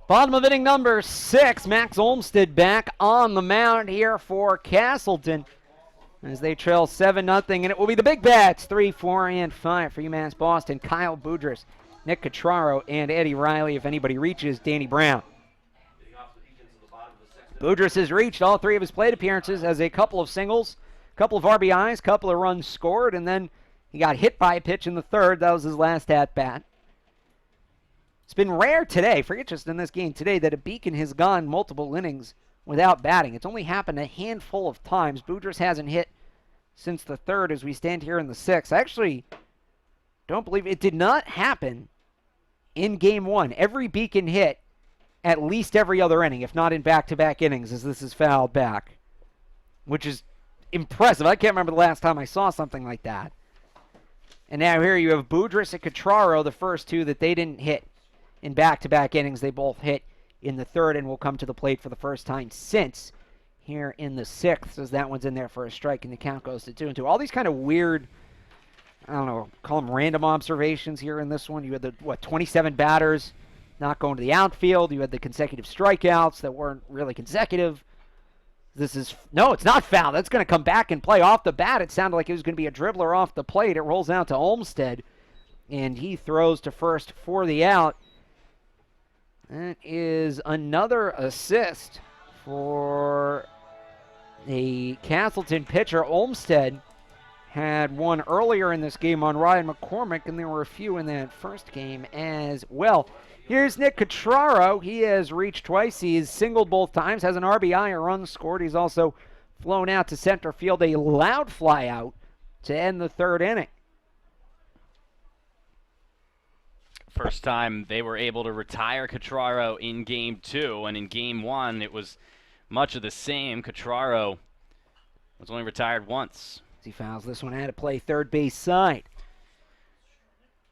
Bottom of inning number 6, Max Olmsted back on the mound here for Castleton as they trail 7-0, and it will be the big bats, 3, 4, and 5 for UMass Boston. Kyle Boudreaux, Nick Cotraro, and Eddie Riley. If anybody reaches, Danny Brown. Boudreaux has reached all 3 of his plate appearances, has a couple of singles, a couple of RBIs, a couple of runs scored, and then he got hit by a pitch in the 3rd. That was his last at-bat. It's been rare today, forget just in this game today, that a Beacon has gone multiple innings without batting. It's only happened a handful of times. Boudreaux hasn't hit since the 3rd as we stand here in the 6th. I actually don't believe it did not happen in Game 1. Every Beacon hit at least every other inning, if not in back-to-back innings, as this is fouled back, which is impressive. I can't remember the last time I saw something like that. And now here you have Boudreaux and Cotraro, the first 2 that they didn't hit in back-to-back innings. They both hit in the 3rd and will come to the plate for the first time since here in the 6th, as that one's in there for a strike, and the count goes to 2-2. All these kind of weird, I don't know, call them random observations here in this one. You had the, 27 batters not going to the outfield. You had the consecutive strikeouts that weren't really consecutive. This is, no, it's not foul. That's going to come back and play off the bat. It sounded like it was going to be a dribbler off the plate. It rolls out to Olmsted, and he throws to first for the out. That is another assist for the Castleton pitcher. Olmsted had one earlier in this game on Ryan McCormick, and there were a few in that first game as well. Here's Nick Cotraro. He has reached twice. He has singled both times, has an RBI, a run scored. He's also flown out to center field, a loud fly out to end the 3rd inning. First time they were able to retire Cotraro in Game 2, and in Game 1 it was much of the same. Cotraro was only retired once. He fouls this one out of play, third base side.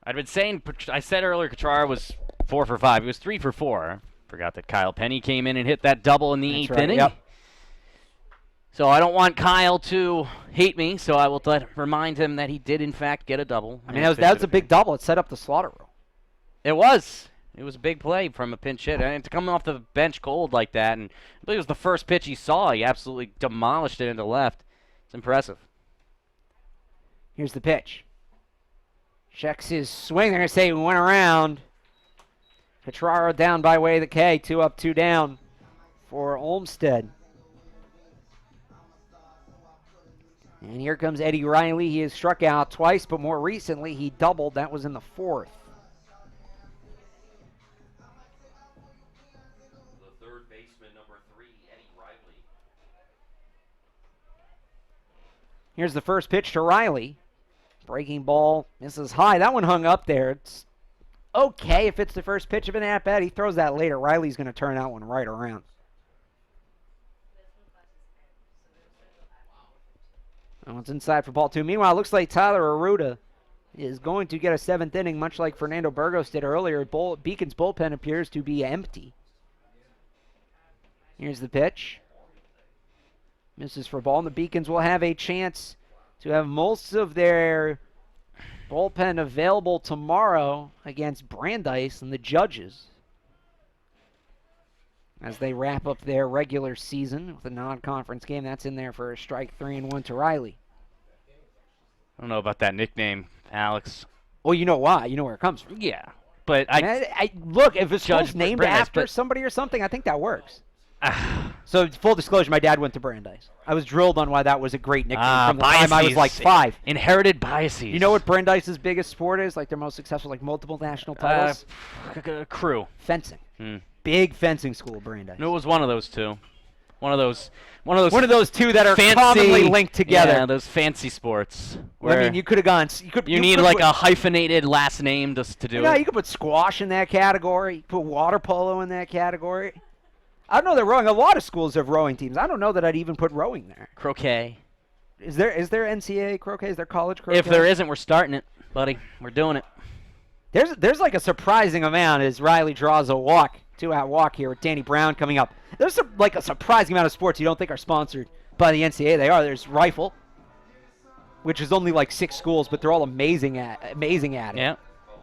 I'd been saying, I said earlier Cotraro was 4 for 5. He was 3 for 4. Forgot that Kyle Penny came in and hit that double in the 8th inning. Yep. So I don't want Kyle to hate me, so I will remind him that he did in fact get a double. I mean, that was a big double. It set up the slaughter rule. It was. It was a big play from a pinch hit. And to come off the bench cold like that, and I believe it was the first pitch he saw, he absolutely demolished it into left. It's impressive. Here's the pitch. Checks his swing. They're going to say he went around. Petraro down by way of the K. 2 up, 2 down for Olmsted. And here comes Eddie Riley. He has struck out twice, but more recently he doubled. That was in the 4th. The third baseman, number 3, Eddie Riley. Here's the first pitch to Riley. Breaking ball misses high. That one hung up there. It's okay if it's the first pitch of an at-bat. He throws that later. Riley's going to turn that one right around. Oh, it's inside for ball 2. Meanwhile, it looks like Tyler Aruda is going to get a 7th inning, much like Fernando Burgos did earlier. Beacon's bullpen appears to be empty. Here's the pitch. Misses for ball, and the Beacons will have a chance to have most of their bullpen available tomorrow against Brandeis and the Judges as they wrap up their regular season with a non-conference game. That's in there for a strike 3 and 1 to Riley. I don't know about that nickname, Alex. Well, you know why. You know where it comes from. Yeah, but look, if it's Judge named Brandeis, after but somebody or something, I think that works. So, full disclosure, my dad went to Brandeis. I was drilled on why that was a great nickname from the time I was like 5. Inherited biases. You know what Brandeis' biggest sport is? Like their most successful, like multiple national titles? Crew. Fencing. Big fencing school, Brandeis. No, it was one of those two. One of those two that are fancy, commonly linked together. Yeah, those fancy sports. Well, I mean, you could have gone. You need like a hyphenated last name to do it. Yeah, you could put squash in that category. You could put water polo in that category. I don't know that rowing. A lot of schools have rowing teams. I don't know that I'd even put rowing there. Croquet. Is there NCAA croquet? Is there college croquet? If there isn't, we're starting it, buddy. We're doing it. There's like a surprising amount as Riley draws a walk, 2-out walk here with Danny Brown coming up. There's like a surprising amount of sports you don't think are sponsored by the NCAA. They are. There's rifle, which is only like 6 schools, but they're all amazing at it. Yeah.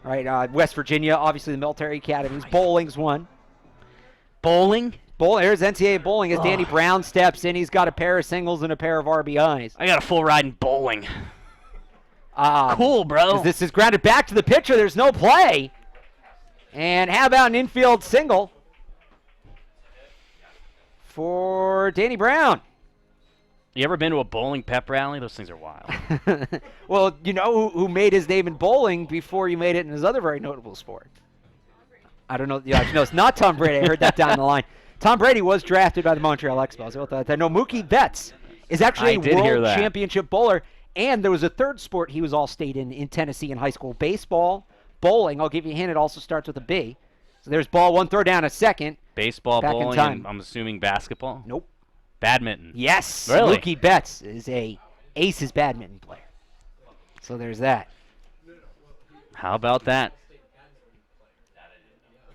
Right. West Virginia, obviously the military academies. Bowling's one. Bowling. Here's NCAA bowling as Danny Brown steps in. He's got a pair of singles and a pair of RBIs. I got a full ride in bowling. Cool, bro. This is grounded back to the pitcher. There's no play. And how about an infield single for Danny Brown? You ever been to a bowling pep rally? Those things are wild. Well, you know who made his name in bowling before he made it in his other very notable sport? I don't know. Yeah, no, it's not Tom Brady. I heard that down the line. Tom Brady was drafted by the Montreal Expos. No, Mookie Betts is actually a world championship bowler. And there was a third sport he was all-state in Tennessee in high school. Baseball, bowling. I'll give you a hint. It also starts with a B. So there's ball 1, throw down a second. Baseball, bowling, and I'm assuming basketball? Nope. Badminton. Yes. Really? Mookie Betts is a aces badminton player. So there's that. How about that?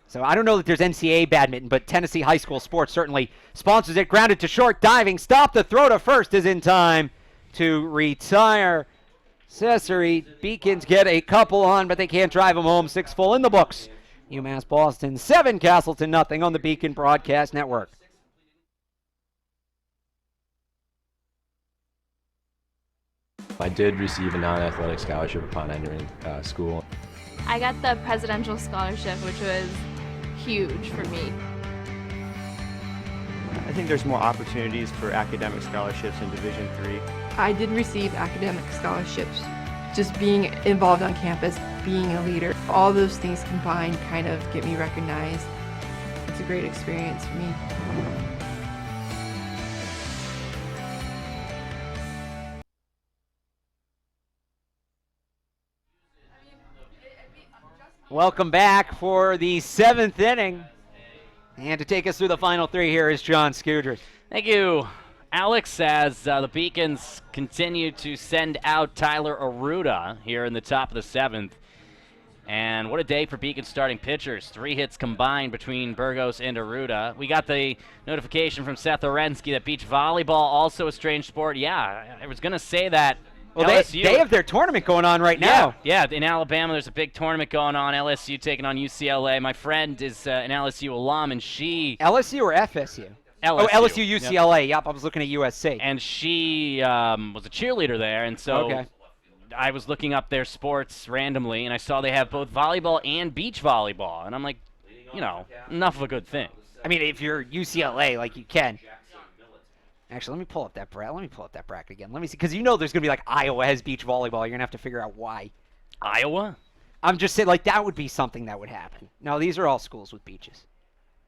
So I don't know that there's NCAA badminton, but Tennessee high school sports certainly sponsors it. Grounded to short, diving, stop. The throw to first is in time to retire. Cesare Beacons get a couple on, but they can't drive them home. 6 full in the books. UMass Boston 7, Castleton nothing on the Beacon Broadcast Network. I did receive a non-athletic scholarship upon entering school. I got the presidential scholarship, which was huge for me. I think there's more opportunities for academic scholarships in Division III. I did receive academic scholarships. Just being involved on campus, being a leader, all those things combined kind of get me recognized. It's a great experience for me. Welcome back for the 7th inning. And to take us through the final 3 here is John Scudrick. Thank you, Alex, as the Beacons continue to send out Tyler Aruda here in the top of the 7th. And what a day for Beacon starting pitchers. 3 hits combined between Burgos and Aruda. We got the notification from Seth Orensky that beach volleyball also a strange sport. Yeah, I was going to say that. Well, they have their tournament going on right now. Yeah, in Alabama, there's a big tournament going on. LSU taking on UCLA. My friend is an LSU alum, and she... LSU or FSU? LSU. Oh, LSU, UCLA. Yep, I was looking at USC. And she was a cheerleader there, and so I was looking up their sports randomly, and I saw they have both volleyball and beach volleyball. And I'm like, you know, enough of a good thing. I mean, if you're UCLA, like you can. Actually, let me pull up that bracket. Let me pull up that bracket again. Let me see, because you know there's gonna be like Iowa has beach volleyball. You're gonna have to figure out why. Iowa? I'm just saying, like that would be something that would happen. No, these are all schools with beaches.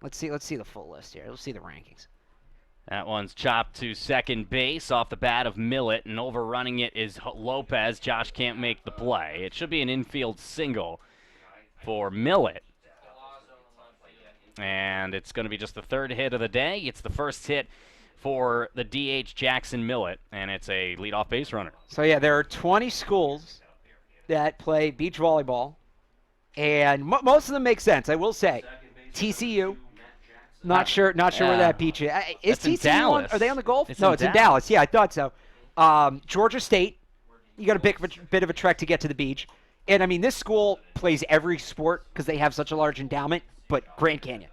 Let's see the full list here. Let's see the rankings. That one's chopped to second base off the bat of Millett, and overrunning it is Lopez. Josh can't make the play. It should be an infield single for Millett. And it's going to be just the third hit of the day. It's the first hit for the DH Jackson Millett, and it's a leadoff base runner. So yeah, there are 20 schools that play beach volleyball, and most of them make sense. I will say, TCU. Not sure where that beach is. Is That's in TCU Dallas. Are they on the Gulf? It's No, in it's in Dallas. Dallas. Yeah, I thought so. Georgia State. You got a bit of a trek to get to the beach, and I mean this school plays every sport because they have such a large endowment. But Grand Canyon.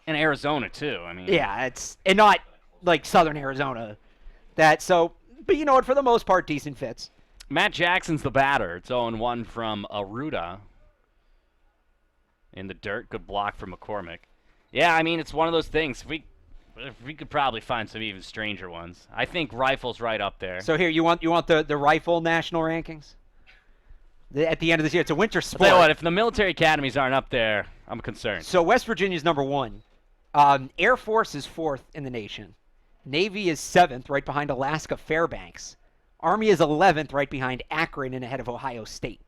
And Arizona too. I mean, Yeah, and not like Southern Arizona. But you know what? For the most part, decent fits. Matt Jackson's the batter. It's 0-1 from Aruda. In the dirt, good block from McCormick. Yeah, I mean it's one of those things. We could probably find some even stranger ones. I think rifle's right up there. So here, you want the rifle national rankings? At the end of this year, it's a winter I'll sport. tell you what, if the military academies aren't up there, I'm concerned. So West Virginia's number 1. Air Force is 4th in the nation. Navy is 7th, right behind Alaska Fairbanks. Army is 11th, right behind Akron and ahead of Ohio State.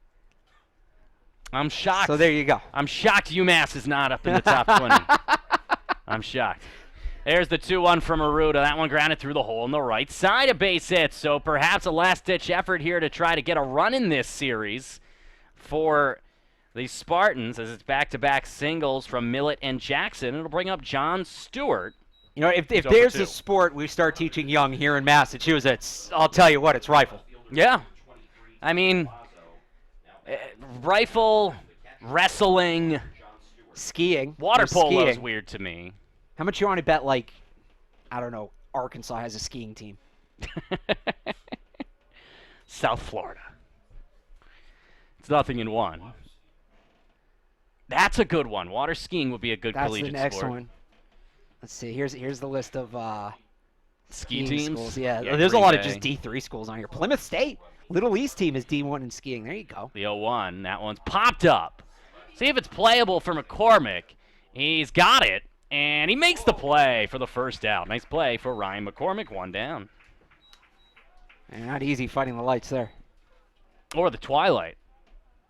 I'm shocked. So there you go. I'm shocked UMass is not up in the top 20. I'm shocked. There's the 2-1 from Aruda. That one grounded through the hole on the right side of base hit. So perhaps a last-ditch effort here to try to get a run in this series for the Spartans as it's back-to-back singles from Millett and Jackson. It'll bring up John Stewart. You know, if there's a sport we start teaching young here in Massachusetts, I'll tell you what, it's rifle. Yeah. I mean, rifle, wrestling, skiing. Water polo is skiing. weird to me. How much you want to bet, like, I don't know, Arkansas has a skiing team? South Florida. It's nothing in one. That's a good one. Water skiing would be a good collegiate That's the next sport. one. Let's see. Here's the list of Ski skiing teams? schools. Yeah, Yeah, there's a Green lot of Bay. just D3 schools on here. Plymouth State, Little East team is D1 in skiing. There you go. The 0-1. That one's popped up. See if it's playable for McCormick. He's got it, and he makes the play for the first out. Nice play for Ryan McCormick. 1 down. And not easy fighting the lights there. Or the twilight,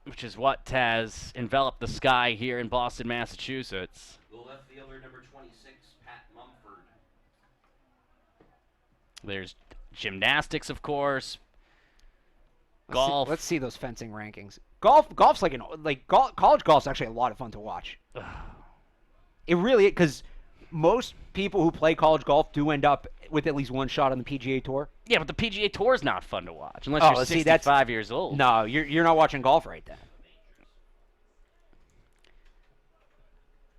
which is what has enveloped the sky here in Boston, Massachusetts. The left fielder, number 26, Pat Mumford. There's gymnastics, of course. Golf. Let's see those fencing rankings. Golf's college golf's actually a lot of fun to watch. It really, because most people who play college golf do end up with at least one shot on the PGA Tour. Yeah, but the PGA Tour is not fun to watch unless you're 65 years old. No, you're not watching golf right then.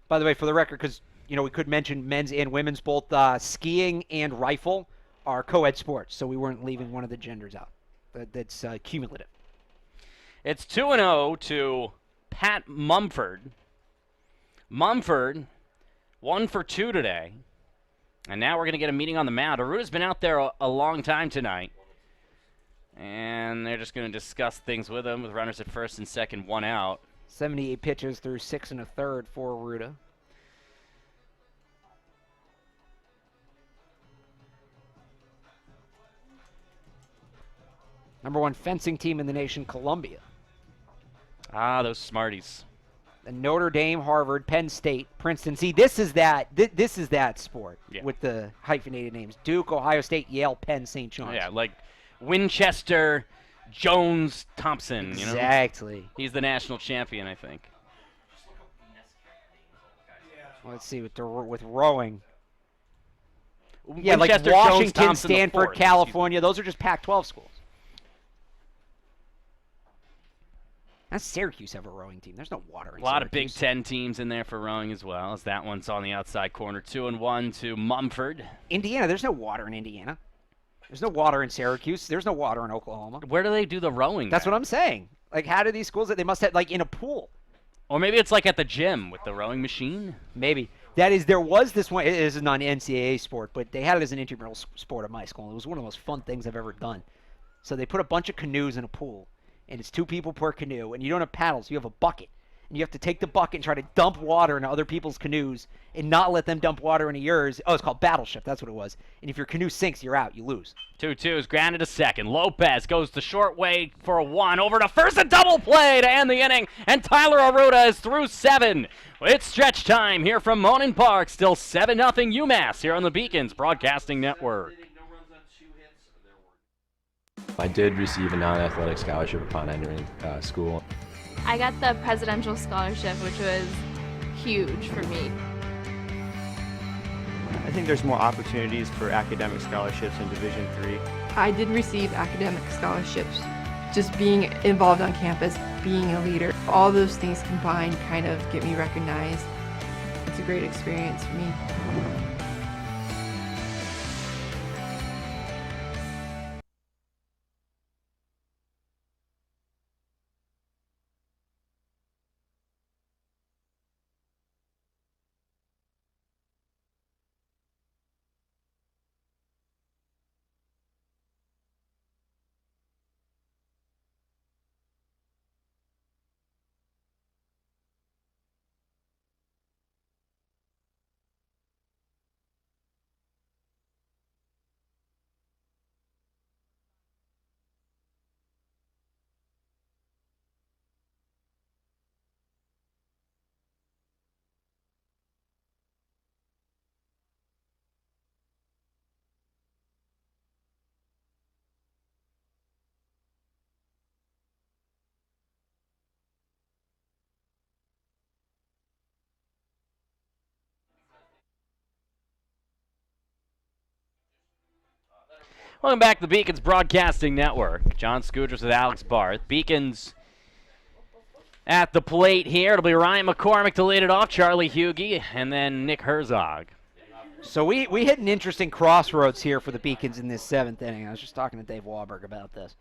By the way, for the record, because we could mention men's and women's, both skiing and rifle are co-ed sports, so we weren't leaving one of the genders out. That's cumulative. It's 2-0 to Pat Mumford. Mumford, 1 for 2 today. And now we're going to get a meeting on the mound. Aruda's been out there a long time tonight. And they're just going to discuss things with him with runners at first and second, 1 out. 78 pitches through 6 1/3 for Aruda. Number 1 fencing team in the nation, Columbia. Ah, those Smarties. The Notre Dame, Harvard, Penn State, Princeton. See, this is that sport with the hyphenated names. Duke, Ohio State, Yale, Penn, St. John's. Yeah, like Winchester, Jones, Thompson. Exactly. He's the national champion, I think. Let's see, with rowing. Yeah, Winchester, like Jones, Washington, Thompson, the Stanford, fourth. California. Those are just Pac-12 schools. Does Syracuse have a rowing team? There's no water in A lot of Big Syracuse. Ten teams in there for rowing as well, as that one's on the outside corner. 2-1 to Mumford. Indiana, there's no water in Indiana. There's no water in Syracuse. There's no water in Oklahoma. Where do they do the rowing? That's then? what I'm saying. Like, how do these schools, they must have, like, in a pool. Or maybe it's like at the gym with the rowing machine. Maybe. There was this one, it is a non-NCAA sport, but they had it as an intramural sport at my school. And it was one of the most fun things I've ever done. So they put a bunch of canoes in a pool, and it's 2 people per canoe, and you don't have paddles, you have a bucket. And you have to take the bucket and try to dump water into other people's canoes and not let them dump water into yours. Oh, it's called Battleship. That's what it was. And if your canoe sinks, you're out. You lose. 2-2's granted to second. Lopez goes the short way for a 1. Over to first, a double play to end the inning. And Tyler Aruda is through 7. It's stretch time here from Monin Park. Still 7-0 UMass here on the Beacons Broadcasting Network. I did receive a non-athletic scholarship upon entering school. I got the presidential scholarship, which was huge for me. I think there's more opportunities for academic scholarships in Division III. I did receive academic scholarships. Just being involved on campus, being a leader, all those things combined kind of get me recognized. It's a great experience for me. Welcome back to the Beacons Broadcasting Network. John Scooters with Alex Barth. Beacons at the plate here. It'll be Ryan McCormick to lead it off, Charlie Hugie, and then Nick Herzog. So we hit an interesting crossroads here for the Beacons in this 7th inning. I was just talking to Dave Wahlberg about this.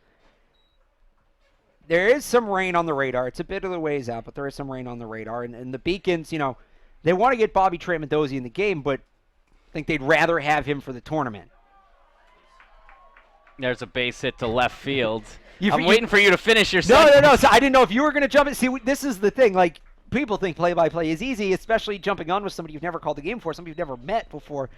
There is some rain on the radar. It's a bit of the ways out, but there is some rain on the radar. And the Beacons, they want to get Bobby Tremondosi in the game, but I think they'd rather have him for the tournament. There's a base hit to left field. I'm waiting for you to finish your No. sentence. So I didn't know if you were going to jump in. See, this is the thing. Like, people think play-by-play is easy, especially jumping on with somebody you've never called the game before, somebody you've never met before.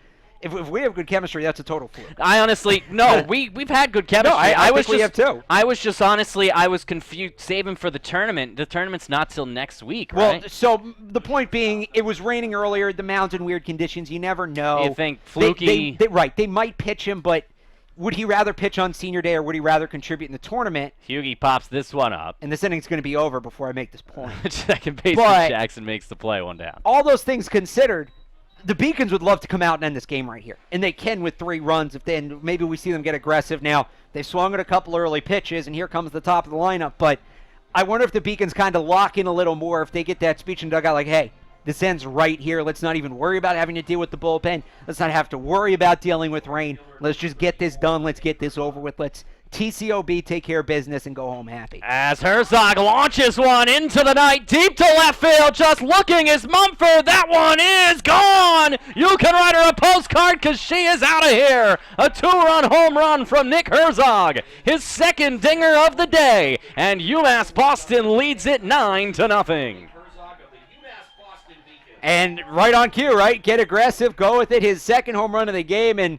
If we have good chemistry, that's a total fluke. I honestly, no, we've had good chemistry. No, I think we have too. I was just honestly, I was confused. Saving for the tournament. The tournament's not till next week, right? Well, so the point being, it was raining earlier. The mound's in weird conditions. You never know. You think fluky? They might pitch him, but would he rather pitch on senior day or would he rather contribute in the tournament? Hugie pops this one up. And this inning's going to be over before I make this point. Second baseman Jackson makes the play, 1 down. All those things considered, the Beacons would love to come out and end this game right here. And they can with 3 runs. And maybe we see them get aggressive. Now, they swung at a couple early pitches, and here comes the top of the lineup. But I wonder if the Beacons kind of lock in a little more if they get that speech in dugout like, hey, this ends right here. Let's not even worry about having to deal with the bullpen. Let's not have to worry about dealing with rain. Let's just get this done. Let's get this over with. Let's TCOB, take care of business, and go home happy. As Herzog launches one into the night, deep to left field, just looking is Mumford. That one is gone. You can write her a postcard because she is out of here. A 2-run home run from Nick Herzog, his 2nd dinger of the day, and UMass Boston leads it 9-0. And right on cue, right? Get aggressive, go with it. His 2nd home run of the game, and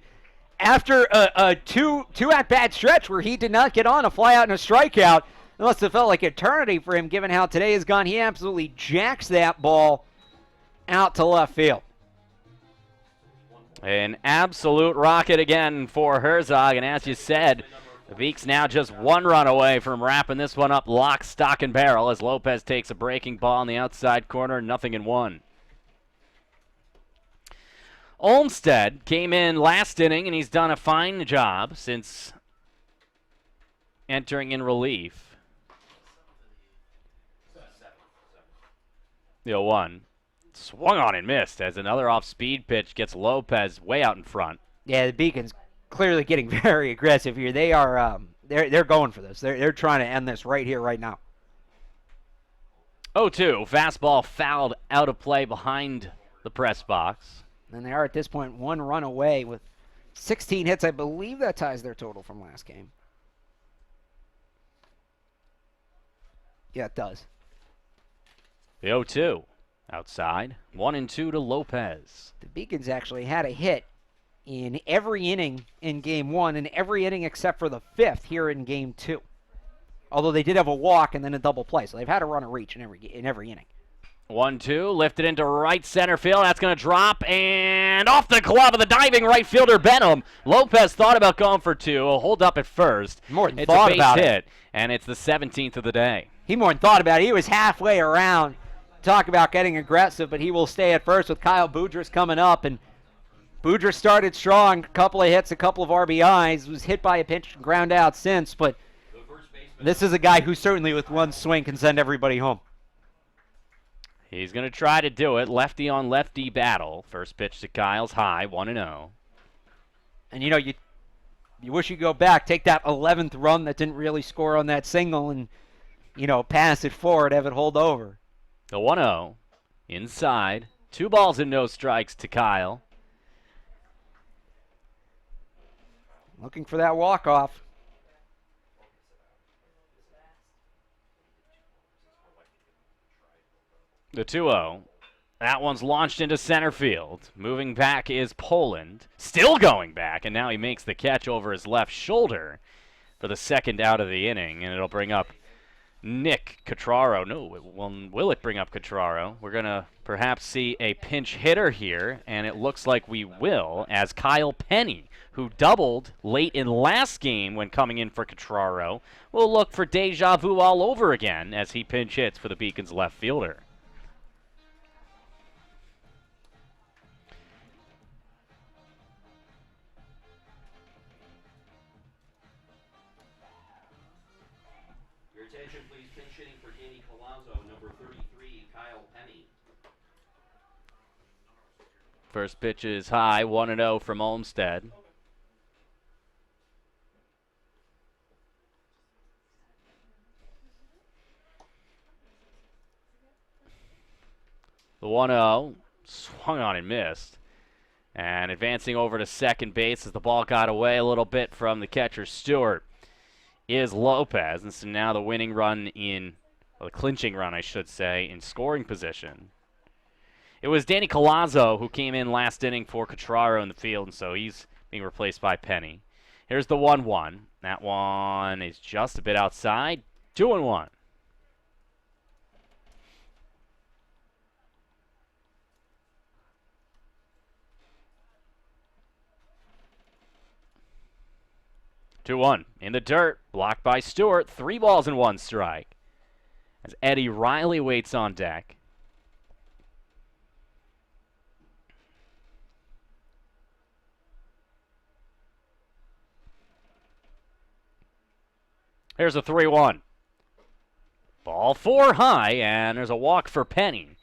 after a two at-bat stretch where he did not get on a fly-out and a strikeout, it must have felt like eternity for him given how today has gone. He absolutely jacks that ball out to left field. An absolute rocket again for Herzog, and as you said, the Beaks now just 1 run away from wrapping this one up lock, stock, and barrel as Lopez takes a breaking ball in the outside corner, 0-1. Olmstead came in last inning, and he's done a fine job since entering in relief. 0-1. Swung on and missed as another off-speed pitch gets Lopez way out in front. Yeah, the Beacons clearly getting very aggressive here. They are they're going for this. They're trying to end this right here, right now. 0-2. Fastball fouled out of play behind the press box. And they are at this point 1 run away with 16 hits. I believe that ties their total from last game. Yeah, it does. The 0-2. Outside. 1-2 to Lopez. The Beacons actually had a hit in every inning in Game 1 and every inning except for the 5th here in Game 2. Although they did have a walk and then a double play, so they've had a run of reach in every inning. 1-2, lifted into right center field. That's going to drop and off the glove of the diving right fielder Benham. Lopez thought about going for 2. A hold up at first. More than it's thought a base about hit, it. And it's the 17th of the day. He more than thought about it. He was halfway around. Talk about getting aggressive, but he will stay at first with Kyle Boudreaux coming up. And Boudreaux started strong, a couple of hits, a couple of RBIs, was hit by a pinch and ground out since, but this is a guy who certainly with one swing can send everybody home. He's going to try to do it. Lefty on lefty battle. First pitch to Kyle's high, 1-0. And, you know, you wish you could go back, take that 11th run that didn't really score on that single and, you know, pass it forward, have it hold over. The 1-0. Inside. 2 balls and no strikes to Kyle. Looking for that walk-off. The 2-0. That one's launched into center field. Moving back is Poland. Still going back, and now he makes the catch over his left shoulder for the second out of the inning, and it'll bring up Nick Catraro. No, will it bring up Catraro? We're going to perhaps see a pinch hitter here, and it looks like we will, as Kyle Penny, who doubled late in last game when coming in for Catraro, will look for deja vu all over again as he pinch hits for the Beacons left fielder. First pitch is high, 1-0 from Olmsted. The 1-0 swung on and missed. And advancing over to second base as the ball got away a little bit from the catcher Stewart is Lopez. And so now the winning run the clinching run, I should say, in scoring position. It was Danny Colazzo who came in last inning for Catraro in the field, and so he's being replaced by Penny. Here's the 1-1. That one is just a bit outside. 2-1. In the dirt, blocked by Stewart. 3 balls and 1 strike. As Eddie Riley waits on deck. Here's a 3-1. Ball 4 high, and there's a walk for Penny.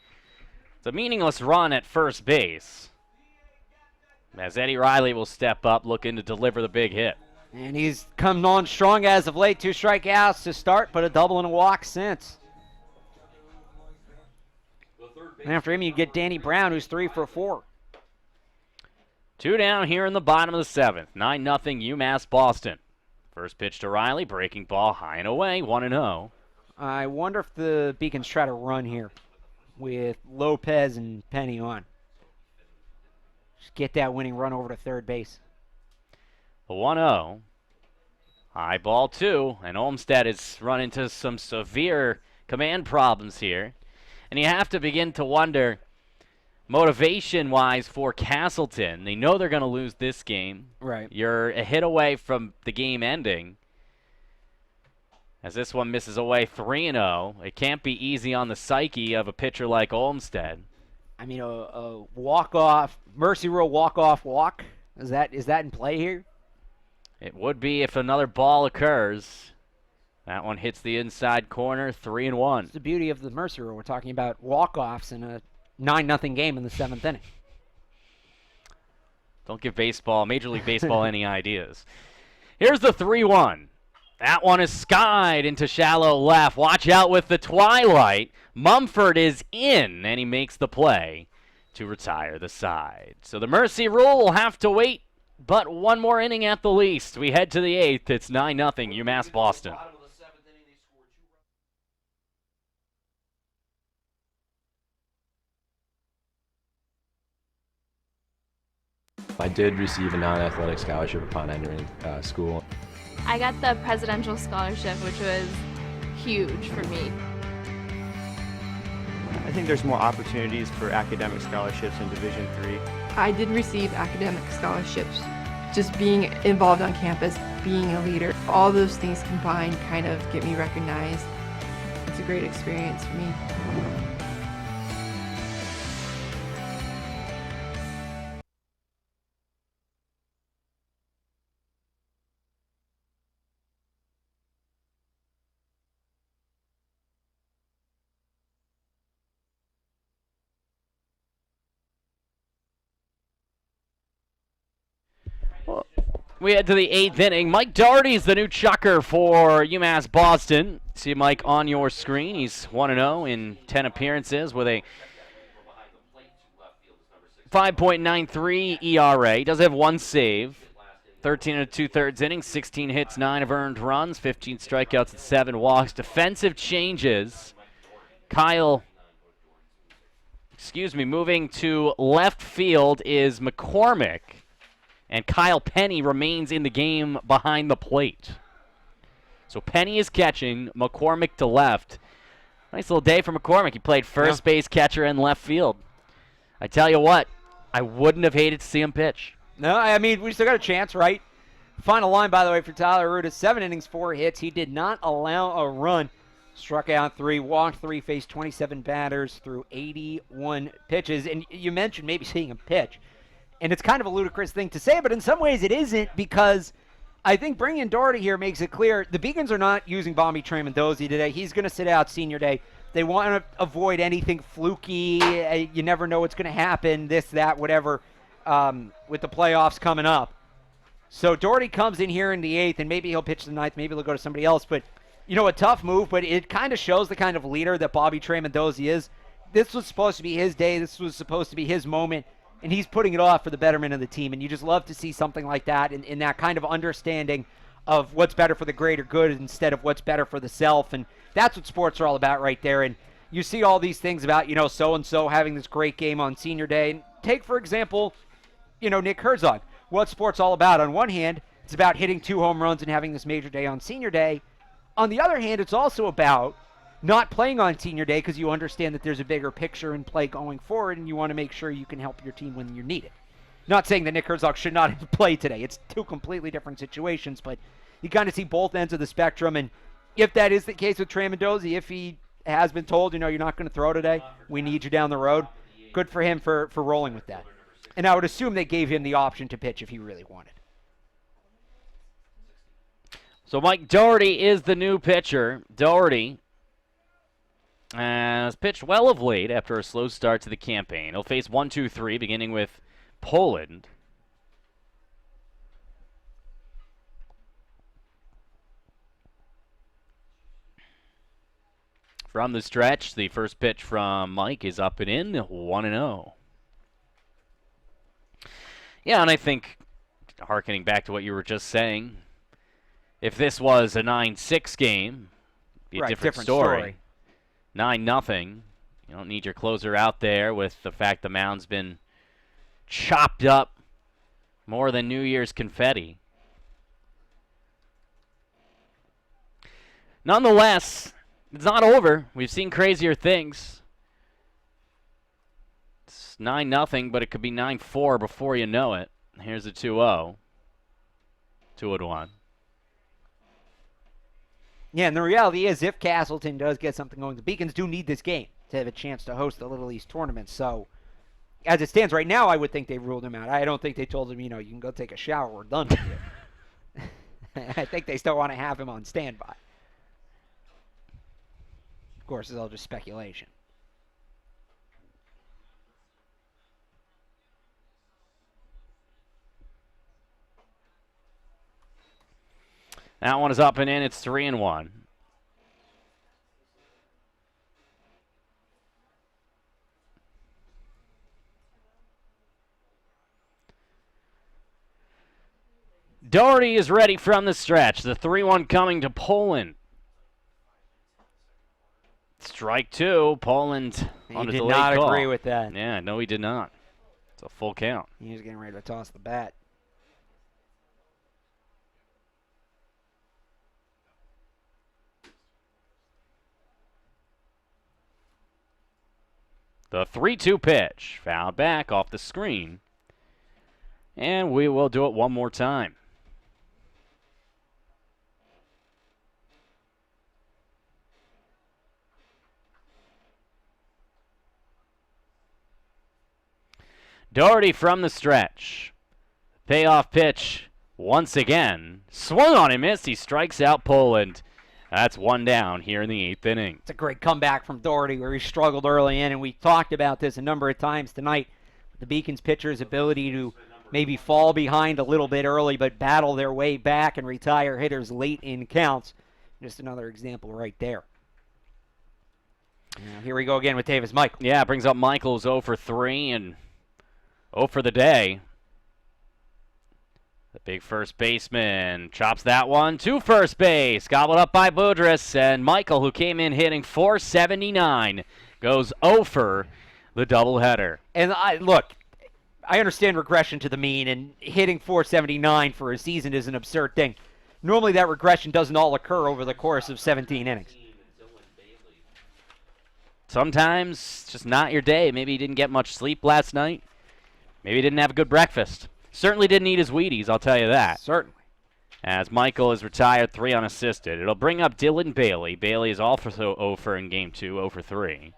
It's a meaningless run at first base, as Eddie Riley will step up looking to deliver the big hit. And he's come on strong as of late. 2 strikeouts to start, but a double and a walk since. And after him, you get Danny Brown, who's 3 for 4. 2 down here in the bottom of the 7th. 9-0 UMass Boston. First pitch to Riley, breaking ball high and away, 1-0. I wonder if the Beacons try to run here with Lopez and Penny on. Just get that winning run over to third base. The 1-0. High ball 2, and Olmsted has run into some severe command problems here. And you have to begin to wonder, motivation-wise for Castleton, they know they're going to lose this game. Right. You're a hit away from the game ending. As this one misses away 3-0, it can't be easy on the psyche of a pitcher like Olmsted. I mean, a walk-off, Mercy Rule walk-off walk, is that in play here? It would be if another ball occurs. That one hits the inside corner, 3-1. It's the beauty of the Mercy Rule. We're talking about walk-offs in a 9-0 game in the 7th inning. Don't give Major League Baseball, any ideas. Here's the 3-1. That one is skied into shallow left. Watch out with the twilight. Mumford is in, and he makes the play to retire the side. So the mercy rule will have to wait, but one more inning at the least. We head to the 8th. It's 9-0 UMass Boston. I did receive a non-athletic scholarship upon entering school. I got the presidential scholarship, which was huge for me. I think there's more opportunities for academic scholarships in Division III. I did receive academic scholarships. Just being involved on campus, being a leader, all those things combined kind of get me recognized. It's a great experience for me. We head to the 8th inning. Mike Doherty's the new chucker for UMass Boston. See Mike on your screen. He's 1-0 in 10 appearances with a 5.93 ERA. He does have one save. 13 and 2/3 innings, 16 hits, 9 of earned runs, 15 strikeouts, and 7 walks. Defensive changes. Moving to left field is McCormick. And Kyle Penny remains in the game behind the plate. So Penny is catching, McCormick to left. Nice little day for McCormick. He played first base, catcher, and left field. I tell you what, I wouldn't have hated to see him pitch. No, I mean, we still got a chance, right? Final line, by the way, for Tyler Ruda, 7 innings, 4 hits. He did not allow a run. Struck out 3, walked 3, faced 27 batters through 81 pitches. And you mentioned maybe seeing him pitch. And it's kind of a ludicrous thing to say, but in some ways it isn't, because I think bringing Doherty here makes it clear the Beacons are not using Bombi Tramandosi today. He's going to sit out senior day. They want to avoid anything fluky. You never know what's going to happen, this, that, whatever, with the playoffs coming up. So Doherty comes in here in the 8th, and maybe he'll pitch the 9th. Maybe he'll go to somebody else. But, a tough move, but it kind of shows the kind of leader that Bombi Tramandosi is. This was supposed to be his day. This was supposed to be his moment. And he's putting it off for the betterment of the team. And you just love to see something like that in that kind of understanding of what's better for the greater good instead of what's better for the self. And that's what sports are all about right there. And you see all these things about, so-and-so having this great game on senior day. And take, for example, Nick Herzog. What's sports all about? On one hand, it's about hitting 2 home runs and having this major day on senior day. On the other hand, it's also about not playing on senior day because you understand that there's a bigger picture in play going forward and you want to make sure you can help your team when you need it. Not saying that Nick Herzog should not have played today. It's 2 completely different situations, but you kind of see both ends of the spectrum. And if that is the case with Tramandosi, if he has been told, you're not going to throw today, we need you down the road, good for him for rolling with that. And I would assume they gave him the option to pitch if he really wanted. So Mike Doherty is the new pitcher. Doherty has pitched well of late after a slow start to the campaign. He'll face 1-2-3, beginning with Poland. From the stretch, the first pitch from Mike is up and in, 1-0. Yeah, and I think, hearkening back to what you were just saying, if this was a 9-6 game, it'd be a different story. 9-0. You don't need your closer out there with the fact the mound's been chopped up more than New Year's confetti. Nonetheless, it's not over. We've seen crazier things. It's 9-0, but it could be 9-4 before you know it. Here's a 2-0. 2-1. Yeah, and the reality is if Castleton does get something going, the Beacons do need this game to have a chance to host the Little East tournament. So, as it stands right now, I would think they ruled him out. I don't think they told him, you can go take a shower. We're done with you. I think they still want to have him on standby. Of course, it's all just speculation. That one is up and in. It's 3-1. Doherty is ready from the stretch. The 3-1 coming to Poland. Strike two. Poland on a He did delayed not call. agree with that. Yeah, no, he did not. It's a full count. He was getting ready to toss the bat. The 3-2 pitch. Fouled back off the screen. And we will do it one more time. Doherty from the stretch. Payoff pitch once again. Swung on and missed. He strikes out Poland. That's one down here in the 8th inning. It's a great comeback from Doherty where he struggled early in, and we talked about this a number of times tonight. The Beacons pitcher's ability to maybe fall behind a little bit early but battle their way back and retire hitters late in counts. Just another example right there. Now, here we go again with Davis Michael. Yeah, brings up Michaels 0 for 3 and 0 for the day. The big first baseman chops that one to first base. Gobbled up by Boudris, and Michael, who came in hitting .479, goes 0 for the doubleheader. And look, I understand regression to the mean, and hitting .479 for a season is an absurd thing. Normally that regression doesn't all occur over the course of 17 innings. Sometimes it's just not your day. Maybe you didn't get much sleep last night. Maybe you didn't have a good breakfast. Certainly didn't eat his Wheaties, I'll tell you that. Certainly. As Michael is retired 3 unassisted. It'll bring up Dylan Bailey. Bailey is also 0 for in game 2, 0 for 3.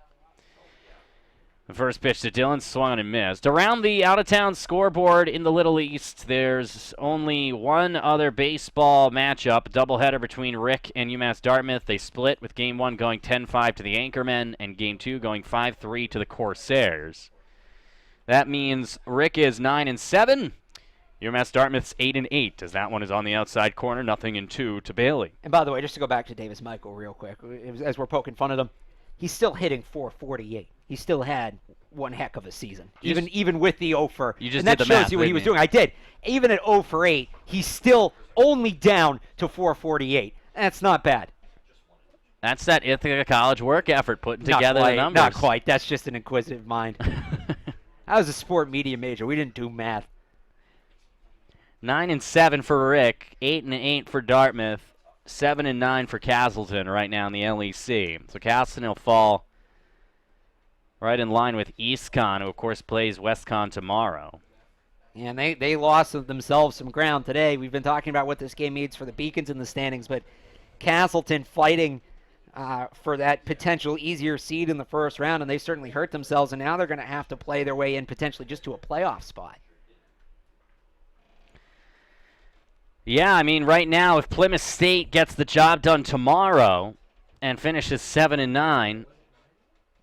The first pitch to Dylan, swung and missed. Around the out-of-town scoreboard in the Little East, there's only one other baseball matchup, doubleheader between Rick and UMass Dartmouth. They split with game 1 going 10-5 to the Anchormen and game 2 going 5-3 to the Corsairs. That means Rick is 9-7. UMass Dartmouth's 8-8, as that one is on the outside corner, 0-2 to Bailey. And by the way, just to go back to Davis Michael real quick, as we're poking fun at him, he's still hitting .448. He still had one heck of a season, even with the 0 for. You just and that did the shows math, you what he didn't was you? doing. I did. Even at 0 for 8, he's still only down to .448. That's not bad. That's that Ithaca College work effort, putting together Not the quite, numbers. Not quite. That's just an inquisitive mind. I was a sport media major. We didn't do math. 9-7 for Rick, 8-8 for Dartmouth, 7-9 for Castleton right now in the LEC. So Castleton will fall right in line with EastCon, who of course plays WestCon tomorrow. And they lost themselves some ground today. We've been talking about what this game means for the Beacons in the standings, but Castleton fighting for that potential easier seed in the first round, and they certainly hurt themselves, and now they're going to have to play their way in potentially just to a playoff spot. Yeah, I mean, right now, if Plymouth State gets the job done tomorrow and finishes 7-9,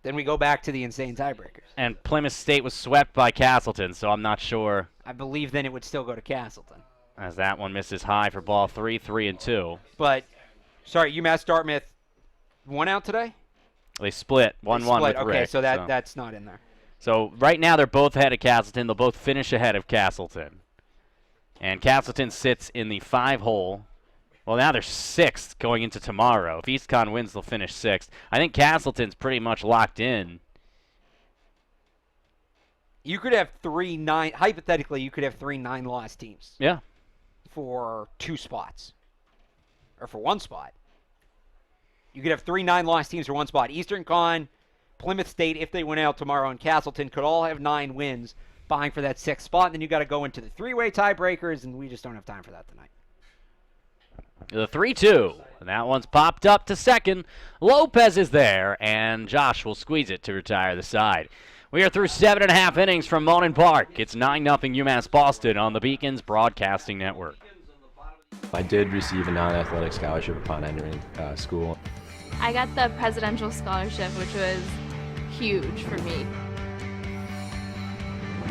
then we go back to the insane tiebreakers. And Plymouth State was swept by Castleton, so I'm not sure. I believe then it would still go to Castleton. As that one misses high for ball 3, 3-2. But, sorry, UMass Dartmouth won out today? They split 1-1 with okay, Rick. so that's not in there. So right now they're both ahead of Castleton. They'll both finish ahead of Castleton. And Castleton sits in the 5-hole. Well, now they're 6th going into tomorrow. If EastCon wins, they'll finish 6th. I think Castleton's pretty much locked in. You could have hypothetically, you could have 3 9-loss teams. Yeah. For 2 spots. Or for 1 spot. You could have 3 9-loss teams for 1 spot. Eastern Con, Plymouth State, if they win out tomorrow, and Castleton could all have 9 wins, vying for that 6th spot. And then you got to go into the 3-way tiebreakers, and we just don't have time for that tonight. The 3-2. And that one's popped up to second. Lopez is there, and Josh will squeeze it to retire the side. We are through 7.5 innings from Monin Park. It's 9-0 UMass Boston on the Beacons Broadcasting Network. I did receive a non-athletic scholarship upon entering school. I got the presidential scholarship, which was huge for me.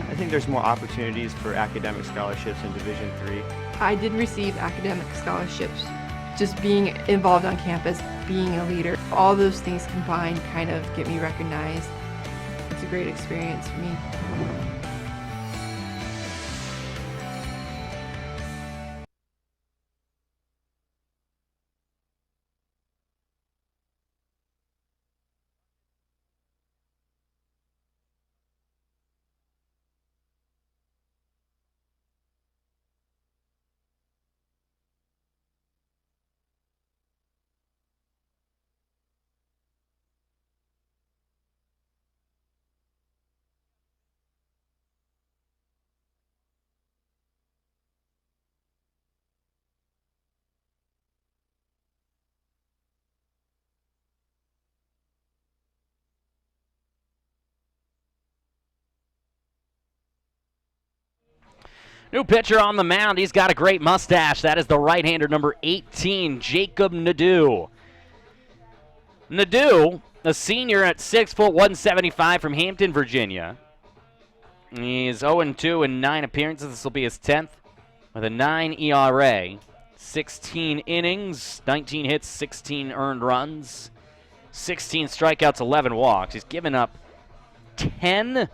I think there's more opportunities for academic scholarships in Division III. I did receive academic scholarships just being involved on campus, being a leader, all those things combined kind of get me recognized. It's a great experience for me. New pitcher on the mound. He's got a great mustache. That is the right-hander, number 18, Jacob Nadeau. Nadeau, a senior at 6 foot 175 from Hampton, Virginia. He's 0-2 in 9 appearances. This will be his 10th with a 9 ERA. 16 innings, 19 hits, 16 earned runs, 16 strikeouts, 11 walks. He's given up 10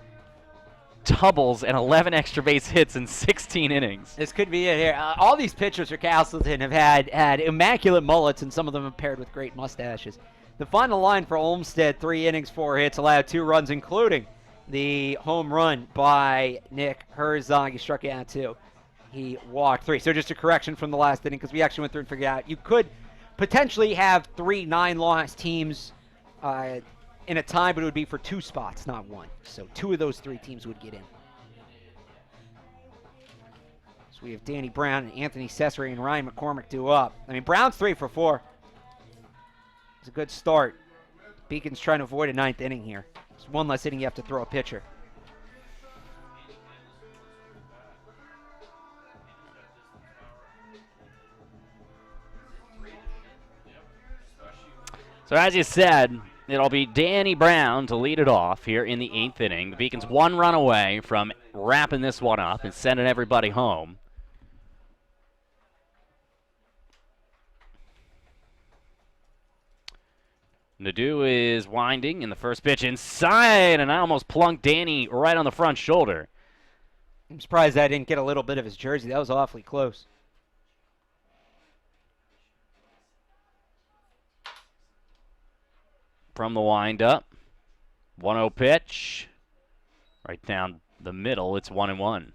doubles and 11 extra base hits in 16 innings. This could be it here. All these pitchers for Castleton have had immaculate mullets, and some of them have paired with great mustaches. The final line for Olmsted, 3 innings, 4 hits, allowed 2 runs, including the home run by Nick Herzog. He struck out 2. He walked 3. So just a correction from the last inning, because we actually went through and figured out you could potentially have 3 9-loss teams in a tie, but it would be for 2 spots, not 1. So 2 of those 3 teams would get in. So we have Danny Brown and Anthony Cesare and Ryan McCormick due up. I mean, Brown's 3 for 4. It's a good start. Beacon's trying to avoid a 9th inning here. It's 1 less inning you have to throw a pitcher. So as you said, it'll be Danny Brown to lead it off here in the 8th inning. The Beacons 1 run away from wrapping this one up and sending everybody home. Nadeau is winding in the first pitch inside, and I almost plunked Danny right on the front shoulder. I'm surprised I didn't get a little bit of his jersey. That was awfully close. From the windup, 1-0 pitch, right down the middle. It's 1-1.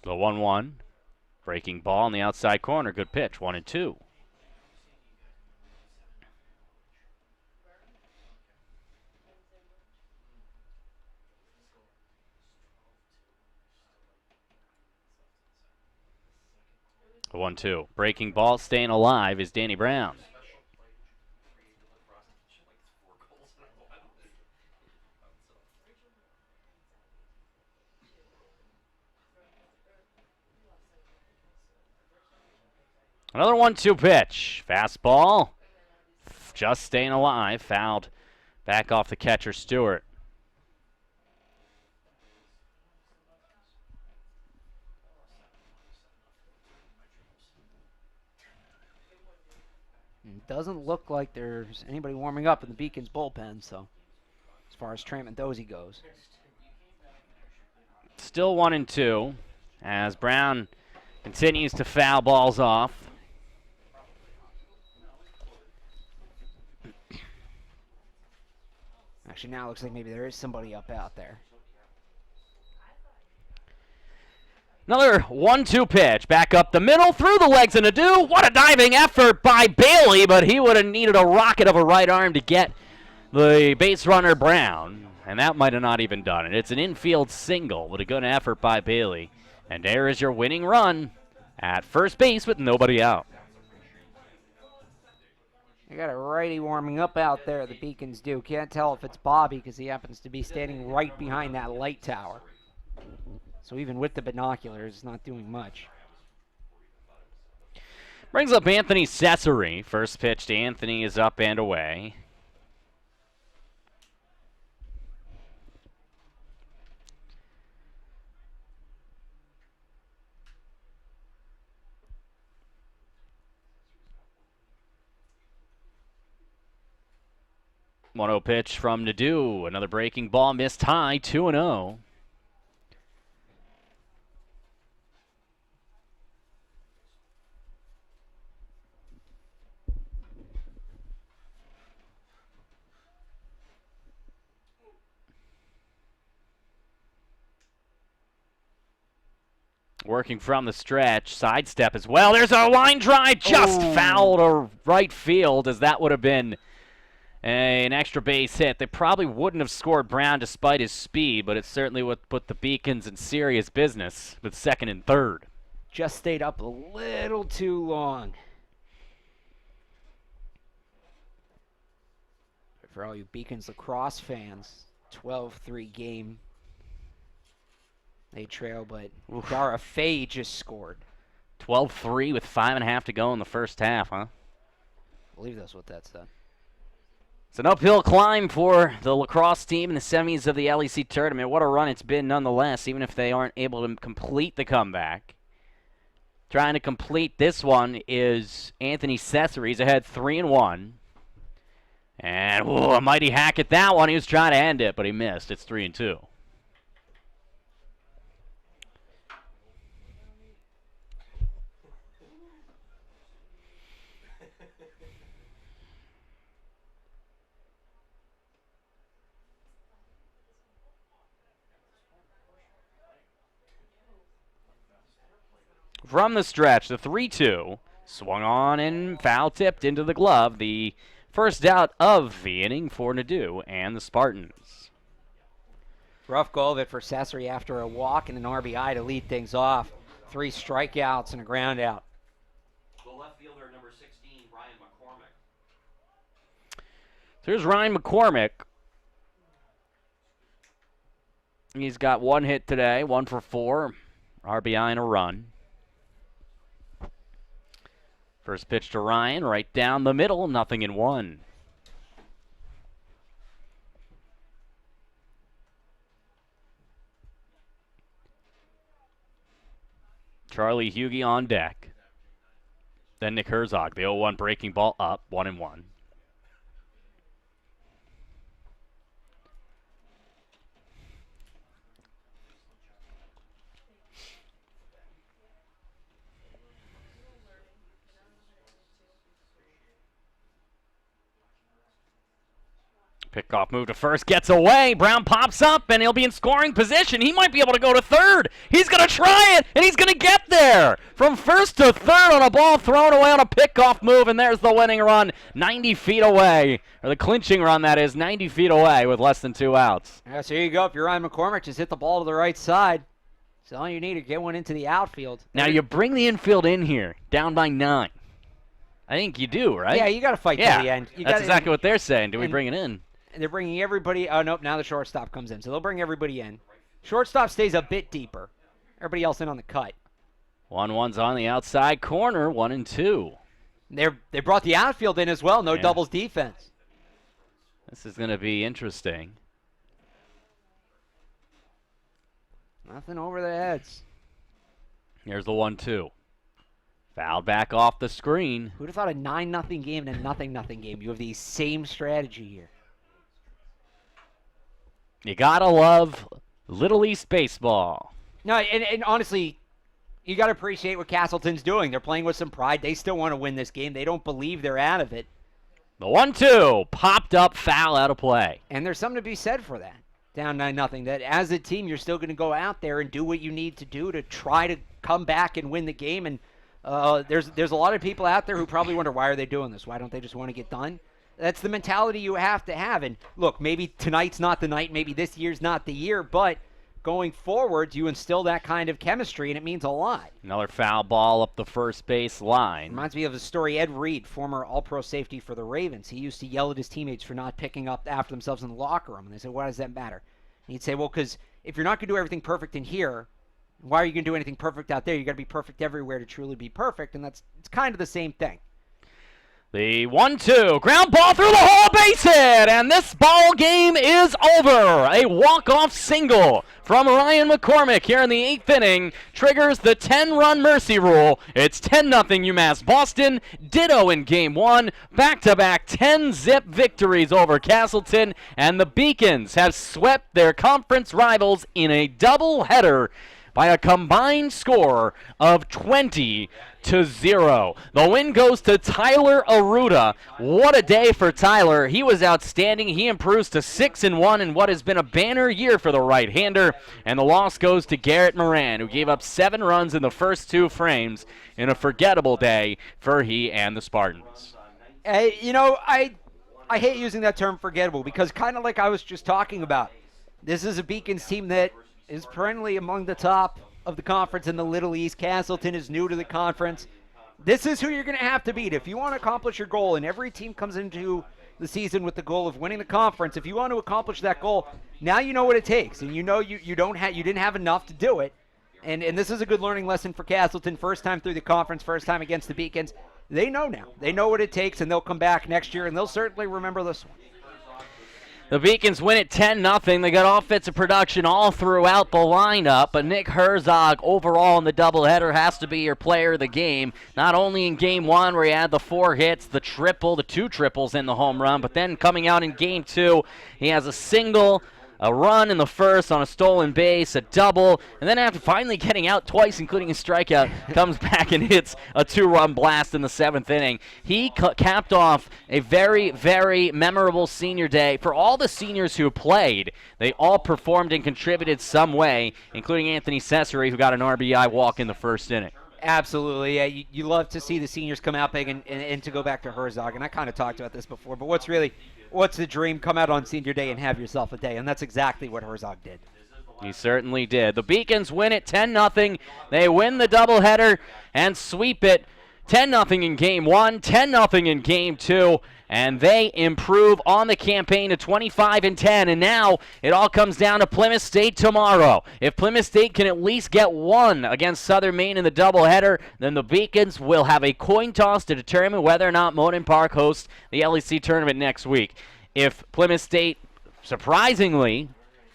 The 1-1, breaking ball on the outside corner. Good pitch, 1-2. The 1-2. Breaking ball, staying alive is Danny Brown. Another 1-2 pitch. Fastball. Just staying alive. Fouled back off the catcher, Stewart. It doesn't look like there's anybody warming up in the Beacons bullpen, so as far as Trent Mendoza goes. Still 1-2 as Brown continues to foul balls off. Actually, now it looks like maybe there is somebody up out there. Another 1-2 pitch. Back up the middle, through the legs of Nadeau. What a diving effort by Bailey, but he would have needed a rocket of a right arm to get the base runner Brown, and that might have not even done it. It's an infield single with a good effort by Bailey. And there is your winning run at first base with nobody out. They got a righty warming up out there, the Beacons do. Can't tell if it's Bobby because he happens to be standing right behind that light tower. So even with the binoculars, it's not doing much. Brings up Anthony Cesare. First pitch to Anthony is up and away. 1-0 pitch from Nadeau. Another breaking ball missed high, 2-0. Working from the stretch, sidestep as well. There's a line drive, just foul to right field, as that would have been an extra base hit. They probably wouldn't have scored Brown despite his speed, but it certainly would put the Beacons in serious business with second and third. Just stayed up a little too long. For all you Beacons lacrosse fans, 12-3 game. They trail, but Dara Faye just scored. 12-3 with 5.5 to go in the first half, huh? I believe that's what that said. It's an uphill climb for the lacrosse team in the semis of the LEC tournament. What a run it's been nonetheless, even if they aren't able to complete the comeback. Trying to complete this one is Anthony Cesare. He's ahead 3-1. And a mighty hack at that one. He was trying to end it, but he missed. It's 3-2. From the stretch, the 3-2, swung on and foul tipped into the glove. The first out of the inning for Nadeau and the Spartans. Rough go of it for Cesare after a walk and an RBI to lead things off. 3 strikeouts and a ground out. The left fielder, number 16, Ryan McCormick. So here's Ryan McCormick. He's got 1 hit today, 1 for 4, RBI and a run. First pitch to Ryan, right down the middle, 0-1. Charlie Hughie on deck. Then Nick Herzog, the 0-1 breaking ball up, 1-1. Pickoff move to first, gets away. Brown pops up, and he'll be in scoring position. He might be able to go to third. He's going to try it, and he's going to get there. From first to third on a ball thrown away on a pickoff move, and there's the winning run 90 feet away. Or the clinching run, that is, 90 feet away with less than 2 outs. Yeah, so here you go. If you're Ryan McCormick, just hit the ball to the right side. So all you need to get one into the outfield. Now, you bring the infield in here, down by 9. I think you do, right? Yeah, you got to fight to the end. That's exactly what they're saying. Do we bring it in? And they're bringing everybody. Oh, nope, now the shortstop comes in. So they'll bring everybody in. Shortstop stays a bit deeper. Everybody else in on the cut. 1-1's on the outside corner, 1-2. They brought the outfield in as well. No doubles defense. This is going to be interesting. Nothing over their heads. Here's the 1-2. Fouled back off the screen. Who'd have thought a 9-0 game and a 0-0 game? You have the same strategy here. You gotta love Little East baseball. No, and honestly, you got to appreciate what Castleton's doing. They're playing with some pride. They still want to win this game. They don't believe they're out of it. The 1-2 popped up, foul out of play. And there's something to be said for that. Down 9-0. That as a team, you're still going to go out there and do what you need to do to try to come back and win the game. And there's a lot of people out there who probably wonder, why are they doing this? Why don't they just want to get done? That's the mentality you have to have. And look, maybe tonight's not the night, maybe this year's not the year, but going forward, you instill that kind of chemistry, and it means a lot. Another foul ball up the first base line. Reminds me of the story Ed Reed, former All-Pro safety for the Ravens. He used to yell at his teammates for not picking up after themselves in the locker room. And they said, why does that matter? And he'd say, well, because if you're not going to do everything perfect in here, why are you going to do anything perfect out there? You got to be perfect everywhere to truly be perfect, and it's kind of the same thing. The 1-2, ground ball through the hole, base hit, and this ball game is over. A walk-off single from Ryan McCormick here in the 8th inning triggers the 10-run mercy rule. It's 10-0 UMass Boston. Ditto in Game 1. Back-to-back 10-zip victories over Castleton, and the Beacons have swept their conference rivals in a doubleheader by a combined score of 20-0. The win goes to Tyler Aruda. What a day for Tyler. He was outstanding. He improves to 6-1 in what has been a banner year for the right-hander. And the loss goes to Garrett Moran, who gave up 7 runs in the first 2 frames in a forgettable day for he and the Spartans. You know, I hate using that term forgettable because kind of like I was just talking about, this is a Beacons team that is perennially among the top of the conference in the Little East. Castleton is new to the conference. This is who you're going to have to beat if you want to accomplish your goal, and every team comes into the season with the goal of winning the conference. If you want to accomplish that goal, now you know what it takes, and you know you didn't have enough to do it. And this is a good learning lesson for Castleton. First time through the conference, first time against the Beacons. They know now. They know what it takes, and they'll come back next year, and they'll certainly remember this one. The Beacons win it 10-0. They got offensive production all throughout the lineup, but Nick Herzog overall in the doubleheader has to be your player of the game. Not only in Game 1 where he had the 4 hits, the 2 triples in the home run, but then coming out in Game 2, he has a single, a run in the first on a stolen base, a double, and then after finally getting out twice, including a strikeout, comes back and hits a 2-run blast in the 7th inning. He capped off a very, very memorable senior day. For all the seniors who played, they all performed and contributed some way, including Anthony Cesare, who got an RBI walk in the first inning. Absolutely. Yeah, you love to see the seniors come out big and to go back to Herzog, and I kind of talked about this before, but what's the dream? Come out on senior day and have yourself a day, and that's exactly what Herzog did. He certainly did. The Beacons win it 10-0. They win the doubleheader and sweep it 10-0 in Game 1, 10-0 in Game 2, and they improve on the campaign to 25-10, and now it all comes down to Plymouth State tomorrow. If Plymouth State can at least get 1 against Southern Maine in the doubleheader, then the Beacons will have a coin toss to determine whether or not Monon Park hosts the LEC tournament next week. If Plymouth State, surprisingly,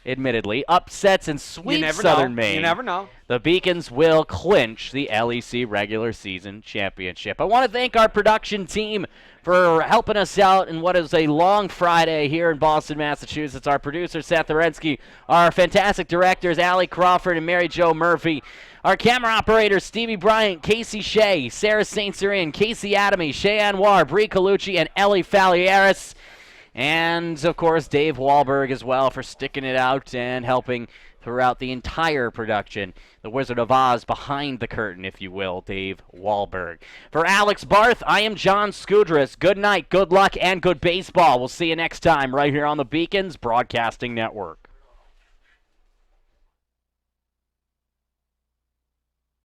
admittedly, upsets and sweeps Southern Maine, you never know. The Beacons will clinch the LEC regular season championship. I want to thank our production team for helping us out in what is a long Friday here in Boston, Massachusetts. Our producer, Seth Orensky. Our fantastic directors, Allie Crawford and Mary Jo Murphy. Our camera operators, Stevie Bryant, Casey Shea, Sarah St. Cyrian, Casey Adamy, Shea Anwar, Bree Colucci, and Ellie Falieris. And, of course, Dave Wahlberg as well for sticking it out and helping throughout the entire production. The Wizard of Oz behind the curtain, if you will, Dave Wahlberg. For Alex Barth, I am John Skudras. Good night, good luck, and good baseball. We'll see you next time right here on the Beacons Broadcasting Network.